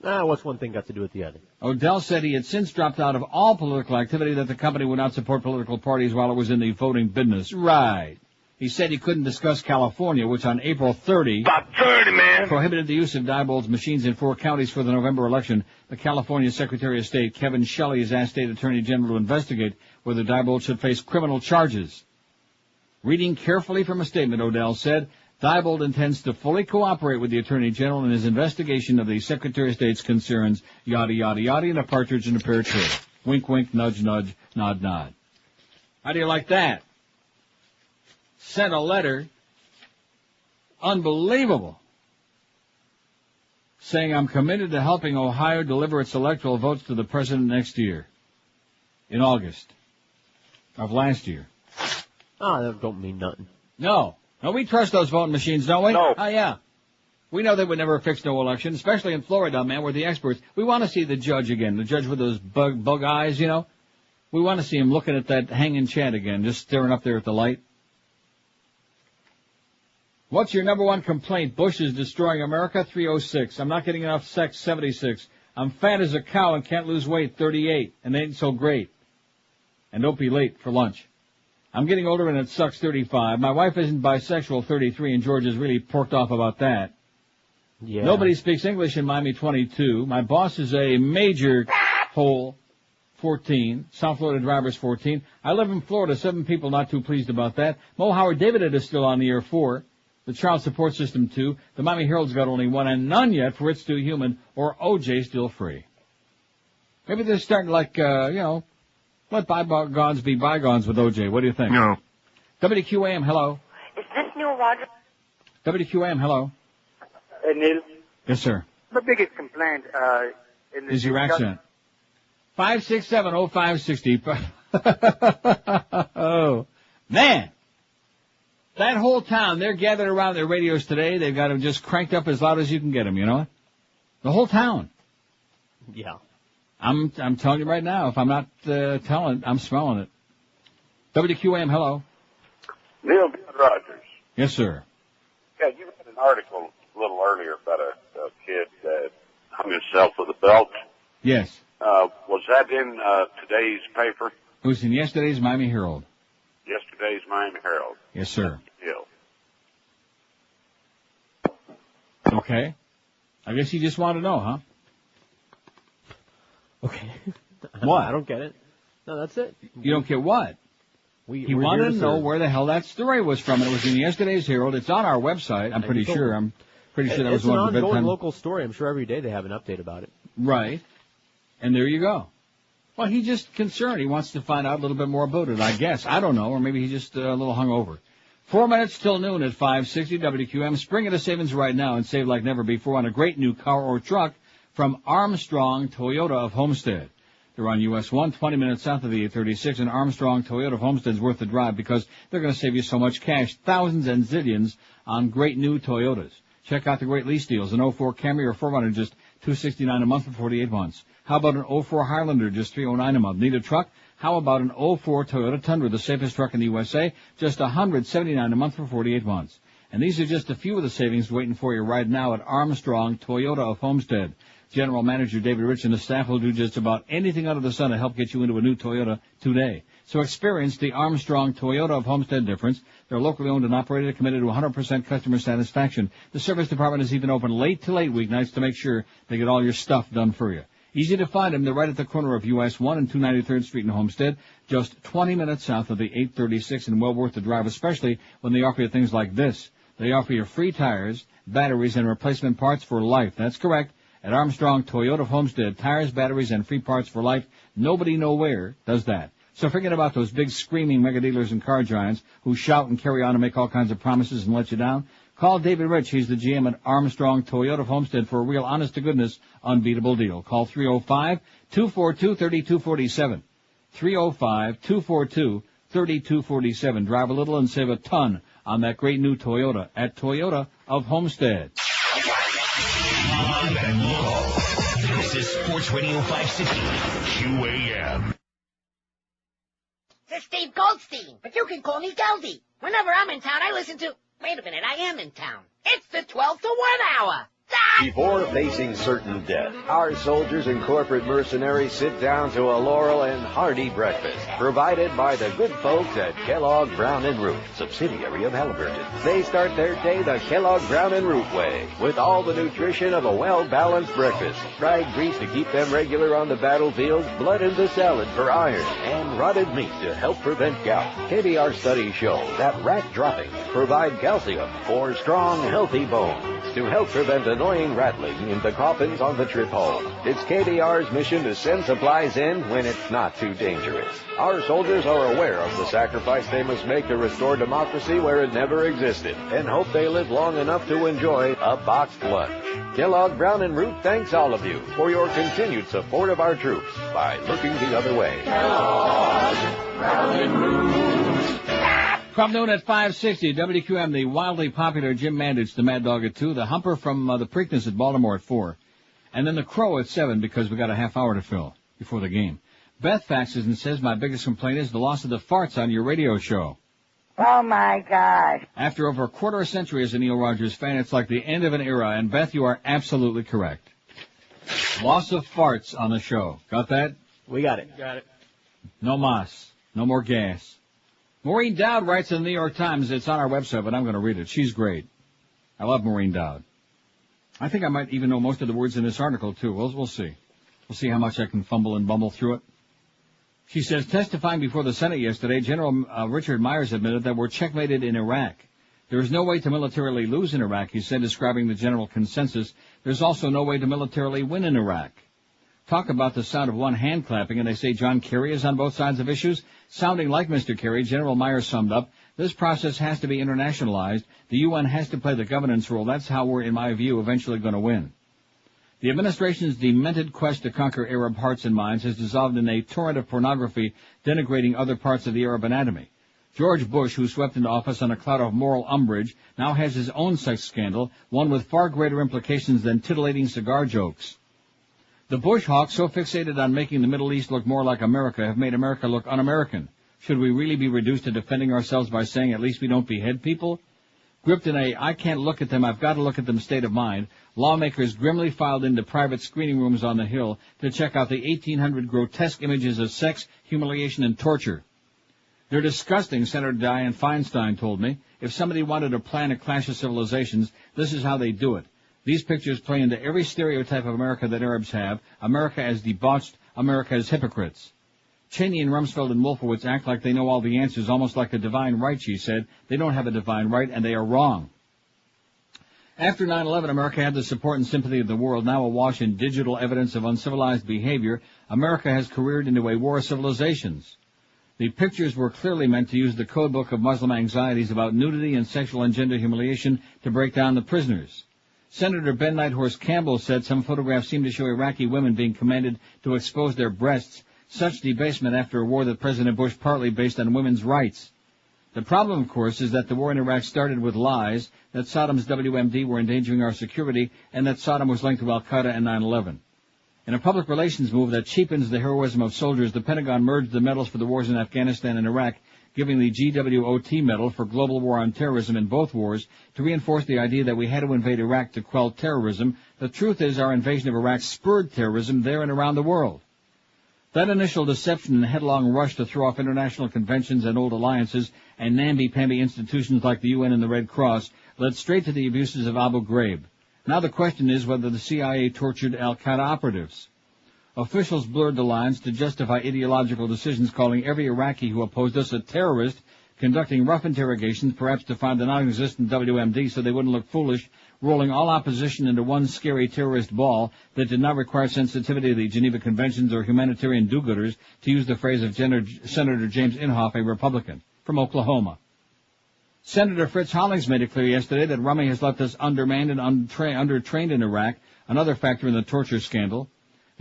[SPEAKER 2] What's one thing got to do with the other?
[SPEAKER 1] Odell said he had since dropped out of all political activity, that the company would not support political parties while it was in the voting business. Right. He said he couldn't discuss California, which on April 30...
[SPEAKER 16] About 30, man!
[SPEAKER 1] ...prohibited the use of Diebold's machines in 4 counties for the November election. The California Secretary of State, Kevin Shelley, has asked State Attorney General to investigate whether Diebold should face criminal charges. Reading carefully from a statement, Odell said, Diebold intends to fully cooperate with the Attorney General in his investigation of the Secretary of State's concerns, yada, yada, yada, and a partridge in a pear tree. Wink, wink, nudge, nudge, nod, nod. How do you like that? Sent a letter, unbelievable, saying I'm committed to helping Ohio deliver its electoral votes to the president next year, in August of last year.
[SPEAKER 2] That don't mean nothing.
[SPEAKER 1] No, we trust those voting machines, don't we?
[SPEAKER 16] No.
[SPEAKER 1] Oh, yeah. We know they would never fix no election, especially in Florida, man, we're the experts. We want to see the judge again, the judge with those bug eyes, you know. We want to see him looking at that hanging Chad again, just staring up there at the light. What's your number one complaint? Bush is destroying America, 306. I'm not getting enough sex, 76. I'm fat as a cow and can't lose weight, 38. And they ain't so great. And don't be late for lunch. I'm getting older and it sucks, 35. My wife isn't bisexual, 33, and George is really porked off about that.
[SPEAKER 2] Yeah.
[SPEAKER 1] Nobody speaks English in Miami, 22. My boss is a major hole, 14. South Florida drivers, 14. I live in Florida, 7 people not too pleased about that. Mo Howard David is still on the air, 4. The child support system, 2. The Miami Herald's got only 1, and none yet for It's Too Human or OJ still free. Maybe they're starting like, let bygones be bygones with OJ. What do you think?
[SPEAKER 16] No.
[SPEAKER 1] WQAM, hello.
[SPEAKER 23] Is this Neil Rogers?
[SPEAKER 1] WQAM, hello.
[SPEAKER 8] Hey, Neil.
[SPEAKER 1] Yes, sir.
[SPEAKER 8] The biggest complaint
[SPEAKER 1] is your accent. 567-0560. Oh, man. That whole town, they're gathered around their radios today. They've got them just cranked up as loud as you can get them, you know? The whole town.
[SPEAKER 2] Yeah.
[SPEAKER 1] I'm telling you right now, if I'm not telling, I'm smelling it. WQAM, hello.
[SPEAKER 16] Neil Rogers.
[SPEAKER 1] Yes, sir.
[SPEAKER 16] Yeah, you read an article a little earlier about a kid that hung himself with a belt.
[SPEAKER 1] Yes.
[SPEAKER 16] Was that in today's paper?
[SPEAKER 1] It was in yesterday's Miami Herald.
[SPEAKER 16] Yesterday's Miami Herald.
[SPEAKER 1] Yes, sir.
[SPEAKER 16] Yeah.
[SPEAKER 1] Okay. I guess you just want to know, huh?
[SPEAKER 2] Okay.
[SPEAKER 1] What?
[SPEAKER 2] I don't get it. No, that's it.
[SPEAKER 1] You don't get what? He wanted to know where the hell that story was from. It was in yesterday's Herald. It's on our website. I'm pretty sure. I'm pretty sure that was one of the
[SPEAKER 2] It's an ongoing
[SPEAKER 1] bedtime
[SPEAKER 2] local story. I'm sure every day they have an update about it.
[SPEAKER 1] Right. And there you go. Well, he's just concerned. He wants to find out a little bit more about it, I guess. I don't know. Or maybe he's just a little hungover. 4 minutes till noon at 560 WQM. Spring into savings right now and save like never before on a great new car or truck from Armstrong Toyota of Homestead. They're on US 1, 20 minutes south of the 836, and Armstrong Toyota of Homestead's worth the drive because they're going to save you so much cash, thousands and zillions on great new Toyotas. Check out the great lease deals, an 04 Camry or 4Runner, just $269 a month for 48 months. How about an 04 Highlander, just $309 a month? Need a truck? How about an 04 Toyota Tundra, the safest truck in the USA, just $179 a month for 48 months? And these are just a few of the savings waiting for you right now at Armstrong Toyota of Homestead. General Manager David Rich and the staff will do just about anything under the sun to help get you into a new Toyota today. So experience the Armstrong Toyota of Homestead difference. They're locally owned and operated, committed to 100% customer satisfaction. The service department is even open late to late weeknights to make sure they get all your stuff done for you. Easy to find them. They're right at the corner of US 1 and 293rd Street in Homestead, just 20 minutes south of the 836, and well worth the drive, especially when they offer you things like this. They offer you free tires, batteries, and replacement parts for life. That's correct. At Armstrong Toyota of Homestead, tires, batteries, and free parts for life. Nobody nowhere does that. So forget about those big screaming mega dealers and car giants who shout and carry on and make all kinds of promises and let you down. Call David Rich. He's the GM at Armstrong Toyota of Homestead for a real honest-to-goodness unbeatable deal. Call 305-242-3247. 305-242-3247. Drive a little and save a ton on that great new Toyota at Toyota of Homestead.
[SPEAKER 3] Live and local. This is Sports Radio 560 QAM.
[SPEAKER 25] This is Steve Goldstein, but you can call me Geldy. Whenever I'm in town, I listen to... Wait a minute, I am in town. It's the 12 to 1 hour.
[SPEAKER 24] Before facing certain death, our soldiers and corporate mercenaries sit down to a Laurel and hearty breakfast, provided by the good folks at Kellogg Brown & Root, subsidiary of Halliburton. They start their day the Kellogg Brown & Root way, with all the nutrition of a well-balanced breakfast, fried grease to keep them regular on the battlefield, blood in the salad for iron, and rotted meat to help prevent gout. KBR studies show that rat droppings provide calcium for strong, healthy bones to help prevent annoying rattling in the coffins on the trip home. It's KBR's mission to send supplies in when it's not too dangerous. Our soldiers are aware of the sacrifice they must make to restore democracy where it never existed, and hope they live long enough to enjoy a boxed lunch. Kellogg Brown & Root thanks all of you for your continued support of our troops by looking the other way.
[SPEAKER 3] Kellogg Brown & Root.
[SPEAKER 1] From noon at 560, WQM, the wildly popular Jim Mandich, the Mad Dog at 2, the Humper from the Preakness at Baltimore at 4, and then the Crow at 7 because we got a half hour to fill before the game. Beth faxes and says, my biggest complaint is the loss of the farts on your radio show.
[SPEAKER 7] Oh, my God.
[SPEAKER 1] After over a quarter century as a Neil Rogers fan, it's like the end of an era, and Beth, you are absolutely correct. Loss of farts on the show. Got that?
[SPEAKER 2] We got it.
[SPEAKER 12] Got it.
[SPEAKER 1] No mas. No more gas. Maureen Dowd writes in the New York Times. It's on our website, but I'm going to read it. She's great. I love Maureen Dowd. I think I might even know most of the words in this article, too. We'll see. We'll see how much I can fumble and bumble through it. She says, testifying before the Senate yesterday, General Richard Myers admitted that we're checkmated in Iraq. There is no way to militarily lose in Iraq, he said, describing the general consensus. There's also no way to militarily win in Iraq. Talk about the sound of one hand clapping, and they say John Kerry is on both sides of issues. Sounding like Mr. Kerry, General Myers summed up, this process has to be internationalized. The UN has to play the governance role. That's how we're, in my view, eventually going to win. The administration's demented quest to conquer Arab hearts and minds has dissolved in a torrent of pornography denigrating other parts of the Arab anatomy. George Bush, who swept into office on a cloud of moral umbrage, now has his own sex scandal, one with far greater implications than titillating cigar jokes. The Bush hawks, so fixated on making the Middle East look more like America, have made America look un-American. Should we really be reduced to defending ourselves by saying at least we don't behead people? Gripped in a I can't look at them, I've got to look at them state of mind, lawmakers grimly filed into private screening rooms on the Hill to check out the 1,800 grotesque images of sex, humiliation, and torture. They're disgusting, Senator Dianne Feinstein told me. If somebody wanted to plan a clash of civilizations, this is how they do it. These pictures play into every stereotype of America that Arabs have. America as debauched, America as hypocrites. Cheney and Rumsfeld and Wolfowitz act like they know all the answers, almost like a divine right, she said. They don't have a divine right, and they are wrong. After 9/11, America had the support and sympathy of the world. Now awash in digital evidence of uncivilized behavior, America has careered into a war of civilizations. The pictures were clearly meant to use the code book of Muslim anxieties about nudity and sexual and gender humiliation to break down the prisoners. Senator Ben Nighthorse Campbell said some photographs seem to show Iraqi women being commanded to expose their breasts such debasement after a war that President Bush partly based on women's rights. The problem, of course, is that the war in Iraq started with lies, that Saddam's WMD were endangering our security, and that Saddam was linked to Al-Qaeda and 9/11. In a public relations move that cheapens the heroism of soldiers, the Pentagon merged the medals for the wars in Afghanistan and Iraq, giving the GWOT medal for global war on terrorism in both wars to reinforce the idea that we had to invade Iraq to quell terrorism. The truth is our invasion of Iraq spurred terrorism there and around the world. That initial deception and headlong rush to throw off international conventions and old alliances and namby-pamby institutions like the UN and the Red Cross led straight to the abuses of Abu Ghraib. Now the question is whether the CIA tortured al-Qaeda operatives. Officials blurred the lines to justify ideological decisions, calling every Iraqi who opposed us a terrorist, conducting rough interrogations, perhaps to find the non-existent WMD so they wouldn't look foolish, rolling all opposition into one scary terrorist ball that did not require sensitivity to the Geneva Conventions or humanitarian do-gooders, to use the phrase of Senator James Inhofe, a Republican from Oklahoma. Senator Fritz Hollings made it clear yesterday that Rummy has left us undermanned and undertrained in Iraq, another factor in the torture scandal.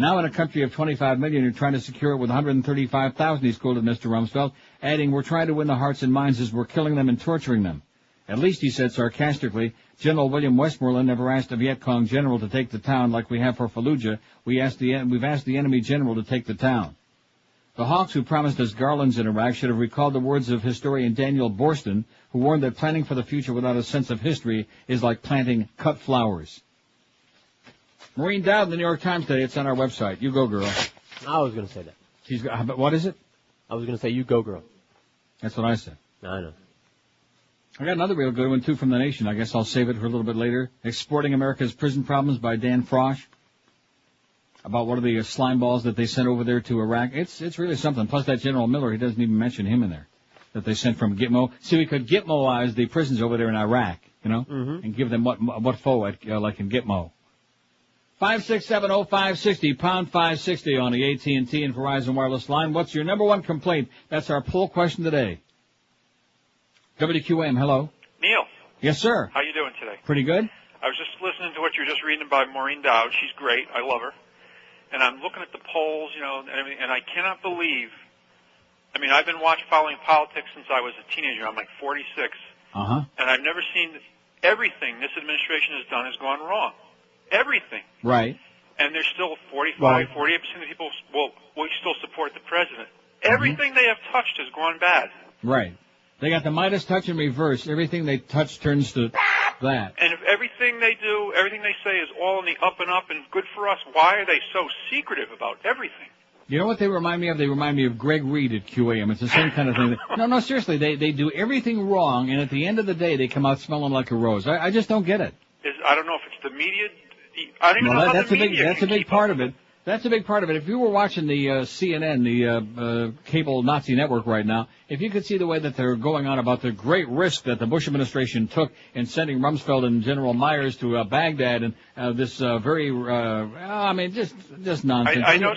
[SPEAKER 1] Now in a country of 25 million, you're trying to secure it with 135,000, he's quoted Mr. Rumsfeld, adding, we're trying to win the hearts and minds as we're killing them and torturing them. At least, he said sarcastically, General William Westmoreland never asked a Viet Cong general to take the town like we have for Fallujah. We've asked the enemy general to take the town. The hawks who promised us garlands in Iraq should have recalled the words of historian Daniel Borston, who warned that planning for the future without a sense of history is like planting cut flowers. Maureen Dowd in the New York Times today. It's on our website. You go, girl.
[SPEAKER 2] I was going to say that.
[SPEAKER 1] But what is it?
[SPEAKER 2] I was going to say, you go, girl.
[SPEAKER 1] That's what I said.
[SPEAKER 2] I know.
[SPEAKER 1] I got another real good one, too, from The Nation. I guess I'll save it for a little bit later. Exporting America's Prison Problems by Dan Frosch. About one of the slime balls that they sent over there to Iraq. It's really something. Plus that General Miller, he doesn't even mention him in there. That they sent from Gitmo. See, we could Gitmoize the prisons over there in Iraq, you know, and give them what for, like in Gitmo. 5670560, pound 560 on the AT&T and Verizon wireless line. What's your number one complaint? That's our poll question today. WQAM, hello.
[SPEAKER 11] Neil.
[SPEAKER 1] Yes, sir.
[SPEAKER 11] How you doing today?
[SPEAKER 1] Pretty good.
[SPEAKER 11] I was just listening to what you were just reading about Maureen Dowd. She's great. I love her. And I'm looking at the polls, you know, and everything, and I cannot believe. I mean, I've been following politics since I was a teenager. I'm like 46.
[SPEAKER 1] And
[SPEAKER 11] I've never seen everything this administration has done has gone wrong. Everything.
[SPEAKER 1] Right.
[SPEAKER 11] And there's still 48% of people will still support the president. Everything they have touched has gone bad.
[SPEAKER 1] Right. They got the Midas touch in reverse. Everything they touch turns to that.
[SPEAKER 11] And if everything they do, everything they say is all in the up and up and good for us, why are they so secretive about everything?
[SPEAKER 1] You know what they remind me of? They remind me of Greg Reed at QAM. It's the same kind of thing. No, seriously. They do everything wrong, and at the end of the day, they come out smelling like a rose. I just don't get it.
[SPEAKER 11] I don't know if it's the media. I don't even know how the media
[SPEAKER 1] that's a big part of it. That's a big part of it. If you were watching the CNN, the cable Nazi network right now, if you could see the way that they're going on about the great risk that the Bush administration took in sending Rumsfeld and General Myers to Baghdad and this just nonsense.
[SPEAKER 11] I know.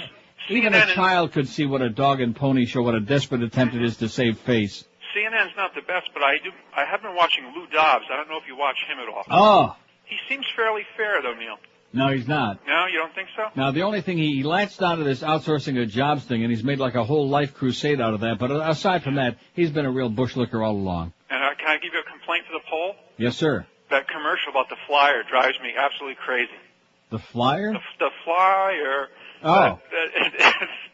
[SPEAKER 1] Even a child could see what a dog and pony show, what a desperate attempt it is to save face.
[SPEAKER 11] CNN's not the best, but I have been watching Lou Dobbs. I don't know if you watch him at all.
[SPEAKER 1] Oh.
[SPEAKER 11] He seems fairly fair, though, Neil.
[SPEAKER 1] No, he's not.
[SPEAKER 11] No, you don't think so?
[SPEAKER 1] Now, the only thing, he latched onto this outsourcing of jobs thing, and he's made like a whole life crusade out of that. But aside from that, he's been a real bushlicker all along.
[SPEAKER 11] And can I give you a complaint to the poll?
[SPEAKER 1] Yes, sir.
[SPEAKER 11] That commercial about the flyer drives me absolutely crazy.
[SPEAKER 1] The flyer?
[SPEAKER 11] The flyer.
[SPEAKER 1] Oh.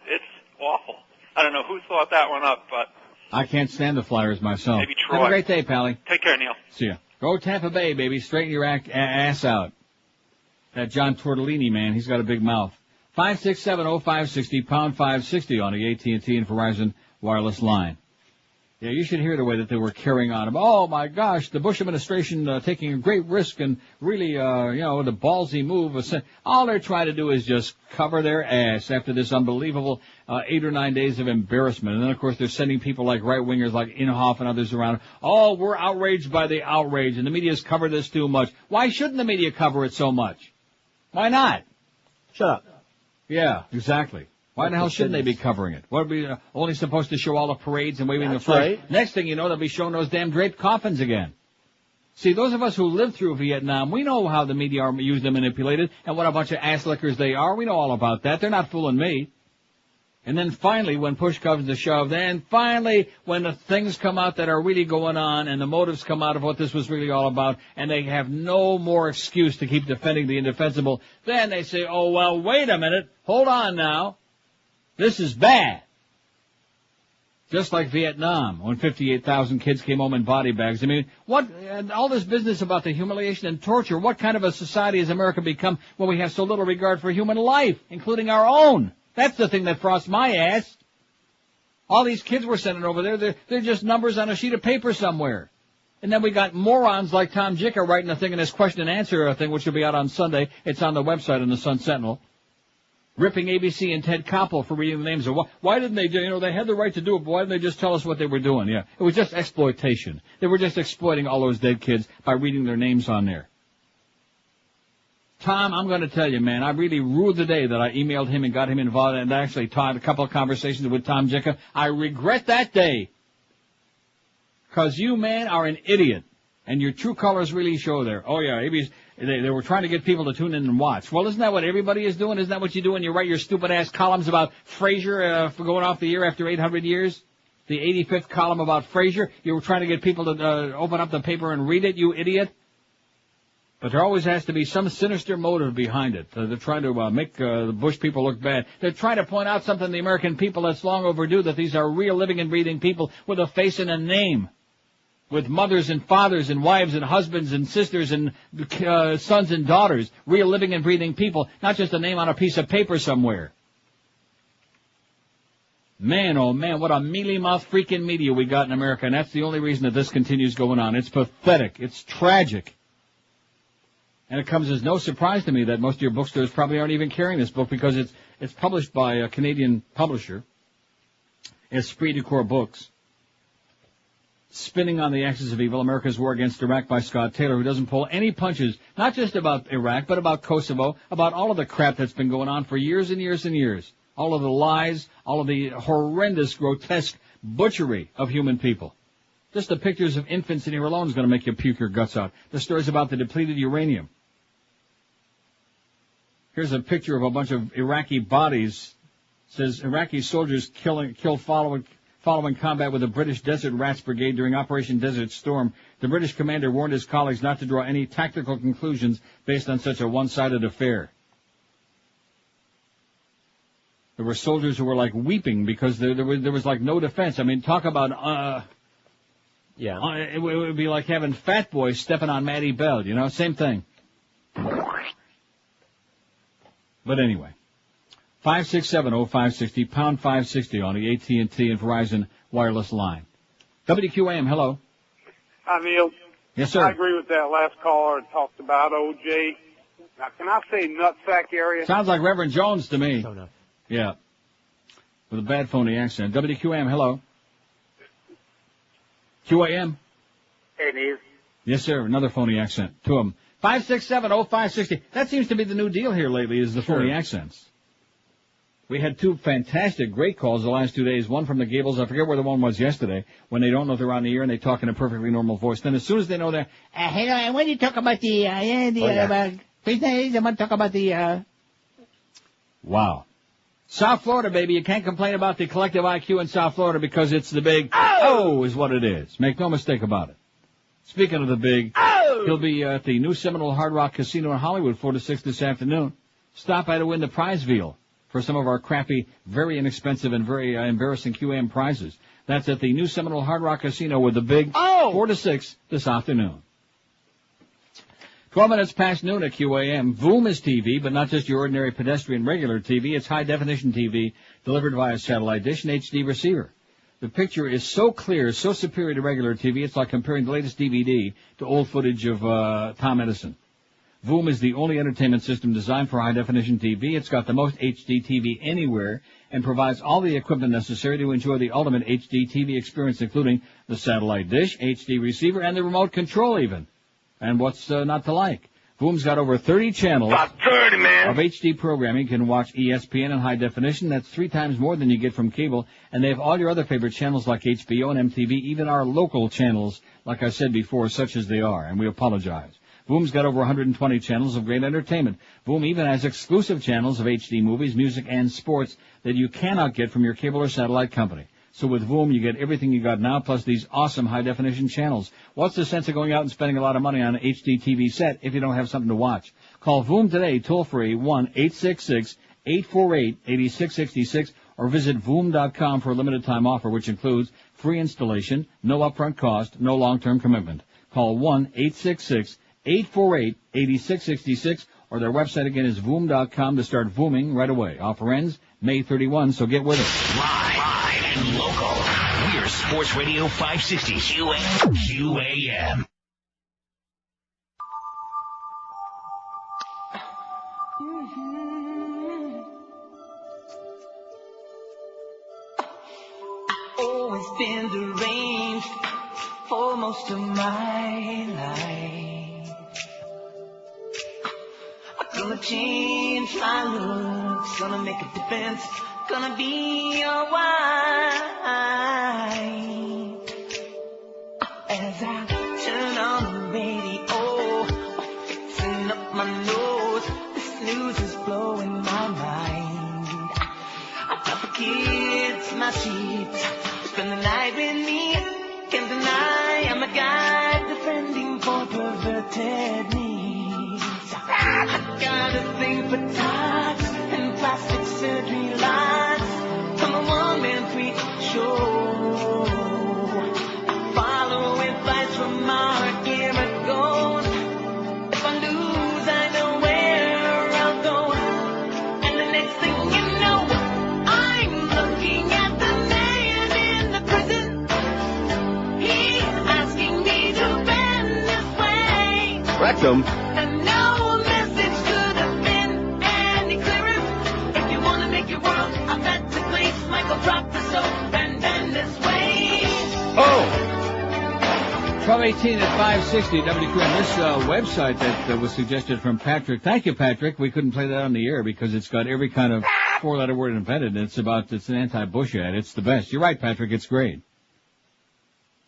[SPEAKER 11] It's awful. I don't know who thought that one up, but...
[SPEAKER 1] I can't stand the flyers myself.
[SPEAKER 11] Maybe Troy.
[SPEAKER 1] Have a great day, Pally.
[SPEAKER 11] Take care, Neil.
[SPEAKER 1] See ya. Go Tampa Bay, baby. Straighten your ass out. That John Tortellini, man, he's got a big mouth. 5670560, pound 560 on the AT&T and Verizon wireless line. Yeah, you should hear the way that they were carrying on. Oh, my gosh, the Bush administration taking a great risk and really, the ballsy move. All they're trying to do is just cover their ass after this unbelievable 8 or 9 days of embarrassment. And then, of course, they're sending people like right-wingers like Inhofe and others around. Oh, we're outraged by the outrage, and the media's covered this too much. Why shouldn't the media cover it so much? Why not?
[SPEAKER 2] Shut up.
[SPEAKER 1] Yeah, exactly. Why the hell shouldn't they be covering it? What, are we only supposed to show all the parades and waving the flag? Right. Next thing you know, they'll be showing those damn draped coffins again. See, those of us who lived through Vietnam, we know how the media are used and manipulated and what a bunch of ass lickers they are. We know all about that. They're not fooling me. And then finally, when push comes to shove, then finally, when the things come out that are really going on and the motives come out of what this was really all about, and they have no more excuse to keep defending the indefensible, then they say, oh, well, wait a minute, hold on now. This is bad. Just like Vietnam, when 58,000 kids came home in body bags. I mean, what, all this business about the humiliation and torture, what kind of a society has America become when we have so little regard for human life, including our own? That's the thing that frosts my ass. All these kids we're sending over there, they're just numbers on a sheet of paper somewhere. And then we got morons like Tom Jicker writing a thing in his question and answer thing, which will be out on Sunday. It's on the website in the Sun Sentinel. Ripping ABC and Ted Koppel for reading the names of why didn't they do, they had the right to do it, but why didn't they just tell us what they were doing? Yeah, it was just exploitation. They were just exploiting all those dead kids by reading their names on there. Tom, I'm going to tell you, man, I really ruled the day that I emailed him and got him involved and actually had a couple of conversations with Tom Jicker. I regret that day. Because you, man, are an idiot. And your true colors really show there. Oh, yeah, they were trying to get people to tune in and watch. Well, isn't that what everybody is doing? Isn't that what you do when you write your stupid-ass columns about Frasier for going off the air after 800 years? The 85th column about Frasier? You were trying to get people to open up the paper and read it, you idiot? But there always has to be some sinister motive behind it. They're trying to make the Bush people look bad. They're trying to point out something to the American people that's long overdue, that these are real living and breathing people with a face and a name. With mothers and fathers and wives and husbands and sisters and sons and daughters, real living and breathing people, not just a name on a piece of paper somewhere. Man, oh man, what a mealy-mouthed freaking media we got in America, and that's the only reason that this continues going on. It's pathetic. It's tragic. And it comes as no surprise to me that most of your bookstores probably aren't even carrying this book because it's published by a Canadian publisher, Esprit de Corps Books. Spinning on the Axis of Evil, America's War Against Iraq by Scott Taylor, who doesn't pull any punches, not just about Iraq, but about Kosovo, about all of the crap that's been going on for years and years and years. All of the lies, all of the horrendous, grotesque butchery of human people. Just the pictures of infants in here alone is going to make you puke your guts out. The stories about the depleted uranium. Here's a picture of a bunch of Iraqi bodies. It says Iraqi soldiers killed following combat with the British Desert Rats Brigade during Operation Desert Storm. The British commander warned his colleagues not to draw any tactical conclusions based on such a one-sided affair. There were soldiers who were like weeping because there was like no defense. I mean, talk about it would be like having fat boys stepping on Matty Bell, same thing. But anyway. 567-0560, pound 560 on the AT&T and Verizon wireless line. WQAM, hello.
[SPEAKER 15] Hi, Neil.
[SPEAKER 1] Yes, sir.
[SPEAKER 15] I agree with that last caller that talked about OJ. Now, can I say nutsack area?
[SPEAKER 1] Sounds like Reverend Jones to me. Yeah. With a bad phony accent. WQAM, hello. QAM.
[SPEAKER 15] Hey, Neil.
[SPEAKER 1] Yes, sir. Another phony accent. Two of them. 567-0560. That seems to be the new deal here lately, is the phony accents. We had two fantastic, great calls the last 2 days. One from the Gables. I forget where the one was yesterday, when they don't know they're on the air and they talk in a perfectly normal voice. Then as soon as they know they're, hello, I want to talk about I want to talk about the, Wow. South Florida, baby. You can't complain about the collective IQ in South Florida because it's the big is what it is. Make no mistake about it. Speaking of the big, he'll be at the new Seminole Hard Rock Casino in Hollywood, 4 to 6 this afternoon. Stop by to win the prize wheel for some of our crappy, very inexpensive and very embarrassing QAM prizes. That's at the new Seminole Hard Rock Casino with the big 4 to 6 this afternoon. 12 minutes past noon at QAM. Voom is TV, but not just your ordinary pedestrian regular TV. It's high-definition TV delivered via satellite dish and HD receiver. The picture is so clear, so superior to regular TV, it's like comparing the latest DVD to old footage of Tom Edison. Voom is the only entertainment system designed for high-definition TV. It's got the most HD TV anywhere and provides all the equipment necessary to enjoy the ultimate HD TV experience, including the satellite dish, HD receiver, and the remote control even. And what's not to like? Voom's got over 30 channels of HD programming. You can watch ESPN in high definition. That's 3 times more than you get from cable. And they have all your other favorite channels like HBO and MTV, even our local channels, like I said before, such as they are. And we apologize. Voom's got over 120 channels of great entertainment. Voom even has exclusive channels of HD movies, music, and sports that you cannot get from your cable or satellite company. So with Voom, you get everything you got now, plus these awesome high-definition channels. What's the sense of going out and spending a lot of money on an HD TV set if you don't have something to watch? Call Voom today, toll-free, 1-866-848-8666, or visit Voom.com for a limited-time offer, which includes free installation, no upfront cost, no long-term commitment. Call 1-866-848-8666, or their website again is Voom.com to start Vooming right away. Offer ends May 31, so get with it.
[SPEAKER 3] Live and local. We're Sports Radio 560 QAM.
[SPEAKER 9] Always been deranged for most of my life. I'm gonna change my looks, gonna make a difference, gonna be alright. As I turn on the radio, fixing up my nose, this news is blowing my mind. I got the kids, my sheets, spend the night with me, can't deny I'm a guy defending for perverted needs. I got a thing for tots and plastic surgery lines. I'm a one-man preach show. I follow advice from our Garrett. If I lose, I know where I'll go. And the next thing you know, I'm looking at the man in the prison. He's asking me to bend this way.
[SPEAKER 2] Rectum.
[SPEAKER 9] And no message could have been any clearer. If you want to make your world a better place, Michael, drop the soap and bend this way.
[SPEAKER 1] Oh! 1218 at 560 WQM. This website that was suggested from Patrick. Thank you, Patrick. We couldn't play that on the air because it's got every kind of four-letter word invented, and it's an anti-Bush ad. It's the best. You're right, Patrick. It's great.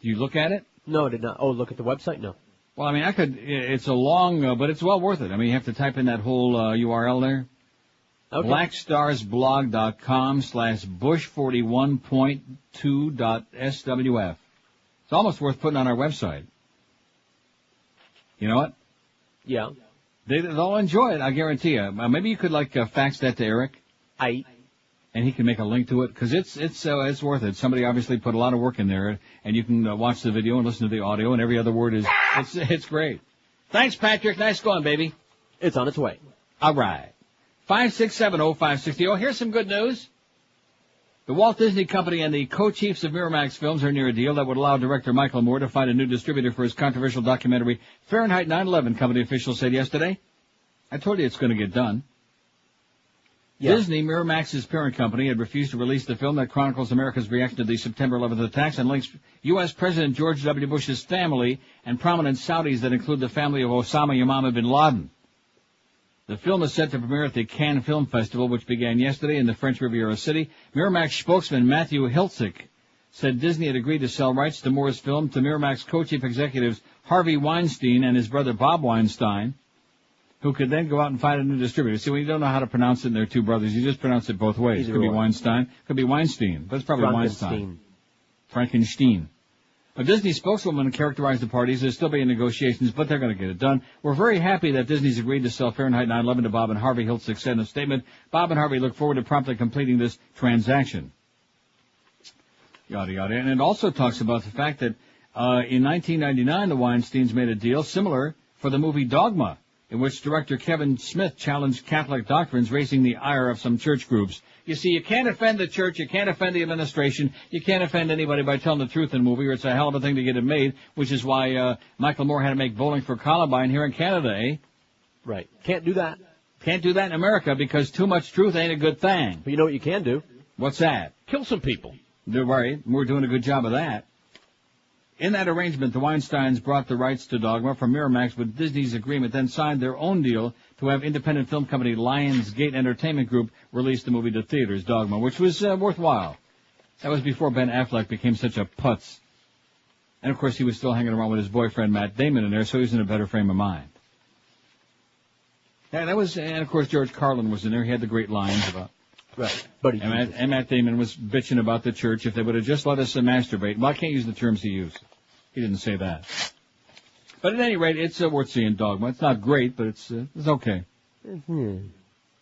[SPEAKER 1] Do you look at it?
[SPEAKER 2] No, I did not. Oh, look at the website? No.
[SPEAKER 1] Well, I mean, it's a long, but it's well worth it. I mean, you have to type in that whole URL there.
[SPEAKER 2] Okay.
[SPEAKER 1] blackstarsblog.com/bush41.2.swf. It's almost worth putting on our website. You know what?
[SPEAKER 2] Yeah.
[SPEAKER 1] They'll enjoy it, I guarantee you. Maybe you could fax that to Eric. And he can make a link to it, because it's worth it. Somebody obviously put a lot of work in there, and you can watch the video and listen to the audio, and every other word is, it's great. Thanks, Patrick. Nice going, baby.
[SPEAKER 2] It's on its way.
[SPEAKER 1] All right. 5670560. Here's some good news. The Walt Disney Company and the co-chiefs of Miramax Films are near a deal that would allow director Michael Moore to find a new distributor for his controversial documentary, Fahrenheit 9/11, company officials said yesterday. I told you it's going to get done. Yeah. Disney, Miramax's parent company, had refused to release the film that chronicles America's reaction to the September 11th attacks and links U.S. President George W. Bush's family and prominent Saudis that include the family of Osama Yamama bin Laden. The film is set to premiere at the Cannes Film Festival, which began yesterday in the French Riviera City. Miramax spokesman Matthew Hiltzik said Disney had agreed to sell rights to Moore's film to Miramax co-chief executives Harvey Weinstein and his brother Bob Weinstein, who could then go out and find a new distributor. See, when you don't know how to pronounce it and they're two brothers, you just pronounce it both ways. Could be Weinstein, could be Weinstein, but it's probably Weinstein. Frankenstein. A Disney spokeswoman characterized the parties as still being negotiations, but they're going to get it done. We're very happy that Disney's agreed to sell Fahrenheit 9/11 to Bob and Harvey, Hiltzik said in a statement. Bob and Harvey look forward to promptly completing this transaction. Yada, yada. And it also talks about the fact that in 1999, the Weinsteins made a deal similar for the movie Dogma, in which director Kevin Smith challenged Catholic doctrines, raising the ire of some church groups. You see, you can't offend the church, you can't offend the administration, you can't offend anybody by telling the truth in a movie, or it's a hell of a thing to get it made, which is why Michael Moore had to make Bowling for Columbine here in Canada, eh?
[SPEAKER 2] Right. Can't do that.
[SPEAKER 1] Can't do that in America, because too much truth ain't a good thing.
[SPEAKER 2] But you know what you can do?
[SPEAKER 1] What's that?
[SPEAKER 2] Kill some people.
[SPEAKER 1] They're right. We're doing a good job of that. In that arrangement, the Weinsteins brought the rights to Dogma from Miramax with Disney's agreement, then signed their own deal to have independent film company Lionsgate Entertainment Group release the movie to theaters, Dogma, which was worthwhile. That was before Ben Affleck became such a putz. And, of course, he was still hanging around with his boyfriend, Matt Damon, in there, so he was in a better frame of mind. And of course, George Carlin was in there. He had the great lines about.
[SPEAKER 2] Right. Buddy.
[SPEAKER 1] And Matt Damon was bitching about the church. If they would have just let us masturbate. Well, I can't use the terms he used. He didn't say that. But at any rate, it's worth seeing Dogma. It's not great, but it's okay.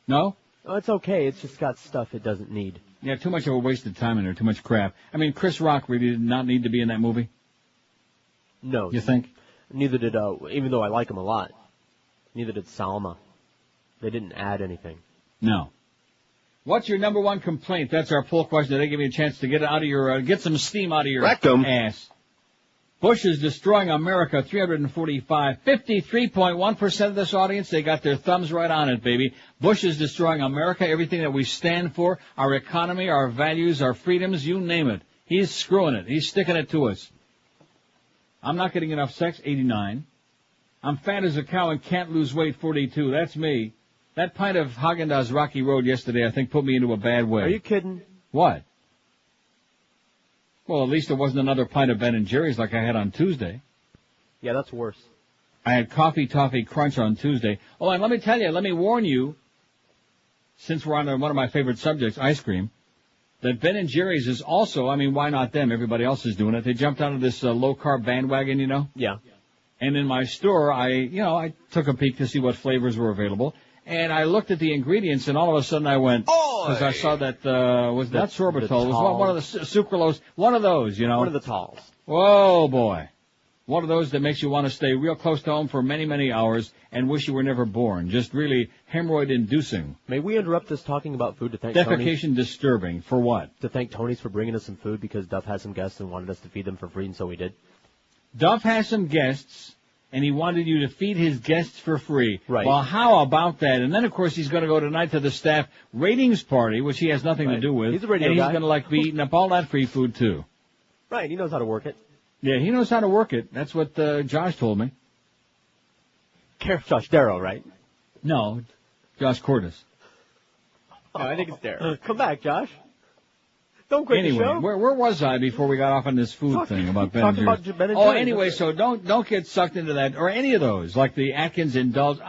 [SPEAKER 1] No?
[SPEAKER 2] Oh, it's okay. It's just got stuff it doesn't need.
[SPEAKER 1] Yeah, too much of a wasted time in there. Too much crap. I mean, Chris Rock really did not need to be in that movie.
[SPEAKER 2] No.
[SPEAKER 1] You think?
[SPEAKER 2] Neither did, even though I like him a lot, neither did Salma. They didn't add anything.
[SPEAKER 1] No. What's your number one complaint? That's our poll question. Today, give you a chance to get it out of your, get some steam out of your ass. Bush is destroying America, 345. 53.1% of this audience, they got their thumbs right on it, baby. Bush is destroying America, everything that we stand for, our economy, our values, our freedoms, you name it. He's screwing it. He's sticking it to us. I'm not getting enough sex, 89. I'm fat as a cow and can't lose weight, 42. That's me. That pint of Haagen-Dazs Rocky Road yesterday, I think, put me into a bad way.
[SPEAKER 2] Are you kidding?
[SPEAKER 1] What? Well, at least it wasn't another pint of Ben & Jerry's like I had on Tuesday.
[SPEAKER 2] Yeah, that's worse.
[SPEAKER 1] I had Coffee Toffee Crunch on Tuesday. Oh, and let me tell you, let me warn you, since we're on one of my favorite subjects, ice cream, that Ben & Jerry's is also, I mean, why not them? Everybody else is doing it. They jumped onto this low-carb bandwagon, you know?
[SPEAKER 2] Yeah.
[SPEAKER 1] And in my store, I took a peek to see what flavors were available. And I looked at the ingredients, and all of a sudden I went, because I saw that, was not sorbitol, it was one of the sucralose, one of those, you know.
[SPEAKER 2] One of the talls.
[SPEAKER 1] Whoa, boy. One of those that makes you want to stay real close to home for many, many hours and wish you were never born. Just really hemorrhoid-inducing.
[SPEAKER 2] May we interrupt this talking about food to thank
[SPEAKER 1] Defecation
[SPEAKER 2] Tony's?
[SPEAKER 1] Disturbing. For what?
[SPEAKER 2] To thank Tony's for bringing us some food because Duff had some guests and wanted us to feed them for free, and so we did.
[SPEAKER 1] Duff has some guests, and he wanted you to feed his guests for free.
[SPEAKER 2] Right.
[SPEAKER 1] Well, how about that? And then, of course, he's going to go tonight to the staff ratings party, which he has nothing to do with.
[SPEAKER 2] He's a radio
[SPEAKER 1] and
[SPEAKER 2] guy.
[SPEAKER 1] He's going to, be eating up all that free food, too.
[SPEAKER 2] Right, he knows how to work it.
[SPEAKER 1] Yeah, he knows how to work it. That's what Josh told me.
[SPEAKER 2] Josh Darrow, right?
[SPEAKER 1] No, Josh Cordes.
[SPEAKER 2] Oh, I think it's Darrow. Come back, Josh. Don't quit
[SPEAKER 1] the show. Where was I before we got off on this food thing about Ben & Jerry's?
[SPEAKER 2] About Ben & Jerry's.
[SPEAKER 1] Oh, anyway, so don't get sucked into that, or any of those, like the Atkins Indulge.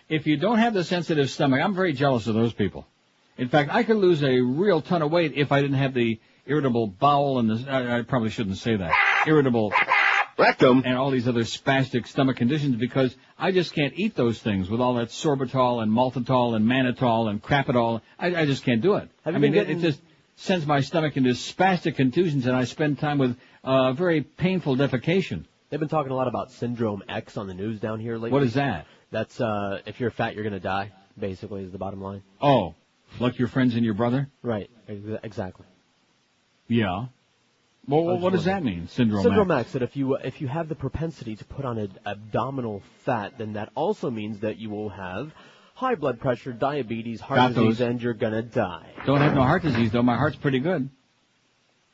[SPEAKER 1] If you don't have the sensitive stomach, I'm very jealous of those people. In fact, I could lose a real ton of weight if I didn't have the irritable bowel and I probably shouldn't say that. Irritable rectum and all these other spastic stomach conditions because I just can't eat those things with all that sorbitol and maltitol and mannitol and crapitol. I just can't do it. It just sends my stomach into spastic contusions and I spend time with very painful defecation.
[SPEAKER 2] They've been talking a lot about Syndrome X on the news down here lately.
[SPEAKER 1] What is that?
[SPEAKER 2] That's if you're fat, you're going to die, basically, is the bottom line.
[SPEAKER 1] Oh, like your friends and your brother?
[SPEAKER 2] Right, exactly.
[SPEAKER 1] Yeah. Well, what does that mean, Syndrome
[SPEAKER 2] X? That if you have the propensity to put on an abdominal fat, then that also means that you will have high blood pressure, diabetes, heart disease, and you're going to die.
[SPEAKER 1] Don't have no heart disease, though. My heart's pretty good.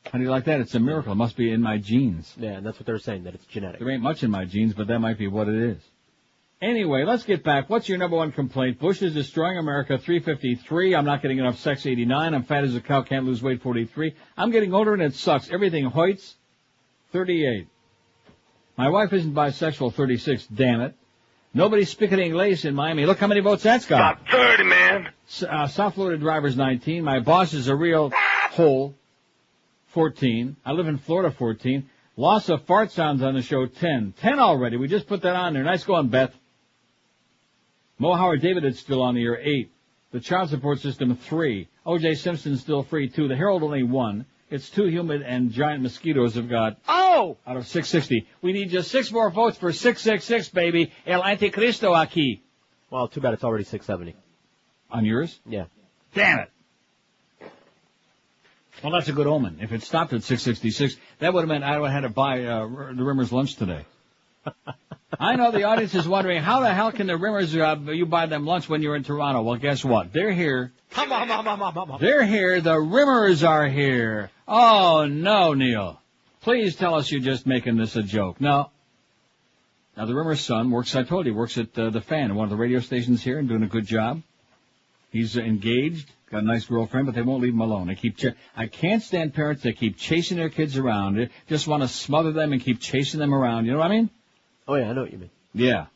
[SPEAKER 1] How do you like that? It's a miracle. It must be in my genes.
[SPEAKER 2] Yeah, and that's what they're saying, that it's genetic.
[SPEAKER 1] There ain't much in my genes, but that might be what it is. Anyway, let's get back. What's your number one complaint? Bush is destroying America, 353. I'm not getting enough sex, 89. I'm fat as a cow, can't lose weight, 43. I'm getting older and it sucks. Everything hoits, 38. My wife isn't bisexual, 36. Damn it. Nobody's spicketing lace in Miami. Look how many votes that's got.
[SPEAKER 16] Got 30, man.
[SPEAKER 1] South Florida driver's 19. My boss is a real hole, 14. I live in Florida, 14. Loss of fart sounds on the show, 10. 10 already. We just put that on there. Nice going, Beth. Mo Howard David is still on the air, 8. The child support system, 3. O.J. Simpson's still free, 2. The Herald only 1. It's too humid and giant mosquitoes have got, out of 660. We need just 6 more votes for 666, baby. El Anticristo aquí.
[SPEAKER 2] Well, too bad it's already 670.
[SPEAKER 1] On yours?
[SPEAKER 2] Yeah.
[SPEAKER 1] Damn it. Well, that's a good omen. If it stopped at 666, that would have meant I would have had to buy the Rimmers lunch today. I know the audience is wondering, how the hell can the Rimmers, you buy them lunch when you're in Toronto? Well, guess what? They're here.
[SPEAKER 10] Come on.
[SPEAKER 1] They're here. The Rimmers are here. Oh, no, Neil. Please tell us you're just making this a joke. No. Now, the Rimmer's son works, I told you, works at The Fan, one of the radio stations here, and doing a good job. He's engaged, got a nice girlfriend, but they won't leave him alone. They keep I can't stand parents that keep chasing their kids around. They just want to smother them and keep chasing them around. You know what I mean?
[SPEAKER 2] Oh, yeah, I know what you mean.
[SPEAKER 1] Yeah.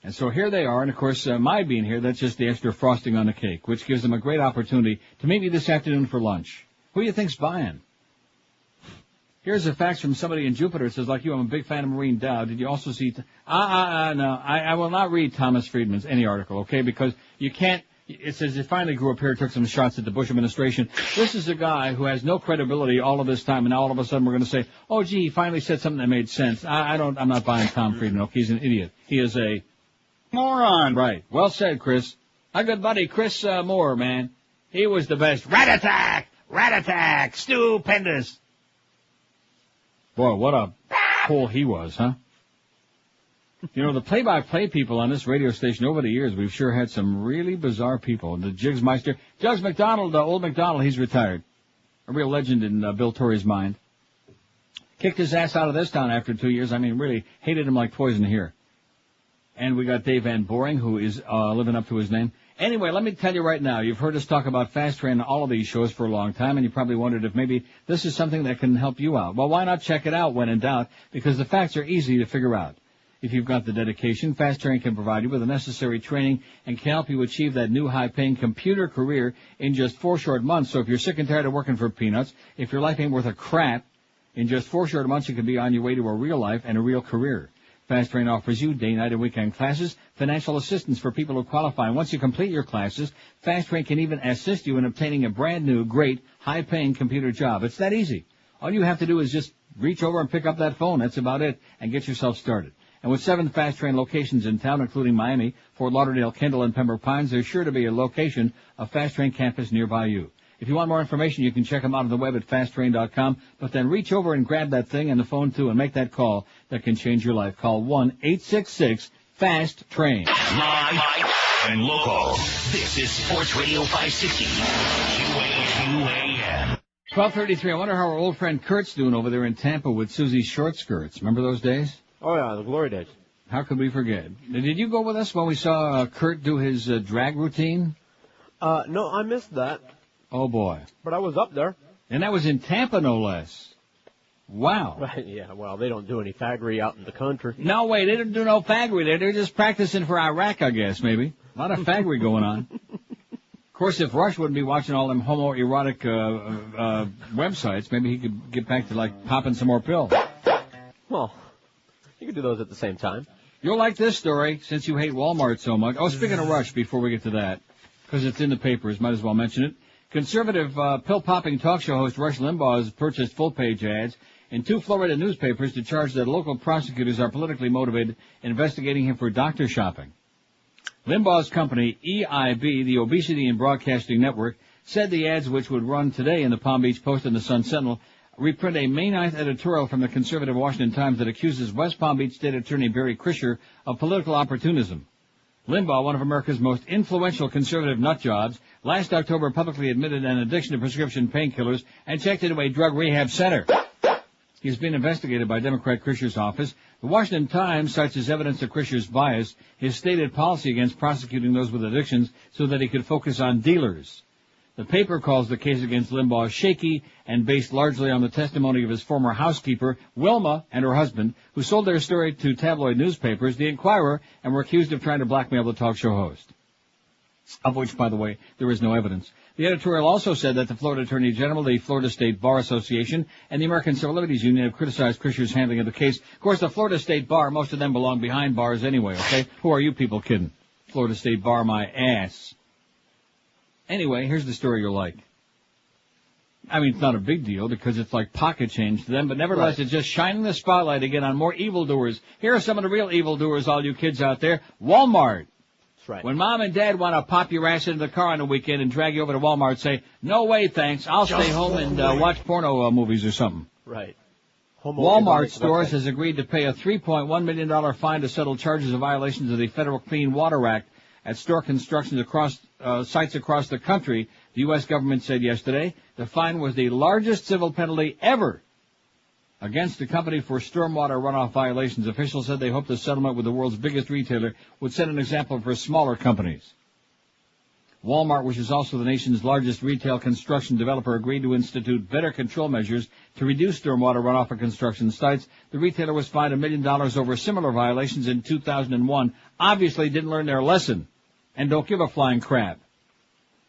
[SPEAKER 1] And so here they are, and of course, my being here, that's just the extra frosting on the cake, which gives them a great opportunity to meet me this afternoon for lunch. Who do you think's buying? Here's a fax from somebody in Jupiter. It says, like you, I'm a big fan of Maureen Dowd. Did you also see... No, I will not read Thomas Friedman's any article, okay? Because you can't... It says he finally grew up here, took some shots at the Bush administration. This is a guy who has no credibility all of this time, and now all of a sudden we're going to say, oh, gee, he finally said something that made sense. I'm not buying Tom Friedman. Okay, he's an idiot. He is a... moron. Right. Well said, Chris. Our good buddy Chris Moore, man. He was the best. Rat-attack! Rat-attack! Stupendous! Boy, what a fool he was, huh? You know, the play-by-play people on this radio station over the years, we've sure had some really bizarre people. The Jigsmeister, Jugs McDonald, old McDonald, he's retired. A real legend in Bill Torrey's mind. Kicked his ass out of this town after 2 years. I mean, really hated him like poison here. And we got Dave Van Boring, who is living up to his name. Anyway, let me tell you right now, you've heard us talk about Fast Train on all of these shows for a long time, and you probably wondered if maybe this is something that can help you out. Well, why not check it out when in doubt? Because the facts are easy to figure out. If you've got the dedication, Fast Train can provide you with the necessary training and can help you achieve that new high-paying computer career in just 4 short months. So if you're sick and tired of working for peanuts, if your life ain't worth a crap, in just 4 short months you can be on your way to a real life and a real career. Fast Train offers you day, night, and weekend classes, financial assistance for people who qualify. And once you complete your classes, Fast Train can even assist you in obtaining a brand new, great, high-paying computer job. It's that easy. All you have to do is just reach over and pick up that phone. That's about it, and get yourself started. And with 7 Fast Train locations in town, including Miami, Fort Lauderdale, Kendall, and Pembroke Pines, there's sure to be a location, a Fast Train campus nearby you. If you want more information, you can check them out on the web at fasttrain.com, but then reach over and grab that thing and the phone, too, and make that call that can change your life. Call 1-866-FAST-TRAIN.
[SPEAKER 3] Live and local. This is Sports Radio 560. QAM.
[SPEAKER 1] 12:33. I wonder how our old friend Kurt's doing over there in Tampa with Susie's short skirts. Remember those days?
[SPEAKER 2] Oh, yeah, the glory days.
[SPEAKER 1] How could we forget? Did you go with us when we saw Kurt do his drag routine?
[SPEAKER 2] No, I missed that.
[SPEAKER 1] Oh, boy.
[SPEAKER 2] But I was up there.
[SPEAKER 1] And that was in Tampa, no less. Wow.
[SPEAKER 2] Right, yeah, well, they don't do any faggery out in the country.
[SPEAKER 1] No, wait, they don't do no faggery there. They're just practicing for Iraq, I guess, maybe. A lot of faggery going on. Of course, if Rush wouldn't be watching all them homoerotic websites, maybe he could get back to, like, popping some more pills.
[SPEAKER 2] Well, you could do those at the same time.
[SPEAKER 1] You'll like this story, since you hate Walmart so much. Oh, speaking of Rush, before we get to that, because it's in the papers, might as well mention it. Conservative pill-popping talk show host Rush Limbaugh has purchased full-page ads in 2 Florida newspapers to charge that local prosecutors are politically motivated, investigating him for doctor shopping. Limbaugh's company, EIB, the Obesity and Broadcasting Network, said the ads, which would run today in the Palm Beach Post and the Sun Sentinel, reprint a May 9th editorial from the conservative Washington Times that accuses West Palm Beach State Attorney Barry Krischer of political opportunism. Limbaugh, one of America's most influential conservative nutjobs, last October publicly admitted an addiction to prescription painkillers and checked into a drug rehab center. He's been investigated by Democrat Krischer's office. The Washington Times cites as evidence of Krischer's bias his stated policy against prosecuting those with addictions so that he could focus on dealers. The paper calls the case against Limbaugh shaky and based largely on the testimony of his former housekeeper, Wilma, and her husband, who sold their story to tabloid newspapers, The Inquirer, and were accused of trying to blackmail the talk show host. Of which, by the way, there is no evidence. The editorial also said that the Florida Attorney General, the Florida State Bar Association, and the American Civil Liberties Union have criticized Krischer's handling of the case. Of course, the Florida State Bar, most of them belong behind bars anyway, okay? Who are you people kidding? Florida State Bar, my ass. Anyway, here's the story you'll like. I mean, it's not a big deal because it's like pocket change to them, but nevertheless, It's just shining the spotlight again on more evildoers. Here are some of the real evildoers, all you kids out there. Walmart.
[SPEAKER 2] That's right.
[SPEAKER 1] When Mom and Dad want to pop your ass into the car on the weekend and drag you over to Walmart, say, no way, thanks. I'll stay home and watch porno movies or something.
[SPEAKER 2] Right.
[SPEAKER 1] Walmart stores has agreed to pay a $3.1 million fine to settle charges of violations of the Federal Clean Water Act at store constructions across sites across the country. The U.S. government said yesterday the fine was the largest civil penalty ever against the company for stormwater runoff violations. Officials said they hoped the settlement with the world's biggest retailer would set an example for smaller companies. Walmart, which is also the nation's largest retail construction developer, agreed to institute better control measures to reduce stormwater runoff at construction sites. The retailer was fined $1 million over similar violations in 2001. obviously didn't learn their lesson and don't give a flying crap.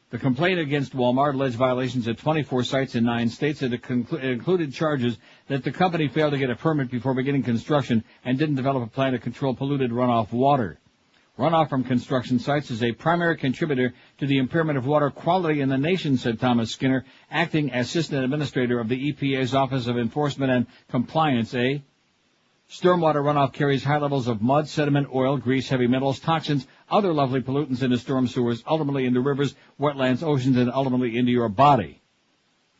[SPEAKER 1] The complaint against Walmart alleged violations at 24 sites in 9 states. It included charges that the company failed to get a permit before beginning construction and didn't develop a plan to control polluted runoff water. Runoff from construction sites is a primary contributor to the impairment of water quality in the nation, said Thomas Skinner, acting assistant administrator of the EPA's Office of Enforcement and Compliance. Stormwater runoff carries high levels of mud, sediment, oil, grease, heavy metals, toxins, other lovely pollutants into storm sewers, ultimately into rivers, wetlands, oceans, and ultimately into your body.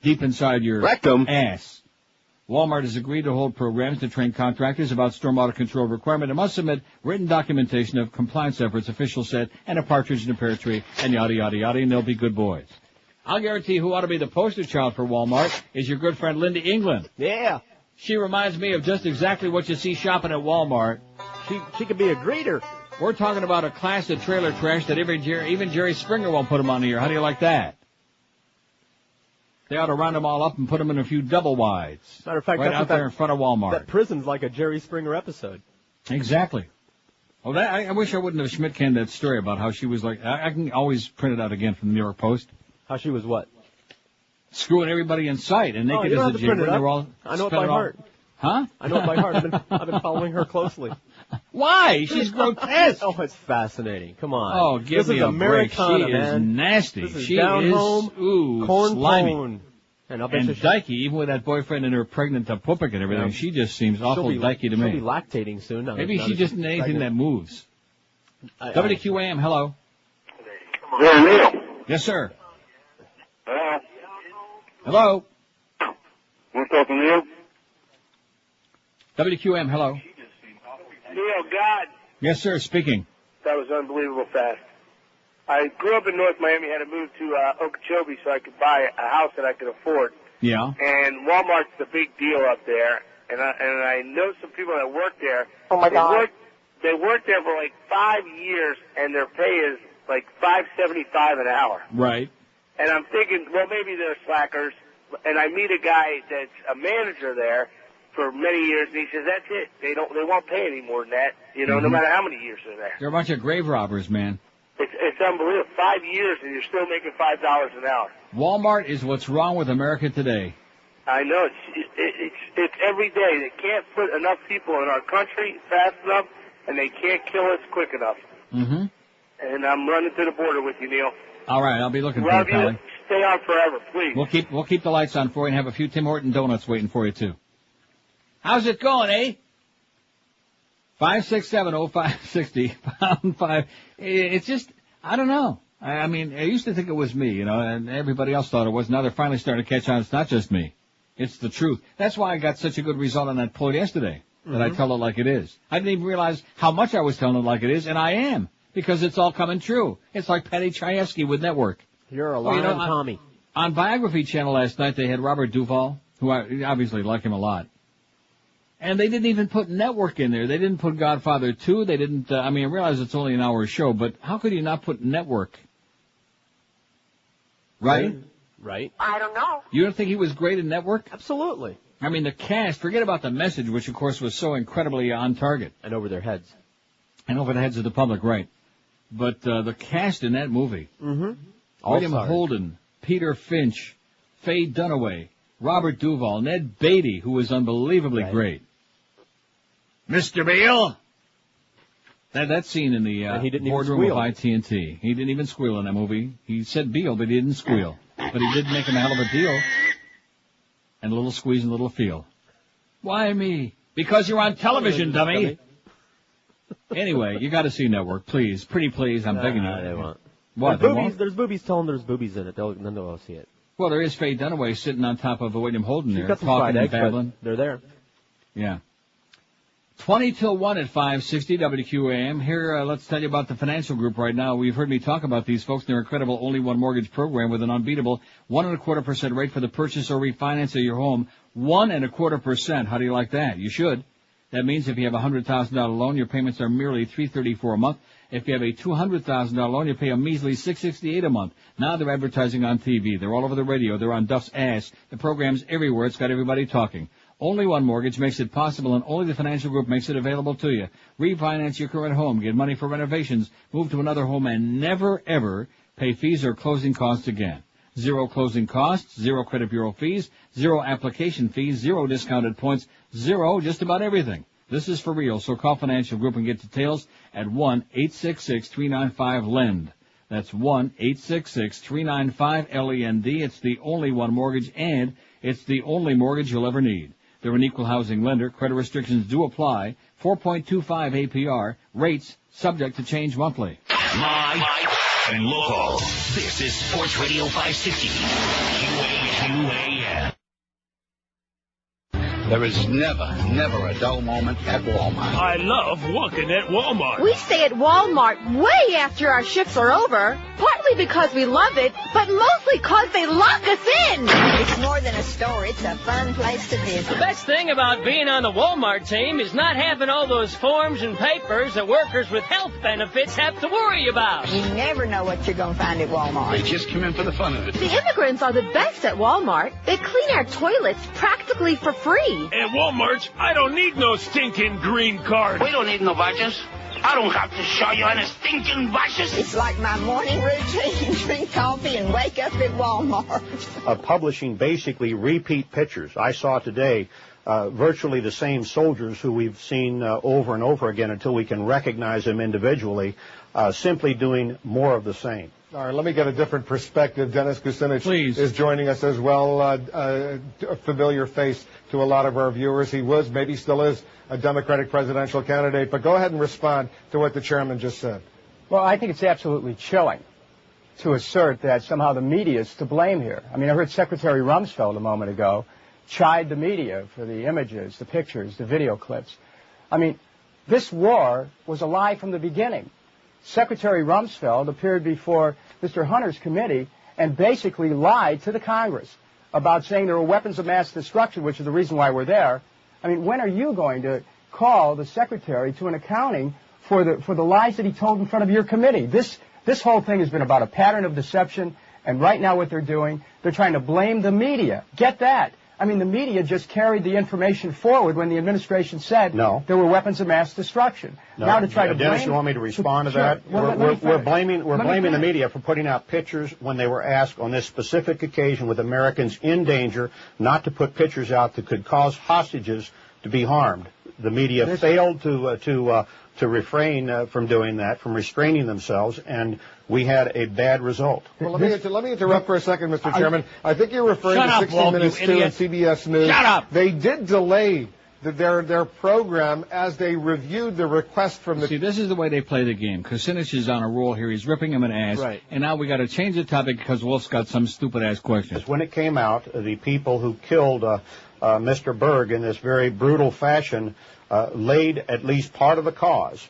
[SPEAKER 1] Deep inside your rectum. Ass. Walmart has agreed to hold programs to train contractors about stormwater control requirement and must submit written documentation of compliance efforts, officials said, and a partridge in a pear tree, and yada, yada, yada, and they'll be good boys. I'll guarantee who ought to be the poster child for Walmart is your good friend Linda England.
[SPEAKER 2] Yeah.
[SPEAKER 1] She reminds me of just exactly what you see shopping at Walmart.
[SPEAKER 2] She could be a greeter.
[SPEAKER 1] We're talking about a class of trailer trash that even Jerry Springer won't put them on the air. How do you like that? They ought to round them all up and put them in a few double wides.
[SPEAKER 2] Matter of fact,
[SPEAKER 1] right out there in front of Walmart.
[SPEAKER 2] That prison's like a Jerry Springer episode.
[SPEAKER 1] Exactly. Well, I wish I wouldn't have Schmidt-canned that story about how she was like, I can always print it out again from the New York Post.
[SPEAKER 2] How she was what?
[SPEAKER 1] Screwing everybody in sight and naked as a gibber.
[SPEAKER 2] I know it by heart.
[SPEAKER 1] Huh?
[SPEAKER 2] I know it by heart. I've been following her closely.
[SPEAKER 1] Why? She's grotesque.
[SPEAKER 2] Oh, it's fascinating. Come on.
[SPEAKER 1] Oh, give me a break. She is nasty.
[SPEAKER 2] This is
[SPEAKER 1] she
[SPEAKER 2] down
[SPEAKER 1] is
[SPEAKER 2] home, corn
[SPEAKER 1] slimy.
[SPEAKER 2] pone. And
[SPEAKER 1] dykey, even with that boyfriend and her pregnant pupik and everything, she just seems awful dykey to me.
[SPEAKER 2] She'll be lactating soon.
[SPEAKER 1] Maybe she just needs anything that moves. WQAM, hello.
[SPEAKER 15] Hey, Neil.
[SPEAKER 1] Yes, sir.
[SPEAKER 15] Hello.
[SPEAKER 1] Hello.
[SPEAKER 15] Want to talk to Neil?
[SPEAKER 1] WQAM, hello.
[SPEAKER 15] Neil, God.
[SPEAKER 1] Yes, sir, speaking.
[SPEAKER 15] That was unbelievable fast. I grew up in North Miami, had to move to Okeechobee so I could buy a house that I could afford.
[SPEAKER 1] Yeah.
[SPEAKER 15] And Walmart's the big deal up there. And I know some people that work there.
[SPEAKER 23] Oh, my God.
[SPEAKER 15] They worked there for like 5 years, and their pay is like $5.75 an hour.
[SPEAKER 1] Right.
[SPEAKER 15] And I'm thinking, well, maybe they're slackers. And I meet a guy that's a manager there for many years, and he says, that's it. They won't pay any more than that, no matter how many years they're there.
[SPEAKER 1] They're a bunch of grave robbers, man.
[SPEAKER 15] It's unbelievable. 5 years, and you're still making $5 an hour.
[SPEAKER 1] Walmart is what's wrong with America today.
[SPEAKER 15] I know. It's every day. They can't put enough people in our country fast enough, and they can't kill us quick enough.
[SPEAKER 1] Mm-hmm.
[SPEAKER 15] And I'm running to the border with you, Neil.
[SPEAKER 1] All right, I'll be looking for
[SPEAKER 15] Love
[SPEAKER 1] you, Pally.
[SPEAKER 15] Stay on forever, please.
[SPEAKER 1] We'll keep the lights on for you and have a few Tim Horton donuts waiting for you, too. How's it going, eh? 5670560, pound 5. It's just, I don't know. I mean, I used to think it was me, and everybody else thought it was. Now they're finally starting to catch on. It's not just me. It's the truth. That's why I got such a good result on that poll yesterday, that I tell it like it is. I didn't even realize how much I was telling it like it is, and I am, because it's all coming true. It's like Patty Chayefsky with Network.
[SPEAKER 2] You're a lying Tommy.
[SPEAKER 1] On Biography Channel last night, they had Robert Duvall, who I obviously like him a lot. And they didn't even put Network in there. They didn't put Godfather 2. They didn't, I realize it's only an hour show, but how could you not put Network? Right?
[SPEAKER 2] Right.
[SPEAKER 23] I don't know.
[SPEAKER 1] You don't think he was great in Network?
[SPEAKER 2] Absolutely.
[SPEAKER 1] The cast, forget about the message, which of course was so incredibly on target.
[SPEAKER 2] And over their heads.
[SPEAKER 1] And over the heads of the public, right. But the cast in that movie.
[SPEAKER 2] Mm-hmm.
[SPEAKER 1] William Holden, Peter Finch, Faye Dunaway, Robert Duvall, Ned Beatty, who was unbelievably great. Mr. Beale! That scene in the boardroom of ITT. He didn't even squeal in that movie. He said Beale, but he didn't squeal. But he did make him a hell of a deal. And a little squeeze and a little feel. Why me? Because you're on television, dummy. Anyway, you got to see Network, please. Pretty please, I'm begging you.
[SPEAKER 2] They won't.
[SPEAKER 1] What,
[SPEAKER 2] there's boobies. Tell them there's boobies in it. Then they'll see it.
[SPEAKER 1] Well, there is Faye Dunaway sitting on top of William Holden there,
[SPEAKER 2] got some
[SPEAKER 1] talking and
[SPEAKER 2] fried eggs,
[SPEAKER 1] babbling.
[SPEAKER 2] They're there.
[SPEAKER 1] Yeah. 20 till 1 at 560 WQAM. Here, let's tell you about the financial group right now. We've heard me talk about these folks. Their incredible Only One Mortgage program with an unbeatable 1.25% rate for the purchase or refinance of your home. 1.25%. How do you like that? You should. That means if you have a $100,000 loan, your payments are merely $334 a month. If you have a $200,000 loan, you pay a measly $668 a month. Now they're advertising on TV. They're all over the radio. They're on Duff's ass. The program's everywhere. It's got everybody talking. Only One Mortgage makes it possible, and only the financial group makes it available to you. Refinance your current home, get money for renovations, move to another home, and never, ever pay fees or closing costs again. Zero closing costs, zero credit bureau fees, zero application fees, zero discounted points, zero just about everything. This is for real, so call Financial Group and get details at 1-866-395-LEND. That's 1-866-395-LEND. It's the only One Mortgage, and it's the only mortgage you'll ever need. They're an equal housing lender. Credit restrictions do apply. 4.25 APR. Rates subject to change monthly.
[SPEAKER 3] Live and local. This is Sports Radio 560. QAM.
[SPEAKER 5] There is never a dull moment at Walmart.
[SPEAKER 18] I love working at Walmart.
[SPEAKER 17] We stay at Walmart way after our shifts are over, partly because we love it, but mostly because they lock us in.
[SPEAKER 7] It's more than a store. It's a fun place to visit.
[SPEAKER 18] The best thing about being on the Walmart team is not having all those forms and papers that workers with health benefits have to worry about.
[SPEAKER 7] You never know what you're going to find at Walmart.
[SPEAKER 5] They just come in for the fun of it.
[SPEAKER 17] The immigrants are the best at Walmart. They clean our toilets practically for free.
[SPEAKER 18] At Walmart, I don't need no stinking green card.
[SPEAKER 5] We don't need no badges. I don't have to show you any stinking badges.
[SPEAKER 7] It's like my morning routine. Drink coffee and wake up at Walmart.
[SPEAKER 19] Publishing basically repeat pictures. I saw today virtually the same soldiers who we've seen over and over again until we can recognize them individually, simply doing more of the same.
[SPEAKER 20] All right, let me get a different perspective. Dennis Kucinich is joining us as well, a familiar face to a lot of our viewers. He was, maybe still is, a Democratic presidential candidate. But go ahead and respond to what the chairman just said.
[SPEAKER 21] Well, I think it's absolutely chilling to assert that somehow the media is to blame here. I mean, I heard Secretary Rumsfeld a moment ago chide the media for the images, the pictures, the video clips. I mean, this war was a lie from the beginning. Secretary Rumsfeld appeared before Mr. Hunter's committee and basically lied to the Congress about saying there were weapons of mass destruction, which is the reason why we're there. I mean, when are you going to call the secretary to an accounting for the lies that he told in front of your committee? This whole thing has been about a pattern of deception, and right now what they're doing, they're trying to blame the media. Get that. I mean, the media just carried the information forward when the administration said there were weapons of mass destruction.
[SPEAKER 19] No.
[SPEAKER 21] Now to try to
[SPEAKER 19] Dennis,
[SPEAKER 21] blame...
[SPEAKER 19] you want me to respond to that?
[SPEAKER 21] Well,
[SPEAKER 19] we're blaming the media for putting out pictures when they were asked on this specific occasion with Americans in danger not to put pictures out that could cause hostages to be harmed. The media failed to refrain from doing that, from restraining themselves, and we had a bad result.
[SPEAKER 20] Well, let me interrupt for a second, Mr. Chairman. I think you're referring to 60 Minutes 2 and CBS News.
[SPEAKER 1] Shut up!
[SPEAKER 20] They did delay their program as they reviewed the request from the...
[SPEAKER 1] See, this is the way they play the game. Kucinich is on a roll here. He's ripping him an ass.
[SPEAKER 19] Right.
[SPEAKER 1] And now we got to change the topic because Wolf's got some stupid-ass questions.
[SPEAKER 19] When it came out, the people who killed Mr. Berg in this very brutal fashion laid at least part of the cause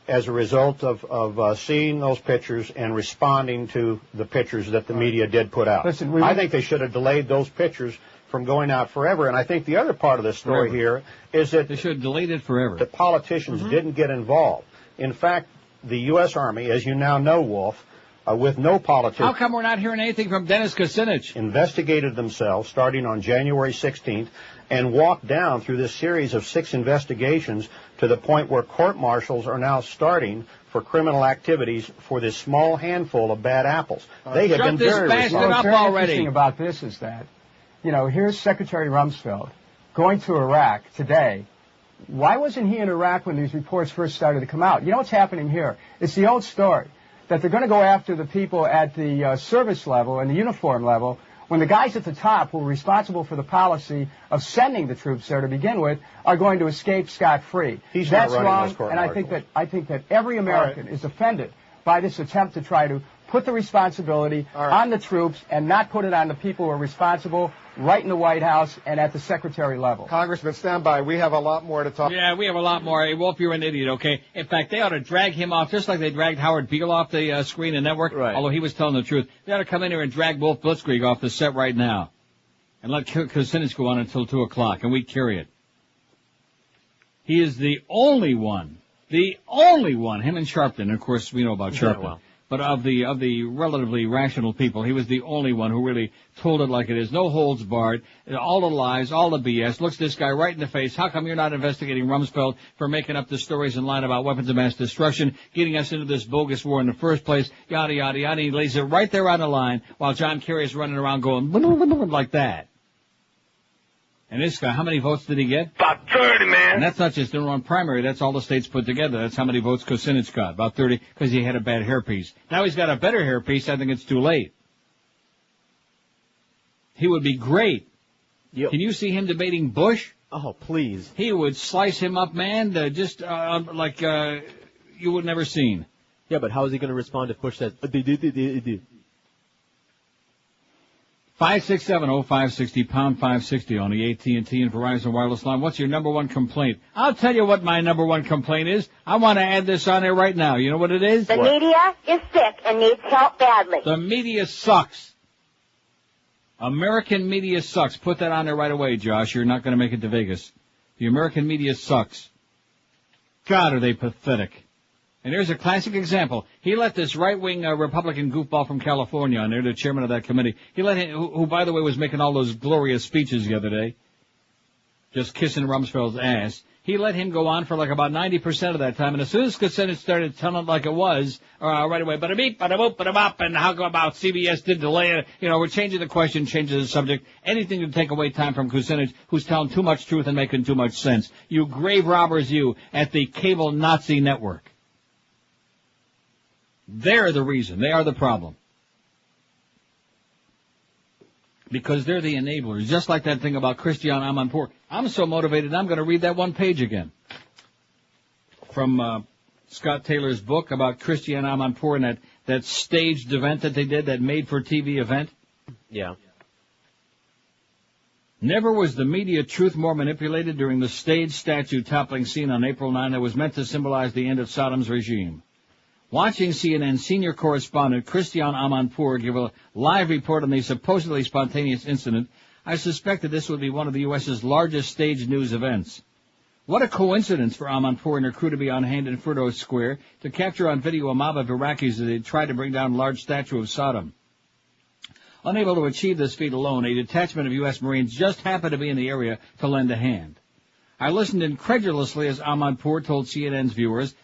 [SPEAKER 19] as a result of seeing those pictures and responding to the pictures that the media did put out.
[SPEAKER 21] Listen,
[SPEAKER 19] I think they should have delayed those pictures from going out forever. And I think the other part of the story here is that
[SPEAKER 1] they should have delayed it forever.
[SPEAKER 19] The politicians didn't get involved. In fact, the U.S. Army, as you now know, Wolf, with no politicians...
[SPEAKER 1] How come we're not hearing anything from Dennis Kucinich?
[SPEAKER 19] ...investigated themselves starting on January 16th and walked down through this series of 6 investigations to the point where court-martials are now starting for criminal activities for this small handful of bad apples. They have been very
[SPEAKER 21] responsible. What's very interesting about this is that, you know, here's Secretary Rumsfeld going to Iraq today. Why wasn't he in Iraq when these reports first started to come out? You know what's happening here? It's the old story that they're going to go after the people at the service level and the uniform level when the guys at the top who were responsible for the policy of sending the troops there to begin with are going to escape scot-free. That's wrong, and I think that every American is offended by this attempt to try to put the responsibility on the troops and not put it on the people who are responsible right in the White House and at the secretary level.
[SPEAKER 20] Congressman, stand by. We have a lot more to talk.
[SPEAKER 1] Yeah, we have a lot more. Hey, Wolf, you're an idiot, okay? In fact, they ought to drag him off just like they dragged Howard Beale off the screen and network, although he was telling the truth. They ought to come in here and drag Wolf Blitzkrieg off the set right now and let Kucinich go on until 2 o'clock, and we carry it. He is the only one, him and Sharpton. Of course, we know about Sharpton. but of the relatively rational people, he was the only one who really told it like it is. No holds barred, all the lies, all the BS. Looks this guy right in the face. How come you're not investigating Rumsfeld for making up the stories and lying about weapons of mass destruction, getting us into this bogus war in the first place, yada, yada, yada. He lays it right there on the line while John Kerry is running around going like that. And this guy, how many votes did he get?
[SPEAKER 5] About 30, man.
[SPEAKER 1] And that's not just in one primary. That's all the states put together. That's how many votes Kucinich got. About 30, because he had a bad hairpiece. Now he's got a better hairpiece. I think it's too late. He would be great. Yep. Can you see him debating Bush?
[SPEAKER 2] Oh, please.
[SPEAKER 1] He would slice him up, man, like you would never seen.
[SPEAKER 2] Yeah, but how is he going to respond if Bush says,
[SPEAKER 1] 567-0560, pound 560 on the AT&T and Verizon wireless line. What's your number one complaint? I'll tell you what my number one complaint is. I want to add this on there right now. You know what it is?
[SPEAKER 17] The media is sick and needs help badly.
[SPEAKER 1] The media sucks. American media sucks. Put that on there right away, Josh. You're not going to make it to Vegas. The American media sucks. God, are they pathetic. And there's a classic example. He let this right-wing Republican goofball from California on there, the chairman of that committee. He let him, who by the way was making all those glorious speeches the other day, just kissing Rumsfeld's ass. He let him go on for like about 90% of that time. And as soon as Kucinich started telling it like it was, right away, bada-beep, bada-boop, bada-bop, and how about CBS did delay it? You know, we're changing the question, changing the subject. Anything to take away time from Kucinich, who's telling too much truth and making too much sense. You grave robbers, you, at the cable Nazi network. They're the reason. They are the problem. Because they're the enablers. Just like that thing about Christian Amanpour. I'm so motivated, I'm going to read that one page again. From Scott Taylor's book about Christian Amanpour and that staged event that they did, that made-for-TV event.
[SPEAKER 2] Yeah.
[SPEAKER 1] Never was the media truth more manipulated during the staged statue toppling scene on April 9 that was meant to symbolize the end of Saddam's regime. Watching CNN senior correspondent Christian Amanpour give a live report on the supposedly spontaneous incident, I suspected this would be one of the U.S.'s largest staged news events. What a coincidence for Amanpour and her crew to be on hand in Firdos Square to capture on video a mob of Iraqis as they tried to bring down a large statue of Saddam. Unable to achieve this feat alone, a detachment of U.S. Marines just happened to be in the area to lend a hand. I listened incredulously as Amanpour told CNN's viewers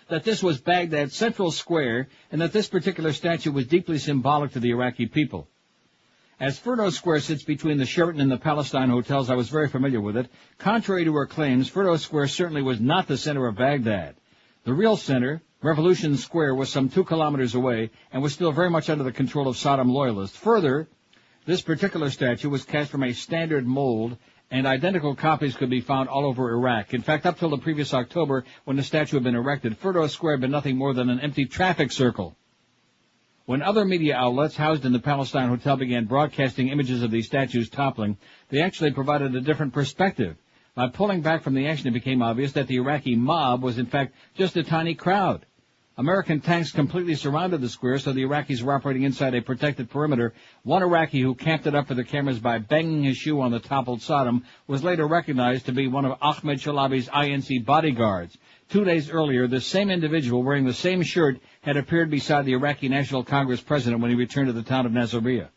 [SPEAKER 1] that this was Baghdad's central square and that this particular statue was deeply symbolic to the Iraqi people. As Firdos Square sits between the Sheraton and the Palestine hotels, I was very familiar with it. Contrary to her claims, Firdos Square certainly was not the center of Baghdad. The real center, Revolution Square, was some 2 kilometers away and was still very much under the control of Saddam loyalists. Further, this particular statue was cast from a standard mold, and identical copies could be found all over Iraq. In fact, up till the previous October, when the statue had been erected, Firdos Square had been nothing more than an empty traffic circle. When other media outlets housed in the Palestine Hotel began broadcasting images of these statues toppling, they actually provided a different perspective. By pulling back from the action, it became obvious that the Iraqi mob was in fact just a tiny crowd. American tanks completely surrounded the square, so the Iraqis were operating inside a protected perimeter. One Iraqi who camped it up for the cameras by banging his shoe on the toppled Saddam was later recognized to be one of Ahmed Shalabi's INC bodyguards. 2 days earlier, the same individual wearing the same shirt had appeared beside the Iraqi National Congress president when he returned to the town of Nasiriyah.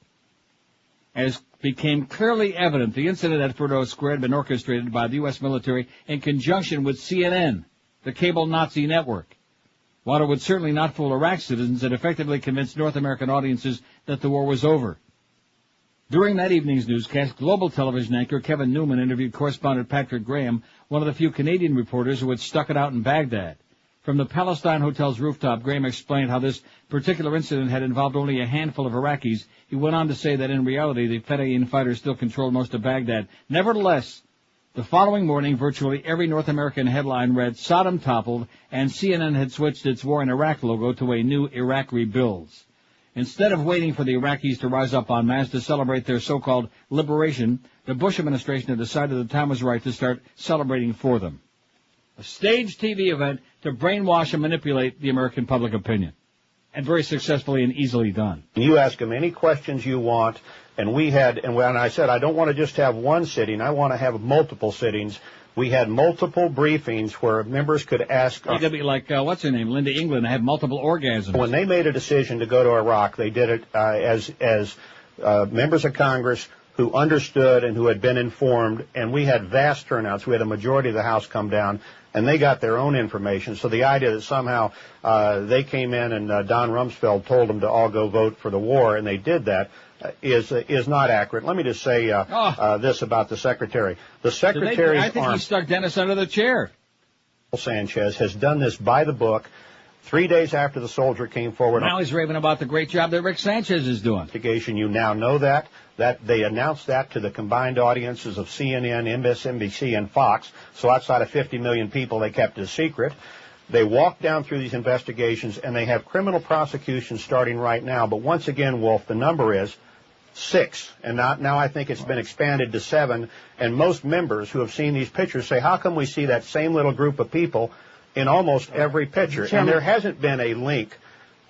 [SPEAKER 1] As became clearly evident, the incident at Firdos Square had been orchestrated by the U.S. military in conjunction with CNN, the cable Nazi network. While it would certainly not fool Iraq citizens, it effectively convinced North American audiences that the war was over. During that evening's newscast, global television anchor Kevin Newman interviewed correspondent Patrick Graham, one of the few Canadian reporters who had stuck it out in Baghdad. From the Palestine Hotel's rooftop, Graham explained how this particular incident had involved only a handful of Iraqis. He went on to say that in reality, the Fedayeen fighters still controlled most of Baghdad. Nevertheless, the following morning, virtually every North American headline read, Saddam toppled, and CNN had switched its War in Iraq logo to a new Iraq rebuilds. Instead of waiting for the Iraqis to rise up en masse to celebrate their so-called liberation, the Bush administration had decided the time was right to start celebrating for them. A staged TV event to brainwash and manipulate the American public opinion. And very successfully and easily done.
[SPEAKER 19] You ask them any questions you want, and when I said I don't want to just have one sitting, I want to have multiple sittings We had multiple briefings where members could ask.
[SPEAKER 1] You're going to be like, what's her name, Linda England, have multiple orgasms.
[SPEAKER 19] When they made a decision to go to Iraq, they did it as members of Congress who understood and who had been informed, and we had vast turnouts. We had a majority of the House come down, and they got their own information. So the idea that somehow they came in and Don Rumsfeld told them to all go vote for the war, and they did that, is not accurate. Let me just say this about the Secretary. The Secretary's
[SPEAKER 1] I think he stuck Dennis under the chair.
[SPEAKER 19] Sanchez has done this by the book. 3 days after the soldier came forward.
[SPEAKER 1] Now he's raving about the great job that Rick Sanchez is doing.
[SPEAKER 19] You now know that they announced that to the combined audiences of CNN, MSNBC, and Fox. So outside of 50 million people, they kept it a secret. They walked down through these investigations, and they have criminal prosecutions starting right now. But once again, Wolf, the number is 6, and now I think it's been expanded to 7. And most members who have seen these pictures say, how come we see that same little group of people in almost every picture? And there hasn't been a link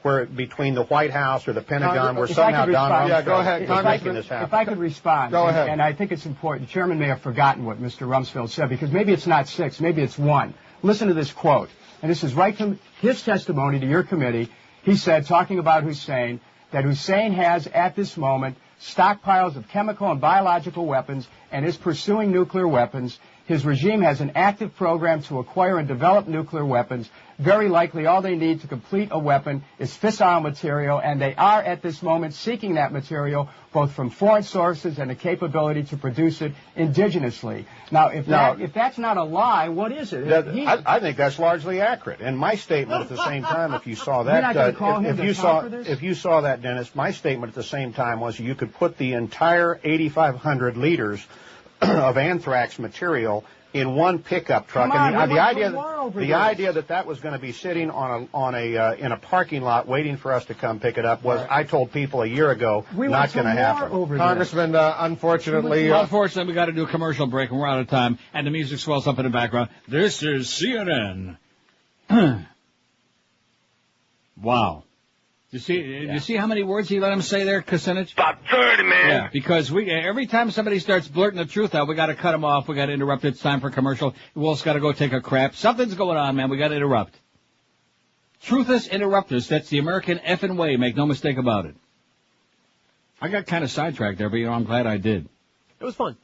[SPEAKER 19] where between the White House or the Pentagon where somehow Don Rumsfeld is making this happen.
[SPEAKER 21] If I could respond.
[SPEAKER 19] Go ahead.
[SPEAKER 21] And I think it's important. The chairman may have forgotten what Mr. Rumsfeld said, because maybe it's not 6, maybe it's 1. Listen to this quote. And this is right from his testimony to your committee. He said, talking about Hussein, that Hussein has, at this moment, stockpiles of chemical and biological weapons and is pursuing nuclear weapons. His regime has an active program to acquire and develop nuclear weapons. Very likely all they need to complete a weapon is fissile material, and they are at this moment seeking that material both from foreign sources and the capability to produce it indigenously. Now, if that's not a lie, what is it?
[SPEAKER 19] I think that's largely accurate. And my statement at the same time, if you saw that, if you saw that, Dennis, my statement at the same time was you could put the entire 8,500 liters of anthrax material in one pickup truck, and the idea that was going to be sitting in a parking lot waiting for us to come pick it up was, I told people a year ago, not going to happen.
[SPEAKER 20] Congressman, unfortunately,
[SPEAKER 1] we got to do a commercial break, and we're out of time. And the music swells up in the background. This is CNN. Wow. You see how many words he let him say there, Kucinich?
[SPEAKER 5] About 30, man.
[SPEAKER 1] Yeah, because every time somebody starts blurting the truth out, we got to cut him off. We got to interrupt. It's time for commercial. Wolf's got to go take a crap. Something's going on, man. We got to interrupt. Truth us, interrupt us. That's the American effing way. Make no mistake about it. I got kind of sidetracked there, but I'm glad I did.
[SPEAKER 2] It was fun.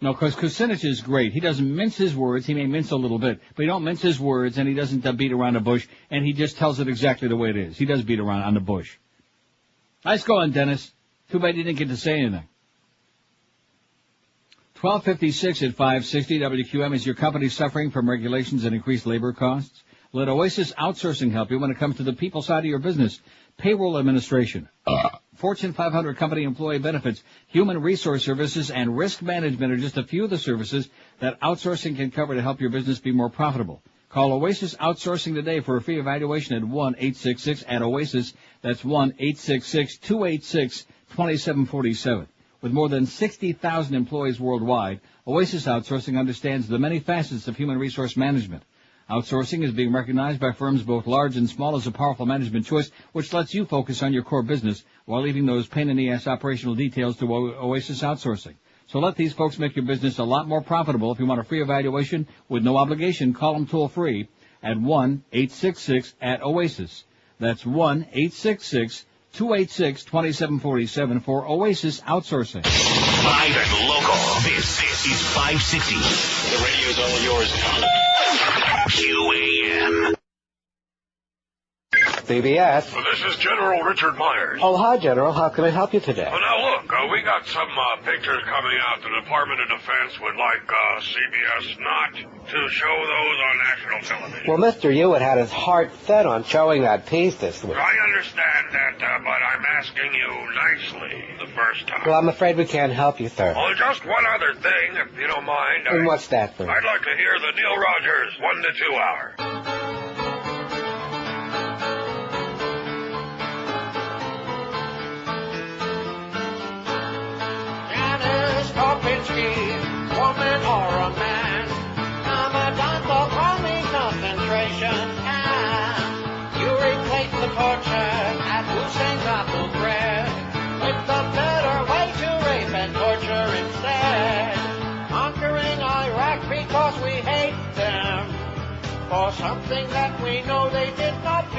[SPEAKER 1] No, because Kucinich is great. He doesn't mince his words. He may mince a little bit, but he don't mince his words, and he doesn't beat around the bush, and he just tells it exactly the way it is. He does beat around on the bush. Nice going, Dennis. Too bad you didn't get to say anything. 1256 at 560 WQM. Is your company suffering from regulations and increased labor costs? Let Oasis Outsourcing help you when it comes to the people side of your business. Payroll administration, Fortune 500 company employee benefits, human resource services, and risk management are just a few of the services that outsourcing can cover to help your business be more profitable. Call Oasis Outsourcing today for a free evaluation at 1-866-OASIS. That's 1-866-286-2747. With more than 60,000 employees worldwide, Oasis Outsourcing understands the many facets of human resource management. Outsourcing is being recognized by firms both large and small as a powerful management choice, which lets you focus on your core business while leaving those pain-in-the-ass operational details to Oasis Outsourcing. So let these folks make your business a lot more profitable. If you want a free evaluation with no obligation, call them toll-free at 1-866-OASIS. That's 1-866-286-2747 for Oasis Outsourcing.
[SPEAKER 3] Live and local. This is 560. The radio's all yours. QAM.
[SPEAKER 4] CBS.
[SPEAKER 10] Well, this is General Richard Myers.
[SPEAKER 4] Oh, hi, General. How can I help you today?
[SPEAKER 10] Well, now, look, we got some pictures coming out. The Department of Defense would like CBS not to show those on national television.
[SPEAKER 4] Well, Mr. Hewitt had his heart set on showing that piece this week.
[SPEAKER 10] I understand that, but I'm asking you nicely the first time.
[SPEAKER 4] Well, I'm afraid we can't help you, sir.
[SPEAKER 10] Oh, just one other thing, if you don't mind.
[SPEAKER 4] And what's that, sir?
[SPEAKER 10] I'd like to hear the Neil Rogers 1 to 2 hour.
[SPEAKER 9] Kopinski, woman or a man, I'm a dime for crowning concentration camp. You replace the torture at Hussein's Abu Ghraib with the better way to rape and torture instead. Conquering Iraq because we
[SPEAKER 10] was something that we know they did not do.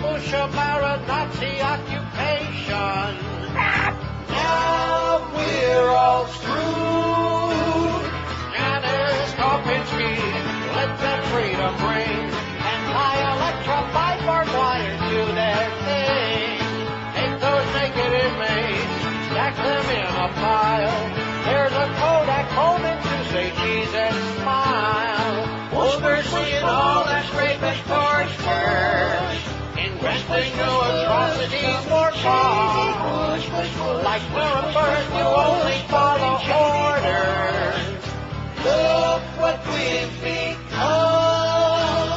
[SPEAKER 10] Ushabara Nazi occupation. Now we're all screwed. Janice Kopinski let that freedom ring, and my electrified barbed wire do their thing. Take those naked inmates, stack them in a pile. There's a Kodak moment to say cheese and smile. We're seeing all that's rape and torture, investing new atrocities for cause. Like Nuremberg, you only follow orders. Look what we've become.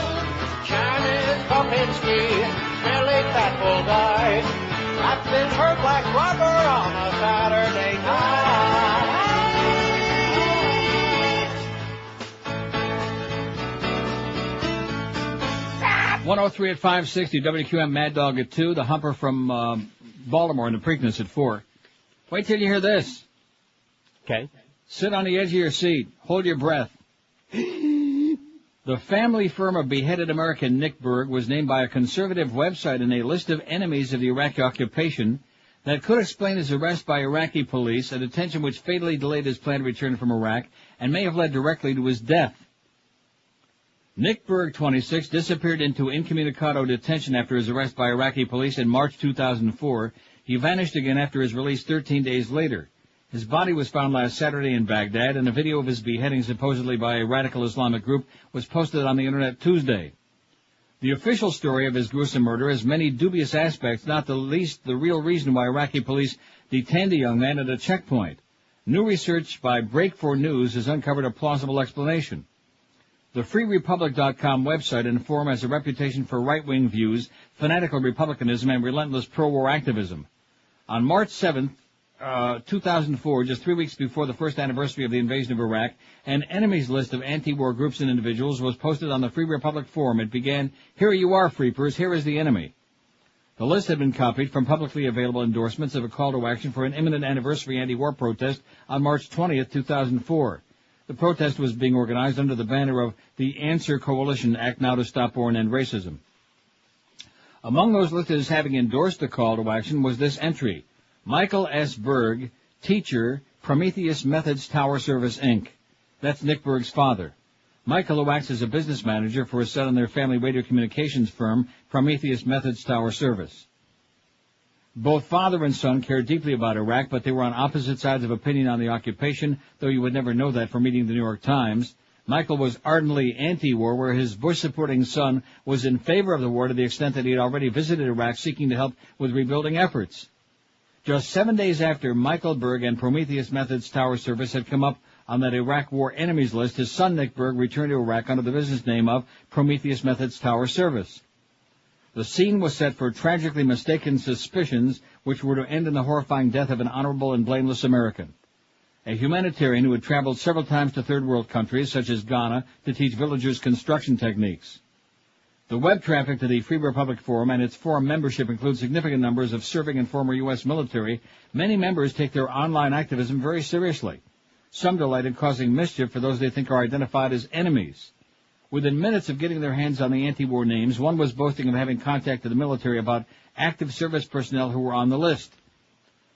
[SPEAKER 10] Janet Kopinski, Billy Fatbull died, wrapped in her black rubber on a Saturday night.
[SPEAKER 1] 103 at 560, WQM Mad Dog at 2, the Humper from Baltimore and the Preakness at 4. Wait till you hear this.
[SPEAKER 2] Okay.
[SPEAKER 1] Sit on the edge of your seat. Hold your breath. The family firm of beheaded American Nick Berg was named by a conservative website in a list of enemies of the Iraqi occupation that could explain his arrest by Iraqi police, a detention which fatally delayed his planned return from Iraq and may have led directly to his death. Nick Berg, 26, disappeared into incommunicado detention after his arrest by Iraqi police in March 2004. He vanished again after his release 13 days later. His body was found last Saturday in Baghdad, and a video of his beheading supposedly by a radical Islamic group was posted on the Internet Tuesday. The official story of his gruesome murder has many dubious aspects, not the least the real reason why Iraqi police detained the young man at a checkpoint. New research by Break4 News has uncovered a plausible explanation. The FreeRepublic.com website and forum has a reputation for right-wing views, fanatical republicanism, and relentless pro-war activism. On March 7th, 2004, just 3 weeks before the first anniversary of the invasion of Iraq, an enemies list of anti-war groups and individuals was posted on the Free Republic forum. It began, "Here you are, Freepers, here is the enemy." The list had been copied from publicly available endorsements of a call to action for an imminent anniversary anti-war protest on March 20th, 2004. The protest was being organized under the banner of the Answer Coalition Act Now to Stop War and End Racism. Among those listed as having endorsed the call to action was this entry: Michael S. Berg, teacher, Prometheus Methods Tower Service, Inc. That's Nick Berg's father. Michael, who acts as a business manager for his son and their family radio communications firm, Prometheus Methods Tower Service. Both father and son cared deeply about Iraq, but they were on opposite sides of opinion on the occupation, though you would never know that from reading the New York Times. Michael was ardently anti-war, where his Bush-supporting son was in favor of the war to the extent that he had already visited Iraq seeking to help with rebuilding efforts. Just 7 days after Michael Berg and Prometheus Methods Tower Service had come up on that Iraq war enemies list, his son Nick Berg returned to Iraq under the business name of Prometheus Methods Tower Service. The scene was set for tragically mistaken suspicions which were to end in the horrifying death of an honorable and blameless American. A humanitarian who had traveled several times to third world countries, such as Ghana, to teach villagers construction techniques. The web traffic to the Free Republic Forum and its forum membership includes significant numbers of serving and former U.S. military. Many members take their online activism very seriously. Some delight in causing mischief for those they think are identified as enemies. Within minutes of getting their hands on the anti-war names, one was boasting of having contacted the military about active service personnel who were on the list.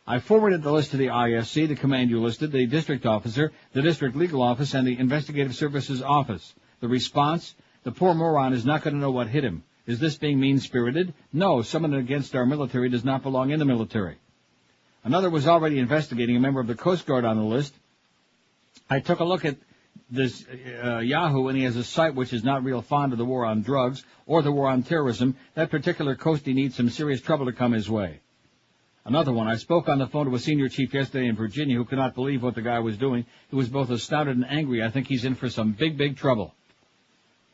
[SPEAKER 1] I forwarded the list to the ISC, the command you listed, the district officer, the district legal office, and the investigative services office. The response: the poor moron is not going to know what hit him. Is this being mean-spirited? No, someone against our military does not belong in the military. Another was already investigating a member of the Coast Guard on the list. I took a look at this Yahoo, and he has a site which is not real fond of the war on drugs or the war on terrorism. That particular coastie needs some serious trouble to come his way. Another one, I spoke on the phone to a senior chief yesterday in Virginia who could not believe what the guy was doing. He was both astounded and angry. I think he's in for some big, big trouble.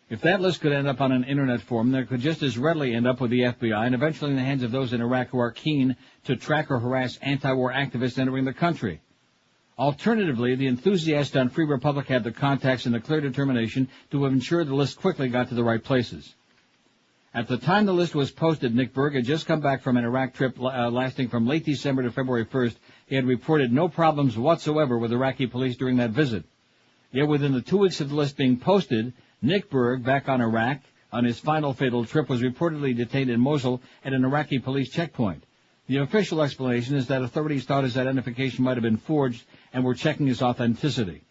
[SPEAKER 1] If that list could end up on an internet forum, there could just as readily end up with the FBI and eventually in the hands of those in Iraq who are keen to track or harass anti-war activists entering the country. Alternatively, the enthusiasts on Free Republic had the contacts and the clear determination to ensure the list quickly got to the right places. At the time the list was posted, Nick Berg had just come back from an Iraq trip lasting from late December to February 1st. He had reported no problems whatsoever with Iraqi police during that visit. Yet within the 2 weeks of the list being posted, Nick Berg, back on Iraq on his final fatal trip, was reportedly detained in Mosul at an Iraqi police checkpoint. The official explanation is that authorities thought his identification might have been forged and were checking his authenticity.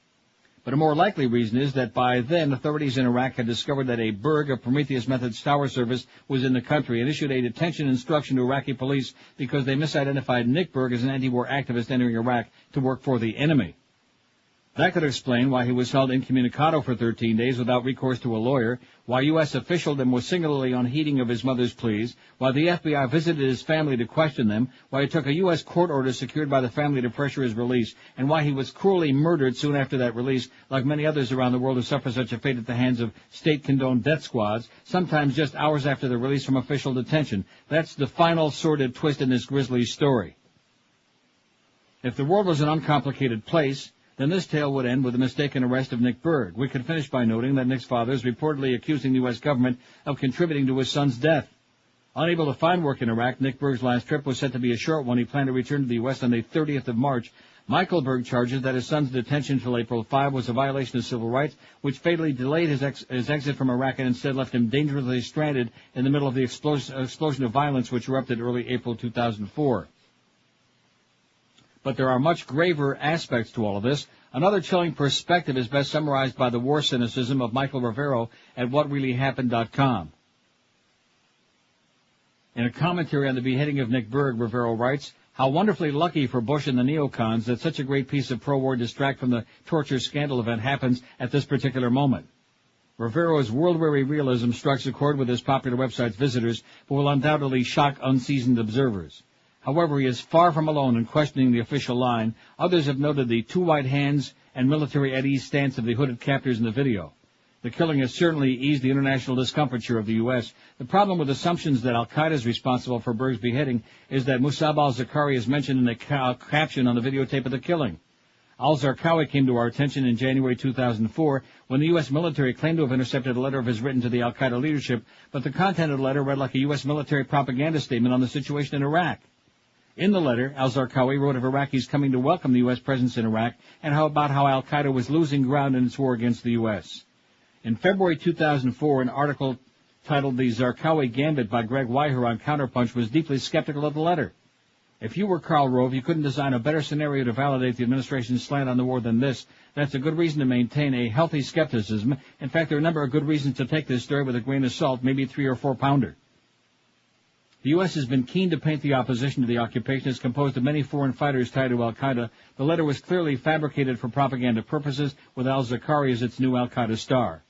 [SPEAKER 1] But a more likely reason is that by then authorities in Iraq had discovered that a Berg of Prometheus Methods Tower Service was in the country and issued a detention instruction to Iraqi police because they misidentified Nick Berg as an anti-war activist entering Iraq to work for the enemy. That could explain why he was held incommunicado for 13 days without recourse to a lawyer, why U.S. officialdom was singularly unheeding of his mother's pleas, why the FBI visited his family to question them, why he took a U.S. court order secured by the family to pressure his release, and why he was cruelly murdered soon after that release, like many others around the world who suffer such a fate at the hands of state-condoned death squads, sometimes just hours after their release from official detention. That's the final sordid twist in this grisly story. If the world was an uncomplicated place, then this tale would end with the mistaken arrest of Nick Berg. We could finish by noting that Nick's father is reportedly accusing the U.S. government of contributing to his son's death. Unable to find work in Iraq, Nick Berg's last trip was set to be a short one. He planned to return to the U.S. on the 30th of March. Michael Berg charges that his son's detention until April 5 was a violation of civil rights, which fatally delayed his exit from Iraq and instead left him dangerously stranded in the middle of the explosion of violence which erupted early April 2004. But there are much graver aspects to all of this. Another chilling perspective is best summarized by the war cynicism of Michael Rivero at whatreallyhappened.com. In a commentary on the beheading of Nick Berg, Rivero writes, "How wonderfully lucky for Bush and the neocons that such a great piece of pro-war distract from the torture scandal event happens at this particular moment." Rivero's world-weary realism strikes a chord with his popular website's visitors, but will undoubtedly shock unseasoned observers. However, he is far from alone in questioning the official line. Others have noted the two white hands and military at ease stance of the hooded captors in the video. The killing has certainly eased the international discomfiture of the U.S. The problem with assumptions that al-Qaeda is responsible for Berg's beheading is that Musab al-Zarqawi is mentioned in the caption on the videotape of the killing. Al-Zarqawi came to our attention in January 2004 when the U.S. military claimed to have intercepted a letter of his written to the al-Qaeda leadership, but the content of the letter read like a U.S. military propaganda statement on the situation in Iraq. In the letter, al-Zarqawi wrote of Iraqis coming to welcome the U.S. presence in Iraq and about how al-Qaeda was losing ground in its war against the U.S. In February 2004, an article titled The Zarqawi Gambit by Greg Weiher on Counterpunch was deeply skeptical of the letter. If you were Karl Rove, you couldn't design a better scenario to validate the administration's slant on the war than this. That's a good reason to maintain a healthy skepticism. In fact, there are a number of good reasons to take this story with a grain of salt, maybe 3 or 4 pounder. The U.S. has been keen to paint the opposition to the occupation as composed of many foreign fighters tied to al-Qaeda. The letter was clearly fabricated for propaganda purposes, with al-Zarqawi as its new al-Qaeda star.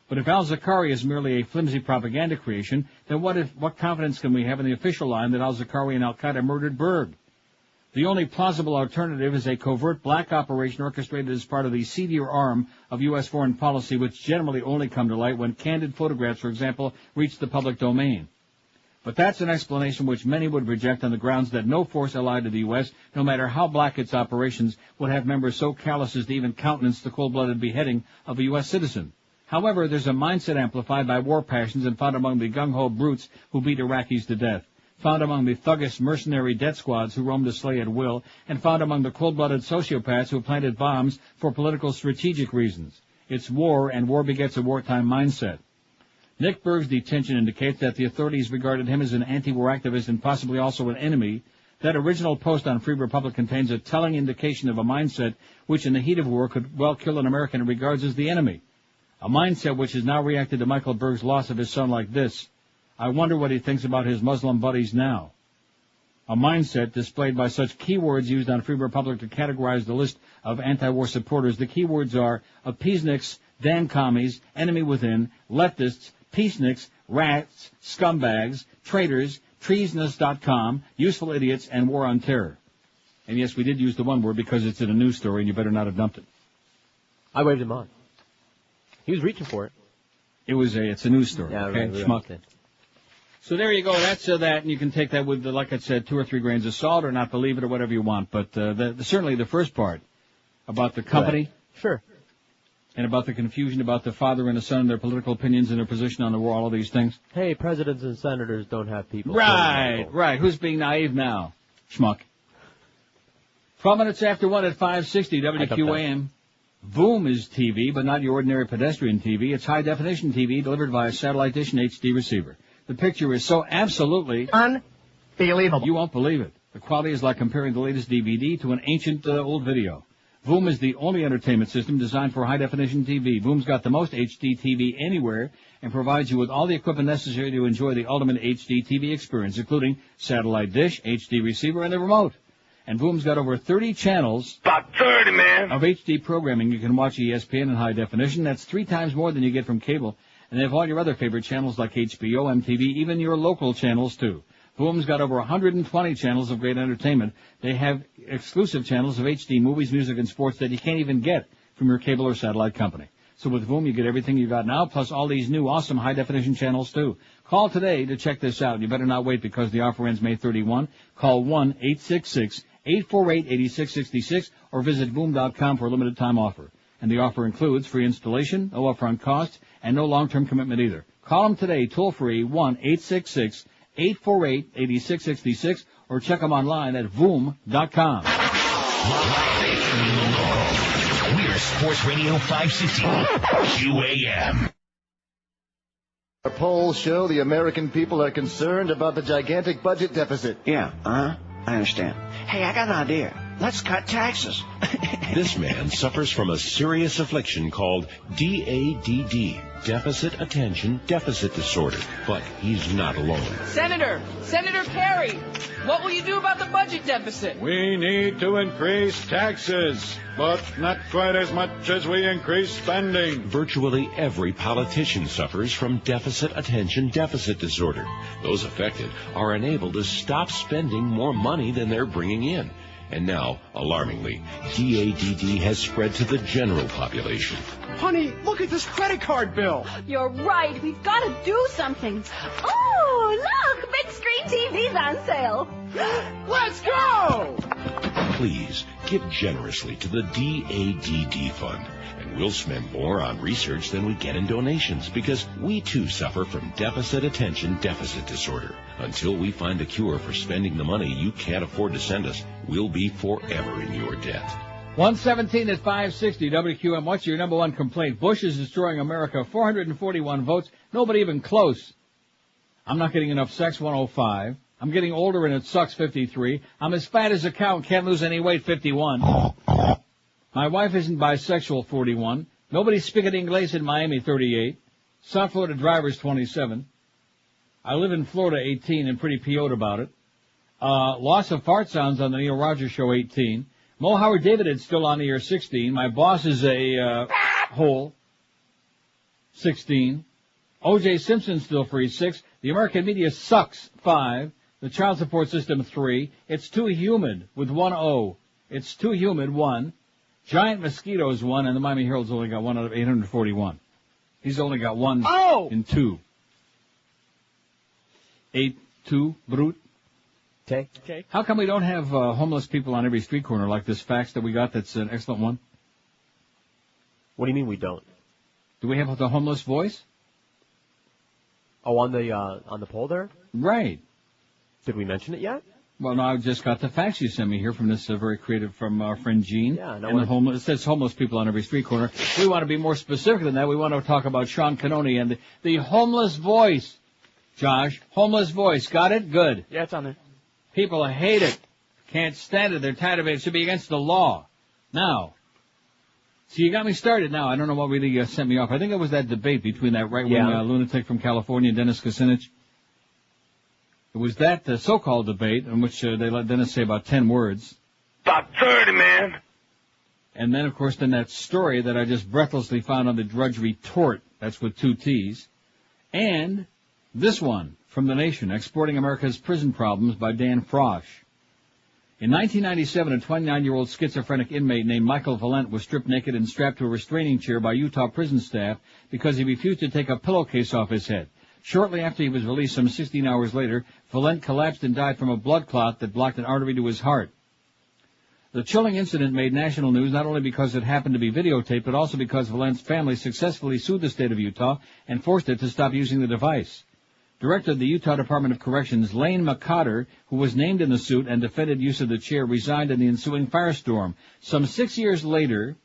[SPEAKER 1] But if al-Zarqawi is merely a flimsy propaganda creation, then what confidence can we have in the official line that al-Zarqawi and al-Qaeda murdered Berg? The only plausible alternative is a covert black operation orchestrated as part of the seedier arm of U.S. foreign policy, which generally only come to light when candid photographs, for example, reach the public domain. But that's an explanation which many would reject on the grounds that no force allied to the U.S., no matter how black its operations, would have members so callous as to even countenance the cold-blooded beheading of a U.S. citizen. However, there's a mindset amplified by war passions and found among the gung-ho brutes who beat Iraqis to death, found among the thuggish mercenary death squads who roam to slay at will, and found among the cold-blooded sociopaths who planted bombs for political strategic reasons. It's war, and war begets a wartime mindset. Nick Berg's detention indicates that the authorities regarded him as an anti-war activist and possibly also an enemy. That original post on Free Republic contains a telling indication of a mindset which in the heat of war could well kill an American who regards as the enemy. A mindset which has now reacted to Michael Berg's loss of his son like this. I wonder what he thinks about his Muslim buddies now. A mindset displayed by such keywords used on Free Republic to categorize the list of anti-war supporters. The keywords are appeaseniks, damn commies, enemy within, leftists, peaceniks, rats, scumbags, traitors, treasonous.com, useful idiots, and war on terror. And yes, we did use the one word because it's in a news story and you better not have dumped it.
[SPEAKER 2] I waved him on. He was reaching for it.
[SPEAKER 1] It's a news story,
[SPEAKER 2] yeah,
[SPEAKER 1] okay?
[SPEAKER 2] Right.
[SPEAKER 1] Schmuck. So there you go. That's that, and you can take that with, like I said, 2 or 3 grains of salt or not believe it or whatever you want. But certainly the first part about the company.
[SPEAKER 2] Right. Sure.
[SPEAKER 1] And about the confusion about the father and the son, their political opinions and their position on the war, all of these things.
[SPEAKER 2] Hey, presidents and senators don't have people.
[SPEAKER 1] Right. Who's being naive now? Schmuck. 12 minutes after 1 at 560 WQAM. Voom is TV, but not your ordinary pedestrian TV. It's high-definition TV delivered via satellite dish and HD receiver. The picture is so absolutely
[SPEAKER 21] unbelievable.
[SPEAKER 1] You won't believe it. The quality is like comparing the latest DVD to an ancient old video. Voom is the only entertainment system designed for high-definition TV. Voom's got the most HD TV anywhere and provides you with all the equipment necessary to enjoy the ultimate HD TV experience, including satellite dish, HD receiver, and the remote. And Voom's got over 30 channels.
[SPEAKER 5] About 30, man.
[SPEAKER 1] Of HD programming. You can watch ESPN in high definition. That's 3 times more than you get from cable. And they have all your other favorite channels like HBO, MTV, even your local channels, too. Voom's got over 120 channels of great entertainment. They have exclusive channels of HD movies, music, and sports that you can't even get from your cable or satellite company. So with Voom, you get everything you got now, plus all these new awesome high-definition channels, too. Call today to check this out. You better not wait because the offer ends May 31. Call 1-866-848-8666 or visit Voom.com for a limited-time offer. And the offer includes free installation, no upfront cost, and no long-term commitment either. Call them today, toll-free, 1-866-848-8666, or check them online at Voom.com.
[SPEAKER 3] We're Sports Radio 560 QAM.
[SPEAKER 6] Our polls show the American people are concerned about the gigantic budget deficit.
[SPEAKER 8] Yeah, I understand. Hey, I got an idea. Let's cut taxes.
[SPEAKER 13] This man suffers from a serious affliction called DADD, Deficit Attention Deficit Disorder. But he's not alone.
[SPEAKER 14] Senator Kerry, what will you do about the budget deficit?
[SPEAKER 22] We need to increase taxes, but not quite as much as we increase spending.
[SPEAKER 13] Virtually every politician suffers from Deficit Attention Deficit Disorder. Those affected are unable to stop spending more money than they're bringing in. And now, alarmingly, DADD has spread to the general population.
[SPEAKER 21] Honey, look at this credit card bill.
[SPEAKER 17] You're right. We've got to do something. Oh, look! Big screen TV's on sale.
[SPEAKER 21] Let's go!
[SPEAKER 13] Please, give generously to the DADD Fund, and we'll spend more on research than we get in donations, because we too suffer from Deficit Attention Deficit Disorder. Until we find a cure for spending the money you can't afford to send us, we'll be forever in your debt.
[SPEAKER 1] 117 at 560 WQM. What's your number one complaint? Bush is destroying America. 441 votes. Nobody even close. I'm not getting enough sex. 105. I'm getting older and it sucks. 53. I'm as fat as a cow and can't lose any weight. 51. My wife isn't bisexual. 41. Nobody's speaking English in Miami. 38. South Florida drivers. 27. I live in Florida. 18 and pretty PO'd about it. Loss of fart sounds on the Neil Rogers Show. 18. Mo Howard David is still on the air. 16. My boss is a hole. 16. O.J. Simpson still free. 6. The American media sucks. 5. The child support system. 3. It's too humid with 1 O. It's too humid. 1. Giant mosquitoes. 1. And the Miami Herald's only got 1 out of 841. He's only got 1 in 2. 8-2 brute.
[SPEAKER 2] Okay.
[SPEAKER 1] How come we don't have homeless people on every street corner like this fax that we got that's an excellent one?
[SPEAKER 2] What do you mean we don't?
[SPEAKER 1] Do we have the homeless voice?
[SPEAKER 2] Oh, on the poll there?
[SPEAKER 1] Right.
[SPEAKER 2] Did we mention it yet?
[SPEAKER 1] Well, no, I just got the fax you sent me here from this very creative from our friend Gene.
[SPEAKER 2] Yeah,
[SPEAKER 1] and the homeless, it says homeless people on every street corner. We want to be more specific than that. We want to talk about Sean Canoni and the homeless voice. Josh, homeless voice. Got it? Good.
[SPEAKER 12] Yeah, it's on there.
[SPEAKER 1] People hate it. Can't stand it. They're tired of it. It should be against the law. Now, so you got me started now. I don't know what really sent me off. I think it was that debate between that right-wing lunatic from California, Dennis Kucinich. It was that so-called debate in which they let Dennis say about 10 words.
[SPEAKER 5] About 30, man.
[SPEAKER 1] And then, of course, that story that I just breathlessly found on the Drudge Retort. That's with 2 T's. And this one from The Nation, Exporting America's Prison Problems by Dan Frosch. In 1997, a 29-year-old schizophrenic inmate named Michael Valent was stripped naked and strapped to a restraining chair by Utah prison staff because he refused to take a pillowcase off his head. Shortly after he was released, some 16 hours later, Valent collapsed and died from a blood clot that blocked an artery to his heart. The chilling incident made national news not only because it happened to be videotaped, but also because Valent's family successfully sued the state of Utah and forced it to stop using the device. Director of the Utah Department of Corrections, Lane McCotter, who was named in the suit and defended use of the chair, resigned in the ensuing firestorm. Some 6 years later,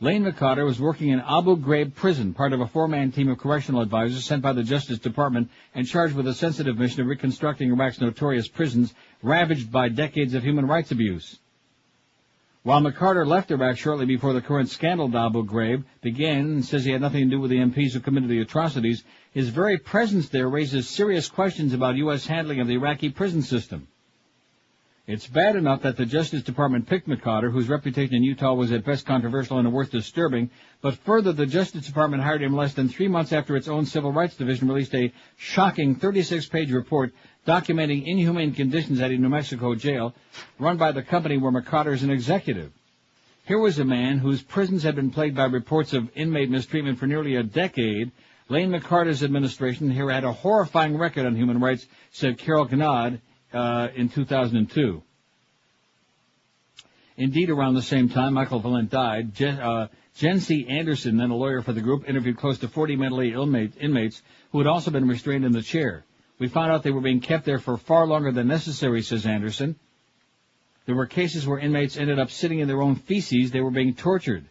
[SPEAKER 1] Lane McCotter was working in Abu Ghraib prison, part of a four-man team of correctional advisors sent by the Justice Department and charged with a sensitive mission of reconstructing Iraq's notorious prisons ravaged by decades of human rights abuse. While McCarter left Iraq shortly before the current scandal at Abu Ghraib began and says he had nothing to do with the MPs who committed the atrocities, his very presence there raises serious questions about U.S. handling of the Iraqi prison system. It's bad enough that the Justice Department picked McCotter, whose reputation in Utah was at best controversial and at worst disturbing, but further, the Justice Department hired him less than 3 months after its own Civil Rights Division released a shocking 36-page report documenting inhumane conditions at a New Mexico jail run by the company where McCotter is an executive. Here was a man whose prisons had been plagued by reports of inmate mistreatment for nearly a decade. Lane McCarter's administration here had a horrifying record on human rights, said Carol Gnad in 2002. Indeed, around the same time Michael Valent died, Jen C. Anderson, then a lawyer for the group, interviewed close to 40 mentally ill inmates who had also been restrained in the chair. We found out they were being kept there for far longer than necessary, says Anderson. There were cases where inmates ended up sitting in their own feces. They were being tortured.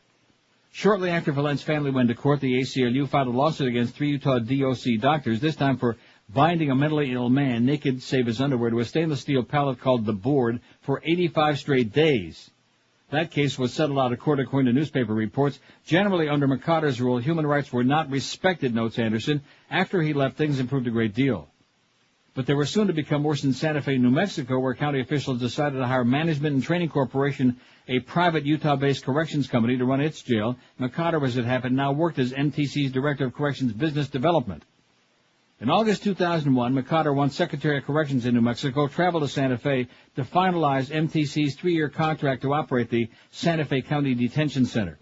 [SPEAKER 1] Shortly after Valent's family went to court, the ACLU filed a lawsuit against 3 Utah DOC doctors, this time for binding a mentally ill man, naked save his underwear, to a stainless steel pallet called the board for 85 straight days. That case was settled out of court according to newspaper reports. Generally, under McCotter's rule, human rights were not respected, notes Anderson. After he left, things improved a great deal. But they were soon to become worse in Santa Fe, New Mexico, where county officials decided to hire Management and Training Corporation, a private Utah-based corrections company, to run its jail. McCotter, as it happened, now worked as MTC's Director of Corrections Business Development. In August 2001, McCotter, once Secretary of Corrections in New Mexico, traveled to Santa Fe to finalize MTC's 3-year contract to operate the Santa Fe County Detention Center.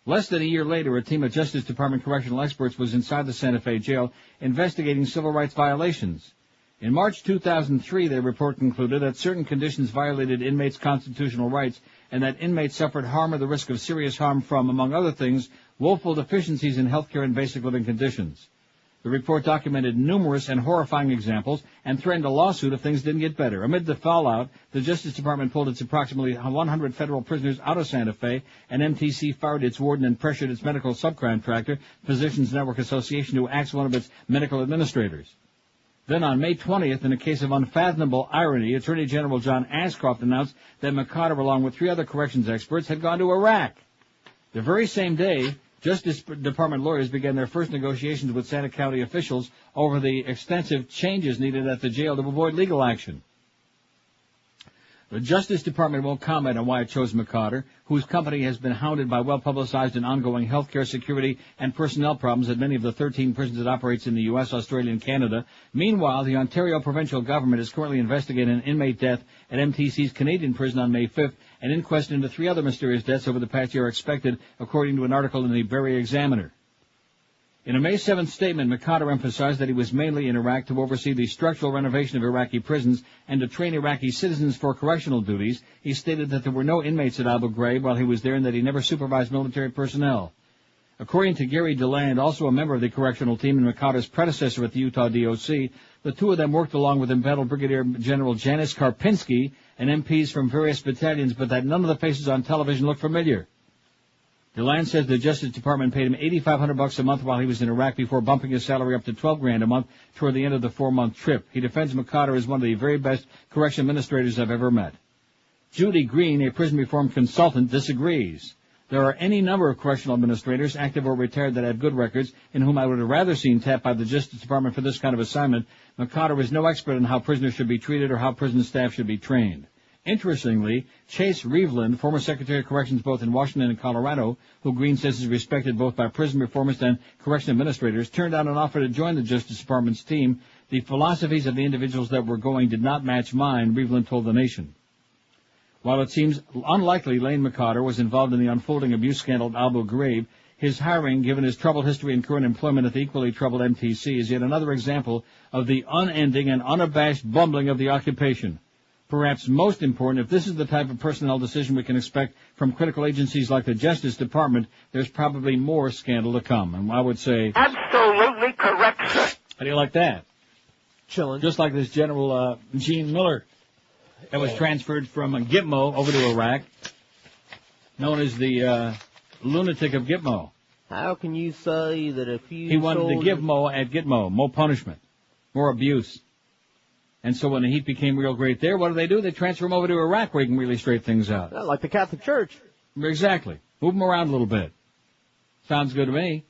[SPEAKER 1] Less than a year later, a team of Justice Department correctional experts was inside the Santa Fe jail investigating civil rights violations. In March 2003, their report concluded that certain conditions violated inmates' constitutional rights and that inmates suffered harm or the risk of serious harm from, among other things, woeful deficiencies in health care and basic living conditions. The report documented numerous and horrifying examples and threatened a lawsuit if things didn't get better. Amid the fallout, the Justice Department pulled its approximately 100 federal prisoners out of Santa Fe, and MTC fired its warden and pressured its medical subcontractor, Physicians Network Association, to axe one of its medical administrators. Then on May 20th, in a case of unfathomable irony, Attorney General John Ashcroft announced that McCotter, along with 3 other corrections experts, had gone to Iraq. The very same day, Justice Department lawyers began their first negotiations with Santa County officials over the extensive changes needed at the jail to avoid legal action. The Justice Department won't comment on why it chose McCotter, whose company has been hounded by well-publicized and ongoing health care, security, and personnel problems at many of the 13 prisons it operates in the U.S., Australia, and Canada. Meanwhile, the Ontario provincial government is currently investigating an inmate death at MTC's Canadian prison on May 5th. An inquest into 3 other mysterious deaths over the past year are expected, according to an article in the Barrie Examiner. In a May 7th statement, McCotter emphasized that he was mainly in Iraq to oversee the structural renovation of Iraqi prisons and to train Iraqi citizens for correctional duties. He stated that there were no inmates at Abu Ghraib while he was there and that he never supervised military personnel. According to Gary DeLand, also a member of the correctional team and McCotter's predecessor at the Utah DOC, the 2 of them worked along with embattled Brigadier General Janice Karpinski and MPs from various battalions, but that none of the faces on television looked familiar. DeLand says the Justice Department paid him $8,500 a month while he was in Iraq before bumping his salary up to $12,000 a month toward the end of the 4-month trip. He defends McCotter as one of the very best correction administrators I've ever met. Judy Green, a prison reform consultant, disagrees. There are any number of correctional administrators, active or retired, that have good records, in whom I would have rather seen tapped by the Justice Department for this kind of assignment. McCotter was no expert in how prisoners should be treated or how prison staff should be trained. Interestingly, Chase Reveland, former Secretary of Corrections both in Washington and Colorado, who Green says is respected both by prison reformists and correction administrators, turned down an offer to join the Justice Department's team. The philosophies of the individuals that were going did not match mine, Reveland told the Nation. While it seems unlikely Lane McCotter was involved in the unfolding abuse scandal at Abu Ghraib, his hiring, given his troubled history and current employment at the equally troubled MTC, is yet another example of the unending and unabashed bumbling of the occupation. Perhaps most important, if this is the type of personnel decision we can expect from critical agencies like the Justice Department, there's probably more scandal to come. And I would say...
[SPEAKER 5] Absolutely correct, sir.
[SPEAKER 1] How do you like that?
[SPEAKER 2] Chillin'.
[SPEAKER 1] Just like this General Gene Miller that was transferred from Gitmo over to Iraq, known as the lunatic of Gitmo.
[SPEAKER 2] How can you say that if you
[SPEAKER 1] He wanted to give Mo at Gitmo, more punishment, more abuse. And so when the heat became real great there, what do? They transfer him over to Iraq where he can really straighten things out.
[SPEAKER 2] Like the Catholic Church.
[SPEAKER 1] Exactly. Move him around a little bit. Sounds good to me.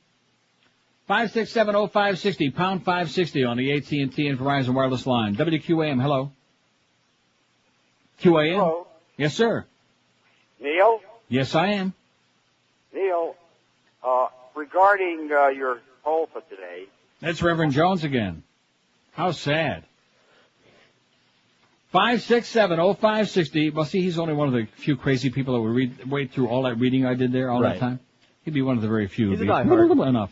[SPEAKER 1] 5670560, pound 560 on the AT&T and Verizon wireless line. WQAM, hello. QAM?
[SPEAKER 11] Hello.
[SPEAKER 1] Yes, sir.
[SPEAKER 11] Neil?
[SPEAKER 1] Yes, I am.
[SPEAKER 11] Neil, regarding your poll for today.
[SPEAKER 1] That's Reverend Jones again. How sad. 5670560. Well, see, he's only one of the few crazy people that would wait through all that reading I did there all that time. He'd be one of the very few.
[SPEAKER 2] He's a diehard.
[SPEAKER 1] Enough.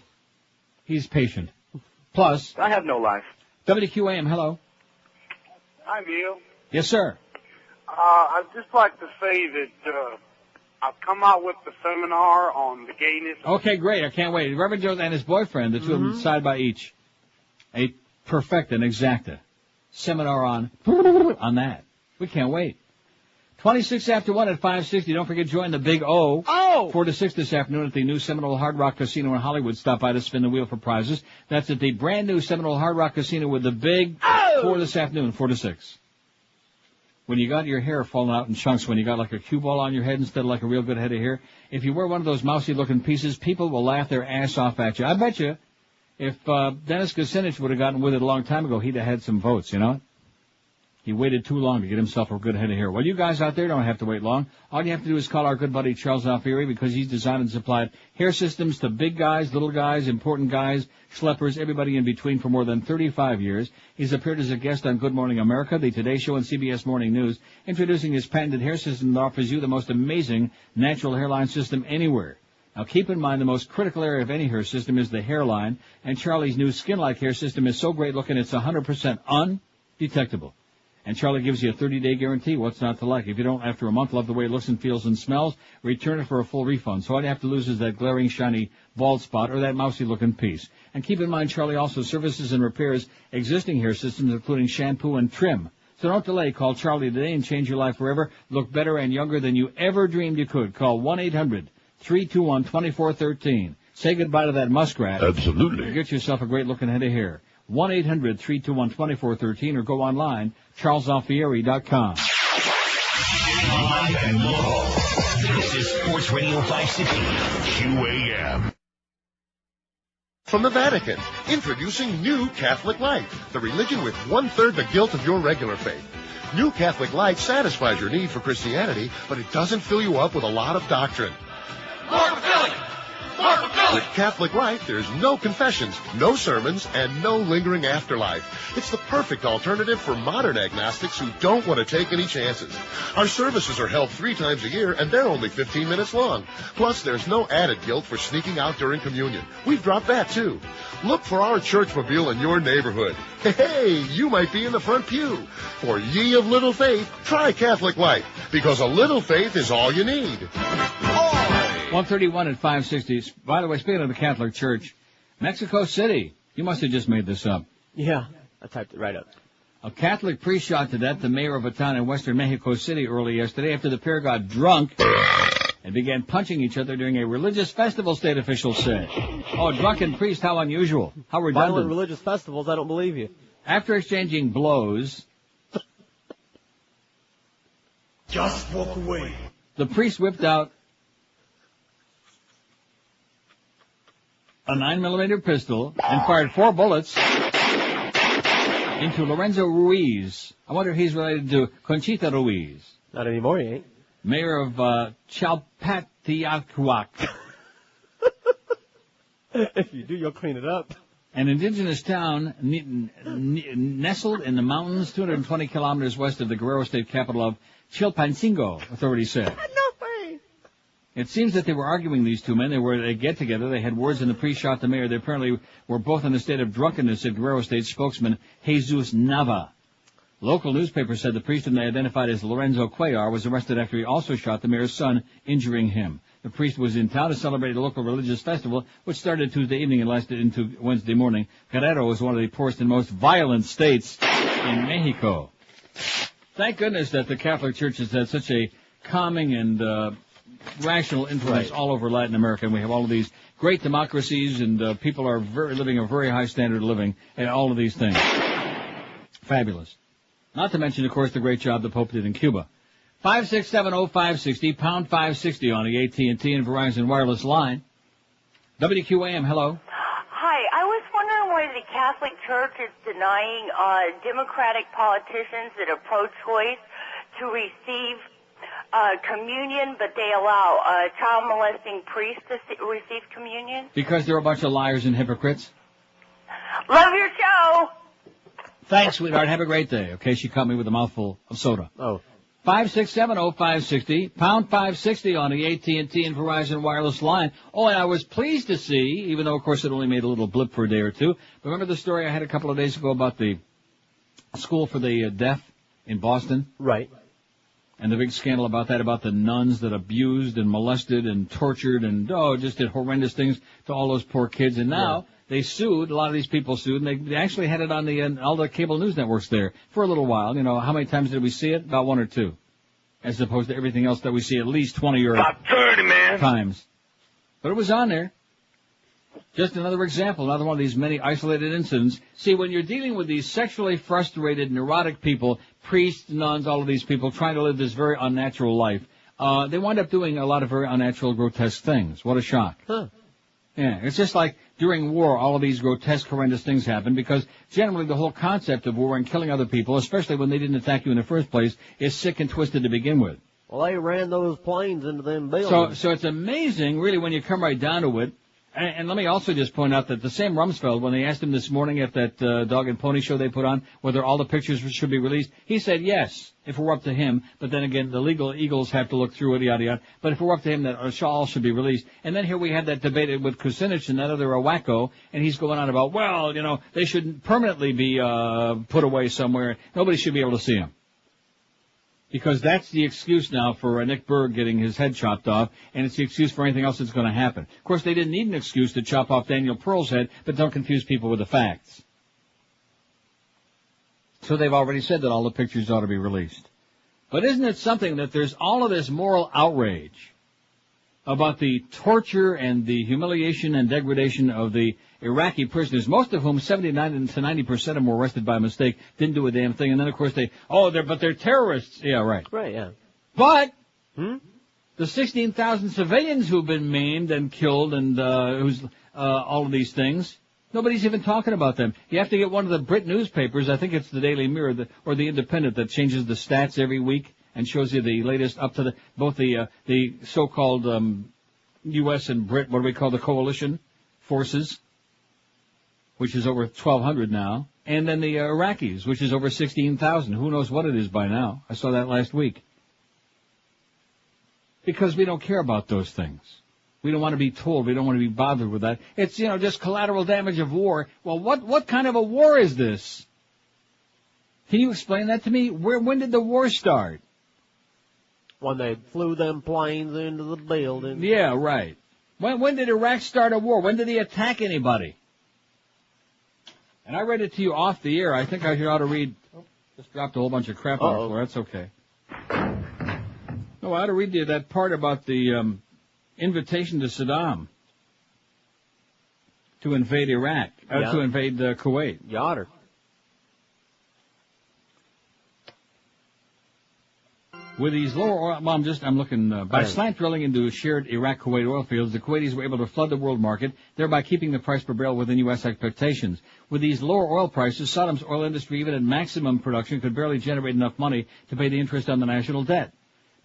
[SPEAKER 1] He's patient. Plus,
[SPEAKER 11] I have no life.
[SPEAKER 1] WQAM, hello.
[SPEAKER 11] Hi, Neil.
[SPEAKER 1] Yes, sir.
[SPEAKER 11] I'd just like to say that I've come out with the seminar on the gayness.
[SPEAKER 1] Okay, great. I can't wait. Reverend Jones and his boyfriend, the two of them side by each. A perfect and exacta seminar on that. We can't wait. 26 after 1 at 560. Don't forget, join the Big O. 4 to 6 this afternoon at the new Seminole Hard Rock Casino in Hollywood. Stop by to spin the wheel for prizes. That's at the brand new Seminole Hard Rock Casino with the Big O this afternoon, 4 to 6. When you got your hair falling out in chunks, when you got like a cue ball on your head instead of like a real good head of hair, if you wear one of those mousy-looking pieces, people will laugh their ass off at you. I bet you, if Dennis Kucinich would have gotten with it a long time ago, he'd have had some votes, you know? He waited too long to get himself a good head of hair. Well, you guys out there don't have to wait long. All you have to do is call our good buddy Charles Alfieri because he's designed and supplied hair systems to big guys, little guys, important guys, schleppers, everybody in between for more than 35 years. He's appeared as a guest on Good Morning America, the Today Show, and CBS Morning News, introducing his patented hair system that offers you the most amazing natural hairline system anywhere. Now, keep in mind the most critical area of any hair system is the hairline, and Charlie's new skin-like hair system is so great looking it's 100% undetectable. And Charlie gives you a 30-day guarantee. What's not to like? If you don't, after a month, love the way it looks and feels and smells, return it for a full refund. So all you have to lose is that glaring, shiny, bald spot or that mousy-looking piece. And keep in mind, Charlie also services and repairs existing hair systems, including shampoo and trim. So don't delay. Call Charlie today and change your life forever. Look better and younger than you ever dreamed you could. Call 1-800-321-2413. Say goodbye to that muskrat.
[SPEAKER 13] Absolutely.
[SPEAKER 1] Get yourself a great-looking head of hair. 1-800-321-2413 or go online, charlesalfieri.com.
[SPEAKER 3] Live and local. This is Sports Radio 560, QAM.
[SPEAKER 15] From the Vatican, introducing New Catholic Light, the religion with 1/3 the guilt of your regular faith. New Catholic Light satisfies your need for Christianity, but it doesn't fill you up with a lot of doctrine.
[SPEAKER 3] More fulfilling! More fulfilling!
[SPEAKER 15] With Catholic Light, there's no confessions, no sermons, and no lingering afterlife. It's the perfect alternative for modern agnostics who don't want to take any chances. Our services are held 3 times a year, and they're only 15 minutes long. Plus, there's no added guilt for sneaking out during communion. We've dropped that, too. Look for our churchmobile in your neighborhood. Hey, you might be in the front pew. For ye of little faith, try Catholic Light, because a little faith is all you need.
[SPEAKER 1] 131 at 560. By the way, speaking of the Catholic Church, Mexico City. You must have just made this up.
[SPEAKER 2] Yeah, I typed it right up.
[SPEAKER 1] A Catholic priest shot to death the mayor of a town in western Mexico City early yesterday after the pair got drunk and began punching each other during a religious festival, state officials said. Oh, drunken priest, how unusual. How redundant.
[SPEAKER 2] Violent religious festivals, I don't believe you.
[SPEAKER 1] After exchanging blows,
[SPEAKER 3] Just walk away.
[SPEAKER 1] The priest whipped out a 9mm pistol and fired 4 bullets into Lorenzo Ruiz. I wonder if he's related to Conchita Ruiz.
[SPEAKER 2] Not anymore, he ain't.
[SPEAKER 1] Mayor of Chalpatiacuac.
[SPEAKER 2] If you do, you'll clean it up.
[SPEAKER 1] An indigenous town nestled in the mountains 220 kilometers west of the Guerrero state capital of Chilpancingo, authorities said. It seems that they were arguing, these two men. They were at a get-together. They had words, and the priest shot the mayor. They apparently were both in a state of drunkenness, said Guerrero State spokesman Jesus Nava. Local newspapers said the priest, whom they identified as Lorenzo Cuellar, was arrested after he also shot the mayor's son, injuring him. The priest was in town to celebrate a local religious festival, which started Tuesday evening and lasted into Wednesday morning. Guerrero is one of the poorest and most violent states in Mexico. Thank goodness that the Catholic Church has had such a calming and rational influence all over Latin America, and we have all of these great democracies, and people are living a very high standard of living, and all of these things. Fabulous. Not to mention, of course, the great job the Pope did in Cuba. 5670560, pound 560 on the AT&T and Verizon wireless line. WQAM, hello.
[SPEAKER 16] Hi, I was wondering why the Catholic Church is denying Democratic politicians that are pro-choice to receive communion, but they allow child-molesting priests to receive communion.
[SPEAKER 1] Because they're a bunch of liars and hypocrites.
[SPEAKER 16] Love your show.
[SPEAKER 1] Thanks, sweetheart. Have a great day. Okay, she caught me with a mouthful of soda. 5670560, pound 560 on the AT&T and Verizon wireless line. Oh, and I was pleased to see, even though, of course, it only made a little blip for a day or two. Remember the story I had a couple of days ago about the school for the deaf in Boston?
[SPEAKER 2] Right.
[SPEAKER 1] And the big scandal about that, about the nuns that abused and molested and tortured and, just did horrendous things to all those poor kids. And now they sued, a lot of these people sued, and they actually had it on the all the cable news networks there for a little while. You know, how many times did we see it? About one or two. As opposed to everything else that we see at least 20 or
[SPEAKER 5] about 30, man.
[SPEAKER 1] Times. But it was on there. Just another example, another one of these many isolated incidents. See, when you're dealing with these sexually frustrated, neurotic people, priests, nuns, all of these people trying to live this very unnatural life, they wind up doing a lot of very unnatural, grotesque things. What a shock.
[SPEAKER 2] Huh.
[SPEAKER 1] Yeah, it's just like during war, all of these grotesque, horrendous things happen because generally the whole concept of war and killing other people, especially when they didn't attack you in the first place, is sick and twisted to begin with.
[SPEAKER 2] Well, they ran those planes into them buildings.
[SPEAKER 1] So it's amazing, really, when you come right down to it. And let me also just point out that the same Rumsfeld, when they asked him this morning at that dog and pony show they put on, whether all the pictures should be released, he said yes, if it were up to him. But then again, the legal eagles have to look through it, yada, yada. But if it were up to him, that all should be released. And then here we had that debate with Kucinich and that other wacko, and he's going on about, well, you know, they shouldn't permanently be put away somewhere. Nobody should be able to see them. Because that's the excuse now for Nick Berg getting his head chopped off, and it's the excuse for anything else that's going to happen. Of course, they didn't need an excuse to chop off Daniel Pearl's head, but don't confuse people with the facts. So they've already said that all the pictures ought to be released. But isn't it something that there's all of this moral outrage about the torture and the humiliation and degradation of the Iraqi prisoners, most of whom 79 to 90% of them were arrested by mistake, didn't do a damn thing, and then of course they're terrorists. Yeah, right.
[SPEAKER 2] Right, yeah.
[SPEAKER 1] But the 16,000 civilians who've been maimed and killed and who's all of these things, nobody's even talking about them. You have to get one of the Brit newspapers, I think it's the Daily Mirror or the Independent, that changes the stats every week and shows you the latest up to both the so-called U.S. and Brit, what do we call the coalition forces, which is over 1,200 now, and then the Iraqis, which is over 16,000. Who knows what it is by now? I saw that last week. Because we don't care about those things. We don't want to be told. We don't want to be bothered with that. It's, just collateral damage of war. Well, what kind of a war is this? Can you explain that to me? When did the war start?
[SPEAKER 2] When they flew them planes into the building.
[SPEAKER 1] Yeah, right. When did Iraq start a war? When did he attack anybody? And I read it to you off the air. I think I ought to read. Just dropped a whole bunch of crap on the floor. That's okay. No, I ought to read you that part about the invitation to Saddam to invade Iraq, to invade Kuwait.
[SPEAKER 2] You oughter.
[SPEAKER 1] With these lower oil, I'm looking, by slant drilling into shared Iraq-Kuwait oil fields, the Kuwaitis were able to flood the world market, thereby keeping the price per barrel within U.S. expectations. With these lower oil prices, Saddam's oil industry, even at maximum production, could barely generate enough money to pay the interest on the national debt.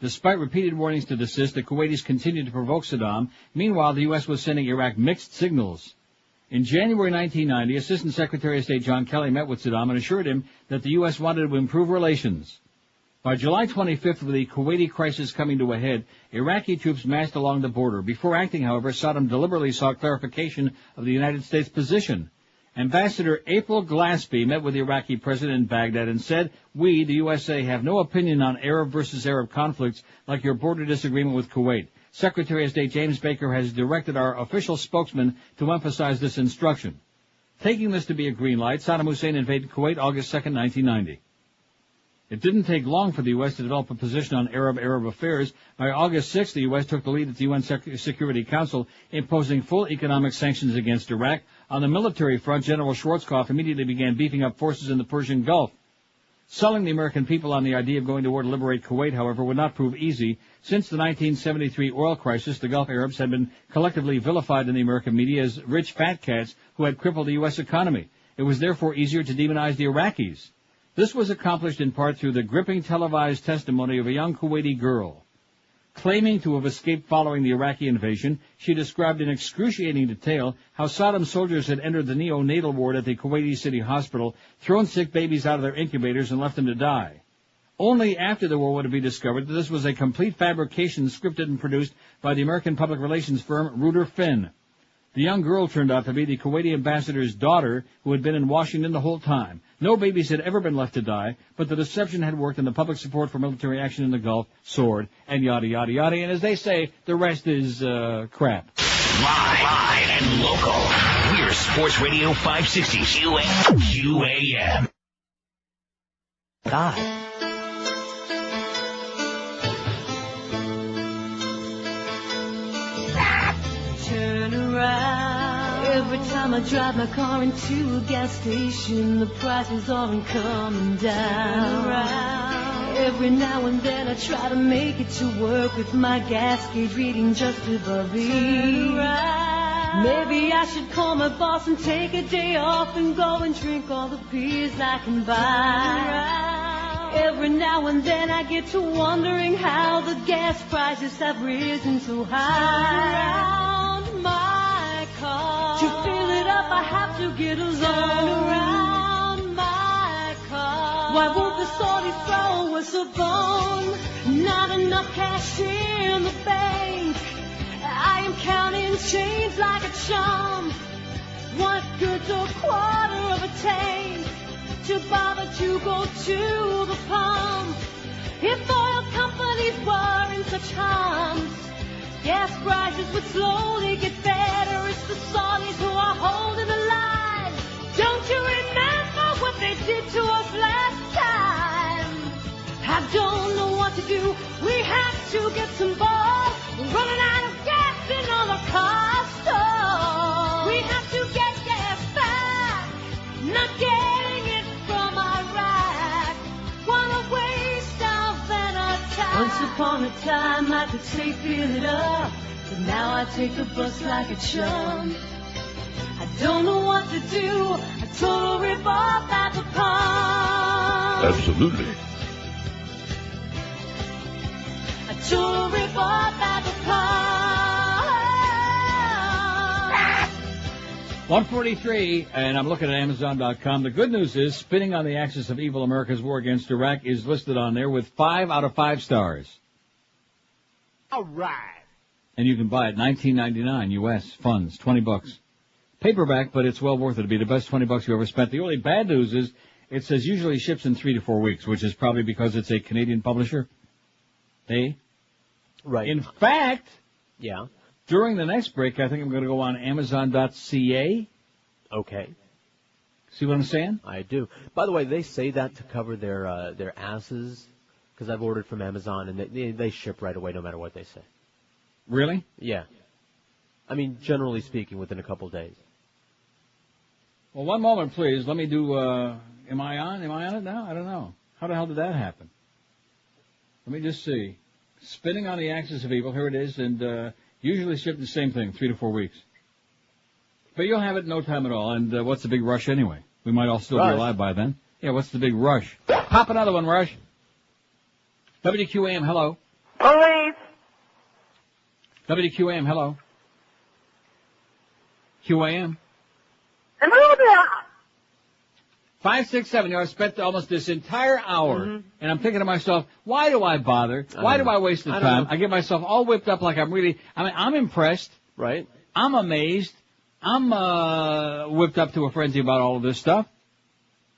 [SPEAKER 1] Despite repeated warnings to desist, the Kuwaitis continued to provoke Saddam. Meanwhile, the U.S. was sending Iraq mixed signals. In January 1990, Assistant Secretary of State John Kelly met with Saddam and assured him that the U.S. wanted to improve relations. By July 25th, with the Kuwaiti crisis coming to a head, Iraqi troops massed along the border. Before acting, however, Saddam deliberately sought clarification of the United States position. Ambassador April Glaspie met with the Iraqi president in Baghdad and said, "We, the USA, have no opinion on Arab versus Arab conflicts like your border disagreement with Kuwait. Secretary of State James Baker has directed our official spokesman to emphasize this instruction." Taking this to be a green light, Saddam Hussein invaded Kuwait August 2nd, 1990. It didn't take long for the U.S. to develop a position on Arab affairs. By August 6th, the U.S. took the lead at the UN Security Council, imposing full economic sanctions against Iraq. On the military front, General Schwarzkopf immediately began beefing up forces in the Persian Gulf. Selling the American people on the idea of going to war to liberate Kuwait, however, would not prove easy. Since the 1973 oil crisis, the Gulf Arabs had been collectively vilified in the American media as rich fat cats who had crippled the U.S. economy. It was therefore easier to demonize the Iraqis. This was accomplished in part through the gripping televised testimony of a young Kuwaiti girl. Claiming to have escaped following the Iraqi invasion, she described in excruciating detail how Saddam soldiers had entered the neonatal ward at the Kuwaiti City Hospital, thrown sick babies out of their incubators, and left them to die. Only after the war would it be discovered that this was a complete fabrication scripted and produced by the American public relations firm Reuter Finn. The young girl turned out to be the Kuwaiti ambassador's daughter, who had been in Washington the whole time. No babies had ever been left to die, but the deception had worked and the public support for military action in the Gulf soared, and yada, yada, yada. And as they say, the rest is, crap.
[SPEAKER 3] Live and local. We're Sports Radio 560 QAM.
[SPEAKER 2] God.
[SPEAKER 9] Turn around. Every time I drive my car into a gas station, the prices aren't coming down. Around. Every now and then I try to make it to work with my gas gauge reading just above E. Maybe I should call my boss and take a day off and go and drink all the beers I can buy. Every now and then I get to wondering how the gas prices have risen so high. Around my car. To fill it up I have to get a loan. Around my car. Why won't the Saudis throw us a bone? Not enough cash in the bank. I am counting change like a chum. What good's a quarter of a tank to bother to go to the pump? If oil companies were in such harms, gas prices would slowly get better. It's the Saudis who are holding the line. Don't you remember what they did to us last time? I don't know what to do. We have to get some balls. We're running out of gas in all the car stores. We have to get gas back. Not getting it from Iraq. What a waste of an attack. Once upon a time I could say fill it up, but now I take the bus like a chum. I don't know what to do. A total rip-off at the pump.
[SPEAKER 13] Absolutely.
[SPEAKER 9] A total rip-off at the pump.
[SPEAKER 1] 143, and I'm looking at Amazon.com. The good news is, Spinning on the Axis of Evil, America's War Against Iraq is listed on there with 5 out of 5 stars.
[SPEAKER 10] All right.
[SPEAKER 1] And you can buy it $19.99 U.S. funds, $20. Paperback, but it's well worth it. It'll be the best $20 you ever spent. The only bad news is it says usually ships in 3 to 4 weeks, which is probably because it's a Canadian publisher. Hey?
[SPEAKER 2] Right.
[SPEAKER 1] In fact,
[SPEAKER 2] yeah.
[SPEAKER 1] During the next break, I think I'm going to go on Amazon.ca.
[SPEAKER 2] Okay.
[SPEAKER 1] See what I'm saying?
[SPEAKER 2] I do. By the way, they say that to cover their asses, because I've ordered from Amazon, and they ship right away no matter what they say.
[SPEAKER 1] Really?
[SPEAKER 2] Yeah. I mean, generally speaking, within a couple days.
[SPEAKER 1] Well, one moment, please. Let me do, am I on it now? I don't know. How the hell did that happen? Let me just see. Spinning on the Axis of Evil. Here it is, and usually shipped the same thing, 3 to 4 weeks. But you'll have it in no time at all. And what's the big rush anyway? We might all still be alive by then. Yeah, what's the big rush? Pop another one, Rush. WQAM, hello.
[SPEAKER 11] Police.
[SPEAKER 1] WQAM, hello. QAM.
[SPEAKER 11] Hello there.
[SPEAKER 1] 567. I've spent almost this entire hour, and I'm thinking to myself, why do I bother? Why do I waste the time? I get myself all whipped up like I'm impressed.
[SPEAKER 2] Right.
[SPEAKER 1] I'm amazed. I'm whipped up to a frenzy about all of this stuff.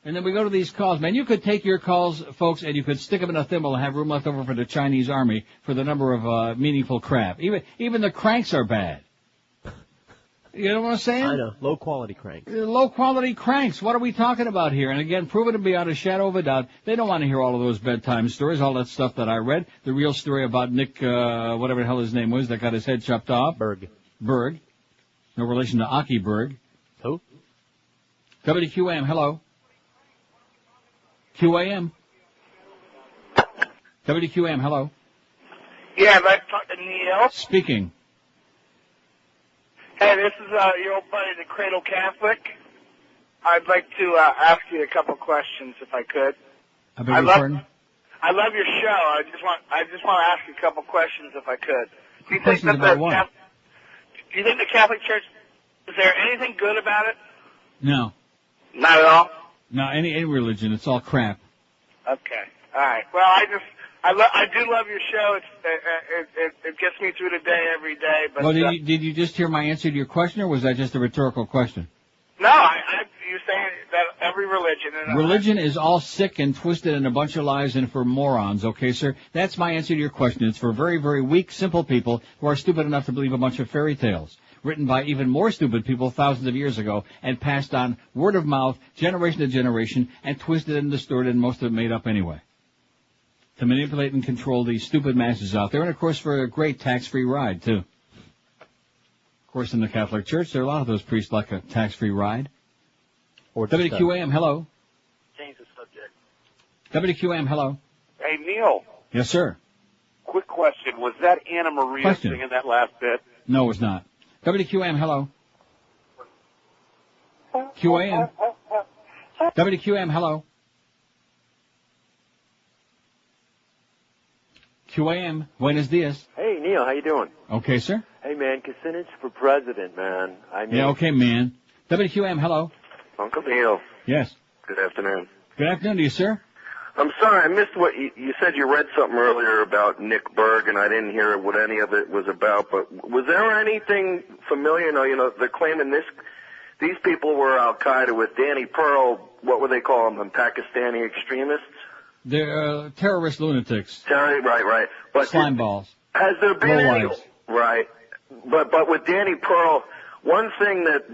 [SPEAKER 1] And then we go to these calls. Man, you could take your calls, folks, and you could stick them in a thimble and have room left over for the Chinese army for the number of meaningful crap. Even the cranks are bad. You know what I'm saying?
[SPEAKER 2] I know. Low-quality cranks.
[SPEAKER 1] Low-quality cranks. What are we talking about here? And again, proven to be out of shadow of a doubt. They don't want to hear all of those bedtime stories, all that stuff that I read. The real story about Nick, whatever the hell his name was, that got his head chopped off.
[SPEAKER 2] Berg.
[SPEAKER 1] No relation to Aki Berg.
[SPEAKER 2] Who?
[SPEAKER 1] WQAM, hello. QAM. WQAM, hello.
[SPEAKER 11] Yeah, I'd like to talk to Neil.
[SPEAKER 1] Speaking.
[SPEAKER 11] Hey, this is your old buddy, the Cradle Catholic. I'd like to ask you a couple questions, if I could.
[SPEAKER 1] I beg your pardon?
[SPEAKER 11] I love your show. I just want to ask you a couple questions, if I could. Do you think
[SPEAKER 1] Questions about what?
[SPEAKER 11] Do you think the Catholic Church, is there anything good about it?
[SPEAKER 1] No.
[SPEAKER 11] Not at all?
[SPEAKER 1] No, any religion. It's all crap.
[SPEAKER 11] Okay. All right. Well, I do love your show. It gets me through the day every day. But
[SPEAKER 1] Well, did you just hear my answer to your question, or was that just a rhetorical question?
[SPEAKER 11] No, you're saying that every religion.
[SPEAKER 1] Religion is all sick and twisted and a bunch of lies and for morons, okay, sir? That's my answer to your question. It's for very, very weak, simple people who are stupid enough to believe a bunch of fairy tales written by even more stupid people thousands of years ago and passed on word of mouth, generation to generation, and twisted and distorted and most of it made up anyway, to manipulate and control these stupid masses out there, and of course for a great tax-free ride, too. Of course, in the Catholic Church, there are a lot of those priests like a tax-free ride.
[SPEAKER 2] Or
[SPEAKER 1] WQAM, hello.
[SPEAKER 11] Change the subject.
[SPEAKER 1] WQAM, hello.
[SPEAKER 7] Hey, Neil.
[SPEAKER 1] Yes, sir.
[SPEAKER 7] Quick question. Was that Anna Maria singing that last bit?
[SPEAKER 1] No, it's not. WQAM, hello. QAM. WQAM, hello. QAM, buenos dias.
[SPEAKER 18] Hey, Neil, how you doing?
[SPEAKER 1] Okay, sir.
[SPEAKER 18] Hey, man, Kucinich for president, man.
[SPEAKER 1] Yeah, okay, man. WQAM, hello.
[SPEAKER 18] Uncle Neil.
[SPEAKER 1] Yes.
[SPEAKER 18] Good afternoon.
[SPEAKER 1] Good afternoon to you, sir.
[SPEAKER 18] I'm sorry, I missed what you said. You read something earlier about Nick Berg, and I didn't hear what any of it was about. But was there anything familiar? You know, they're claiming these people were Al Qaeda with Danny Pearl. What would they call them? Pakistani extremists.
[SPEAKER 1] They're terrorist lunatics.
[SPEAKER 18] Right. But
[SPEAKER 1] slime balls.
[SPEAKER 18] Has there been any?
[SPEAKER 1] Lowlives.
[SPEAKER 18] Right. But with Danny Pearl, one thing that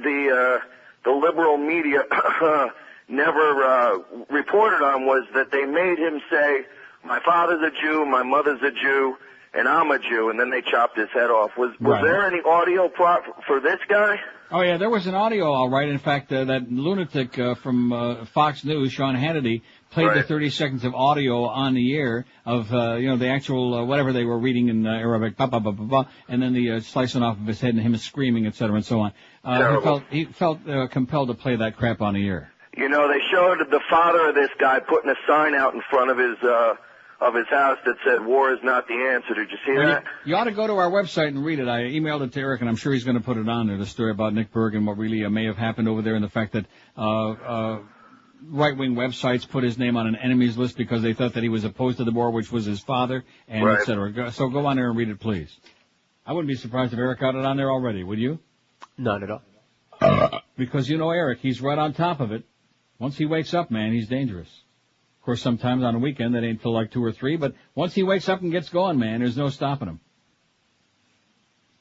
[SPEAKER 18] the liberal media never reported on was that they made him say, "My father's a Jew, my mother's a Jew, and I'm a Jew," and then they chopped his head off. Was there any audio for this guy?
[SPEAKER 1] Oh, yeah, there was an audio, all right. In fact, that lunatic from Fox News, Sean Hannity, played the 30 seconds of audio on the air of, the actual, whatever they were reading in Arabic, and then the slicing off of his head and him screaming, et cetera, and so on. He felt compelled to play that crap on the air.
[SPEAKER 18] You know, they showed the father of this guy putting a sign out in front of his house that said, "War is not the answer." Did you see that?
[SPEAKER 1] You ought to go to our website and read it. I emailed it to Eric, and I'm sure he's going to put it on there, the story about Nick Berg and what really may have happened over there, and the fact that right-wing websites put his name on an enemies list because they thought that he was opposed to the war, which was his father, and et cetera. So go on there and read it, please. I wouldn't be surprised if Eric got it on there already, would you?
[SPEAKER 2] Not at all.
[SPEAKER 1] Because you know Eric, he's right on top of it. Once he wakes up, man, he's dangerous. Of course, sometimes on a weekend, that ain't till like 2 or 3, but once he wakes up and gets going, man, there's no stopping him.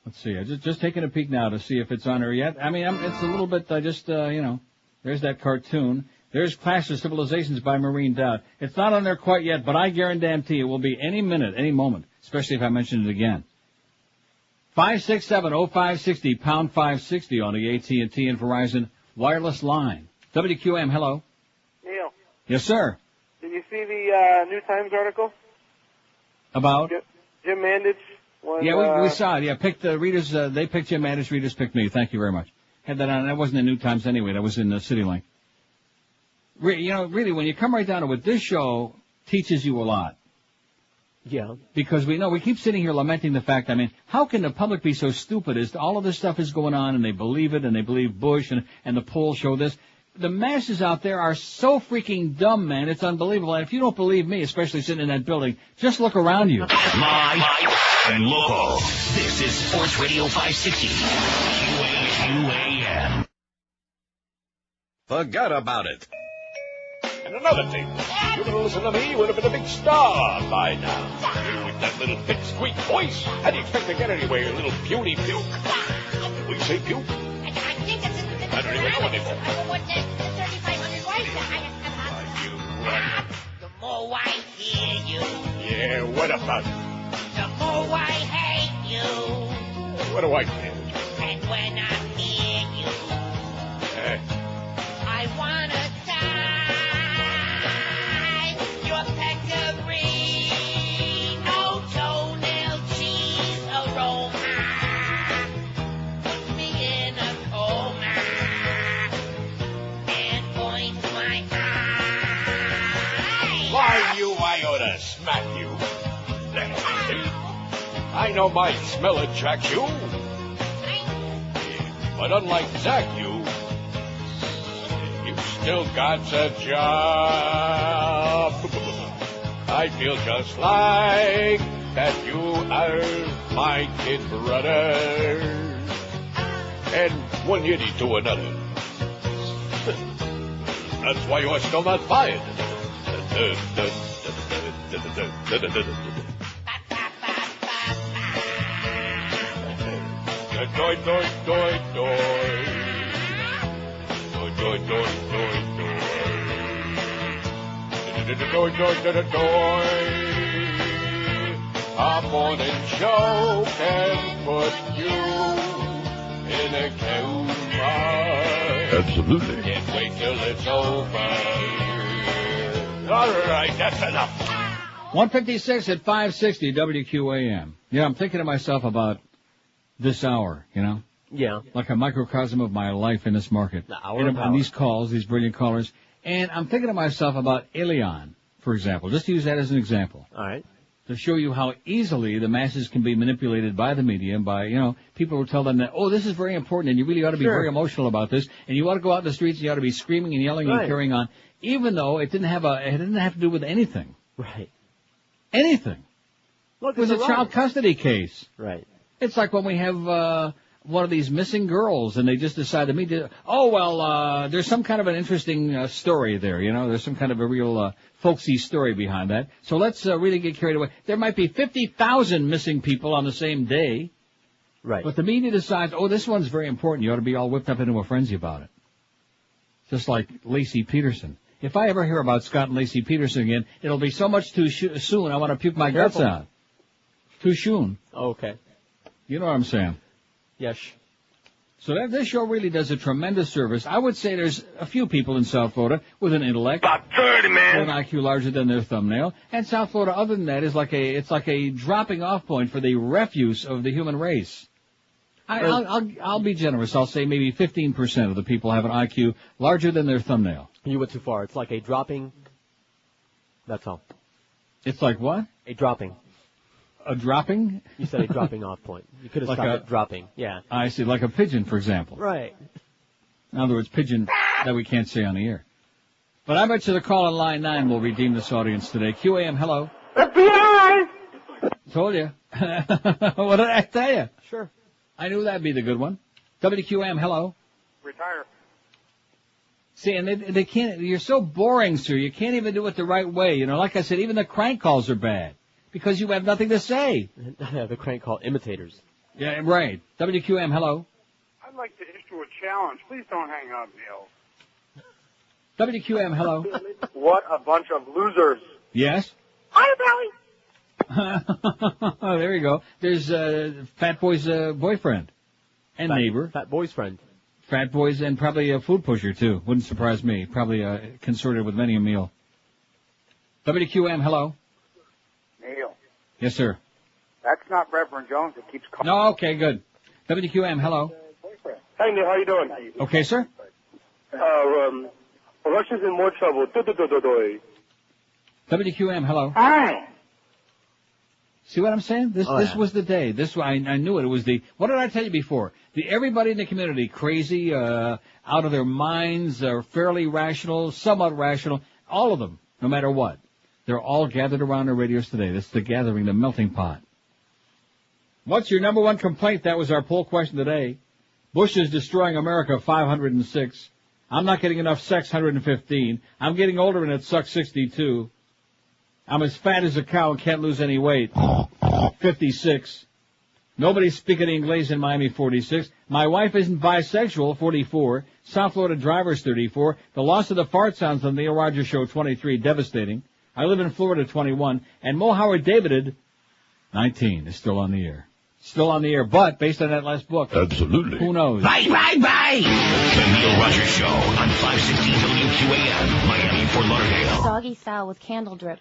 [SPEAKER 1] Let's see, I just taking a peek now to see if it's on there yet. I mean, it's a little bit, there's that cartoon. There's Clash of Civilizations by Maureen Dowd. It's not on there quite yet, but I guarantee it will be any minute, any moment, especially if I mention it again. 567-0560, pound 560 on the AT&T and Verizon wireless line. WQM, hello.
[SPEAKER 11] Neil.
[SPEAKER 1] Yes, sir.
[SPEAKER 11] Did you see the New Times article?
[SPEAKER 1] About?
[SPEAKER 11] Jim Mandich.
[SPEAKER 1] Yeah, we saw it. Yeah, picked the readers. They picked Jim Mandich. Readers picked me. Thank you very much. Had that on. That wasn't in New Times anyway. That was in the CityLink. Really, when you come right down to it, this show teaches you a lot.
[SPEAKER 2] Yeah.
[SPEAKER 1] Because we keep sitting here lamenting the fact, I mean, how can the public be so stupid as all of this stuff is going on and they believe it and they believe Bush and the polls show this? The masses out there are so freaking dumb, man. It's unbelievable. And if you don't believe me, especially sitting in that building, just look around you.
[SPEAKER 3] Live and local. This is Sports Radio 560. QAM.
[SPEAKER 13] Forgot about it.
[SPEAKER 10] And another thing, you can listen to me, would have been a big star by now. With that little thick, squeak voice, how do you expect to get anywhere, little puny puke? Did we say puke? The more I hear you. Yeah, what about it? The more I hate you. What do I care? And when I'm near you, I wanna die. Your pectory, no toenail cheese aroma. Put me in a coma and point my eye. Why, you, I ought to smack you. I know my smell attracts you. But unlike Zach, you still got a job. I feel just like that you are my kid brother. And one yiddy to another. That's why you're still not fired. Doi, doi, doi, doi. Doi, doi, doi, doi, doi. Doi, doi, doi, doi. Our morning show can put you in a coma.
[SPEAKER 13] Absolutely.
[SPEAKER 10] Can't wait till it's over. All right, that's enough.
[SPEAKER 1] 156 at 560 WQAM. Yeah, I'm thinking to myself about this hour, you know?
[SPEAKER 2] Yeah.
[SPEAKER 1] Like a microcosm of my life in this market.
[SPEAKER 2] The hour of
[SPEAKER 1] on these calls, these brilliant callers. And I'm thinking to myself about Elion, for example. Just to use that as an example.
[SPEAKER 2] All right.
[SPEAKER 1] To show you how easily the masses can be manipulated by the media and by, you know, people who tell them that, oh, this is very important and you really ought to be very emotional about this and you ought to go out in the streets and you ought to be screaming and yelling and carrying on, even though it didn't have to do with anything.
[SPEAKER 2] Right.
[SPEAKER 1] Anything.
[SPEAKER 2] Look,
[SPEAKER 1] it was a child custody case.
[SPEAKER 2] Right.
[SPEAKER 1] It's like when we have one of these missing girls and they just decide to meet. There's some kind of an interesting story there, you know. There's some kind of a real folksy story behind that. So let's really get carried away. There might be 50,000 missing people on the same day.
[SPEAKER 2] Right.
[SPEAKER 1] But the media decides, oh, this one's very important. You ought to be all whipped up into a frenzy about it. Just like Lacey Peterson. If I ever hear about Scott and Lacey Peterson again, it'll be so much too soon I want to puke my guts out. Too soon.
[SPEAKER 2] Okay.
[SPEAKER 1] You know what I'm saying?
[SPEAKER 2] Yes.
[SPEAKER 1] So this show really does a tremendous service. I would say there's a few people in South Florida with an intellect.
[SPEAKER 5] About 30, man.
[SPEAKER 1] With an IQ larger than their thumbnail. And South Florida, other than that, is like a dropping off point for the refuse of the human race. I'll be generous. I'll say maybe 15% of the people have an IQ larger than their thumbnail.
[SPEAKER 2] You went too far. It's like a dropping. That's all.
[SPEAKER 1] It's like what?
[SPEAKER 2] A dropping.
[SPEAKER 1] A dropping?
[SPEAKER 2] You said a dropping off point. You could have stopped at dropping. Yeah.
[SPEAKER 1] I see. Like a pigeon, for example.
[SPEAKER 2] Right.
[SPEAKER 1] In other words, pigeon that we can't say on the air. But I bet you the call on line 9 will redeem this audience today. QAM, hello.
[SPEAKER 5] FBI!
[SPEAKER 1] Told you. What did I tell you?
[SPEAKER 2] Sure.
[SPEAKER 1] I knew that'd be the good one. WQAM, hello.
[SPEAKER 11] Retire.
[SPEAKER 1] See, and they can't, you're so boring, sir. You can't even do it the right way. You know, like I said, even the crank calls are bad. Because you have nothing to say.
[SPEAKER 2] The crank call imitators.
[SPEAKER 1] Yeah, right. WQM, hello.
[SPEAKER 11] I'd like to issue a challenge. Please don't hang up, Neil.
[SPEAKER 1] WQM, hello.
[SPEAKER 11] What a bunch of losers.
[SPEAKER 1] Yes?
[SPEAKER 11] Hi, Belly.
[SPEAKER 1] Oh, there you go. There's Fat Boy's boyfriend and neighbor.
[SPEAKER 2] Fat Boy's friend.
[SPEAKER 1] Fat Boy's and probably a food pusher, too. Wouldn't surprise me. Probably consorted with many a meal. WQM, hello.
[SPEAKER 11] Neil.
[SPEAKER 1] Yes, sir.
[SPEAKER 11] That's not Reverend Jones that keeps calling.
[SPEAKER 1] No, okay, good. WQM, hello.
[SPEAKER 11] Hey, Neil, how you doing?
[SPEAKER 1] Okay, sir.
[SPEAKER 11] Russia's in more trouble.
[SPEAKER 1] WQM, hello.
[SPEAKER 11] Hi.
[SPEAKER 1] See what I'm saying? This was the day. I knew it. It was the, what did I tell you before? Everybody in the community, crazy, out of their minds, fairly rational, somewhat rational, all of them, no matter what. They're all gathered around their radios today. This is the gathering, the melting pot. What's your number one complaint? That was our poll question today. Bush is destroying America, 506. I'm not getting enough sex, 115. I'm getting older and it sucks, 62. I'm as fat as a cow and can't lose any weight, 56. Nobody speaking English in Miami, 46. My wife isn't bisexual, 44. South Florida drivers, 34. The loss of the fart sounds on the Neil Rogers Show, 23. Devastating. I live in Florida, 21. And Mo Howard Davided, 19, is still on the air. Still on the air, but based on that last book.
[SPEAKER 13] Absolutely.
[SPEAKER 1] Who knows?
[SPEAKER 3] Bye. The Neil Rogers Show on 560 WQAM, Miami, Fort Lauderdale.
[SPEAKER 19] Doggy style with candle drip.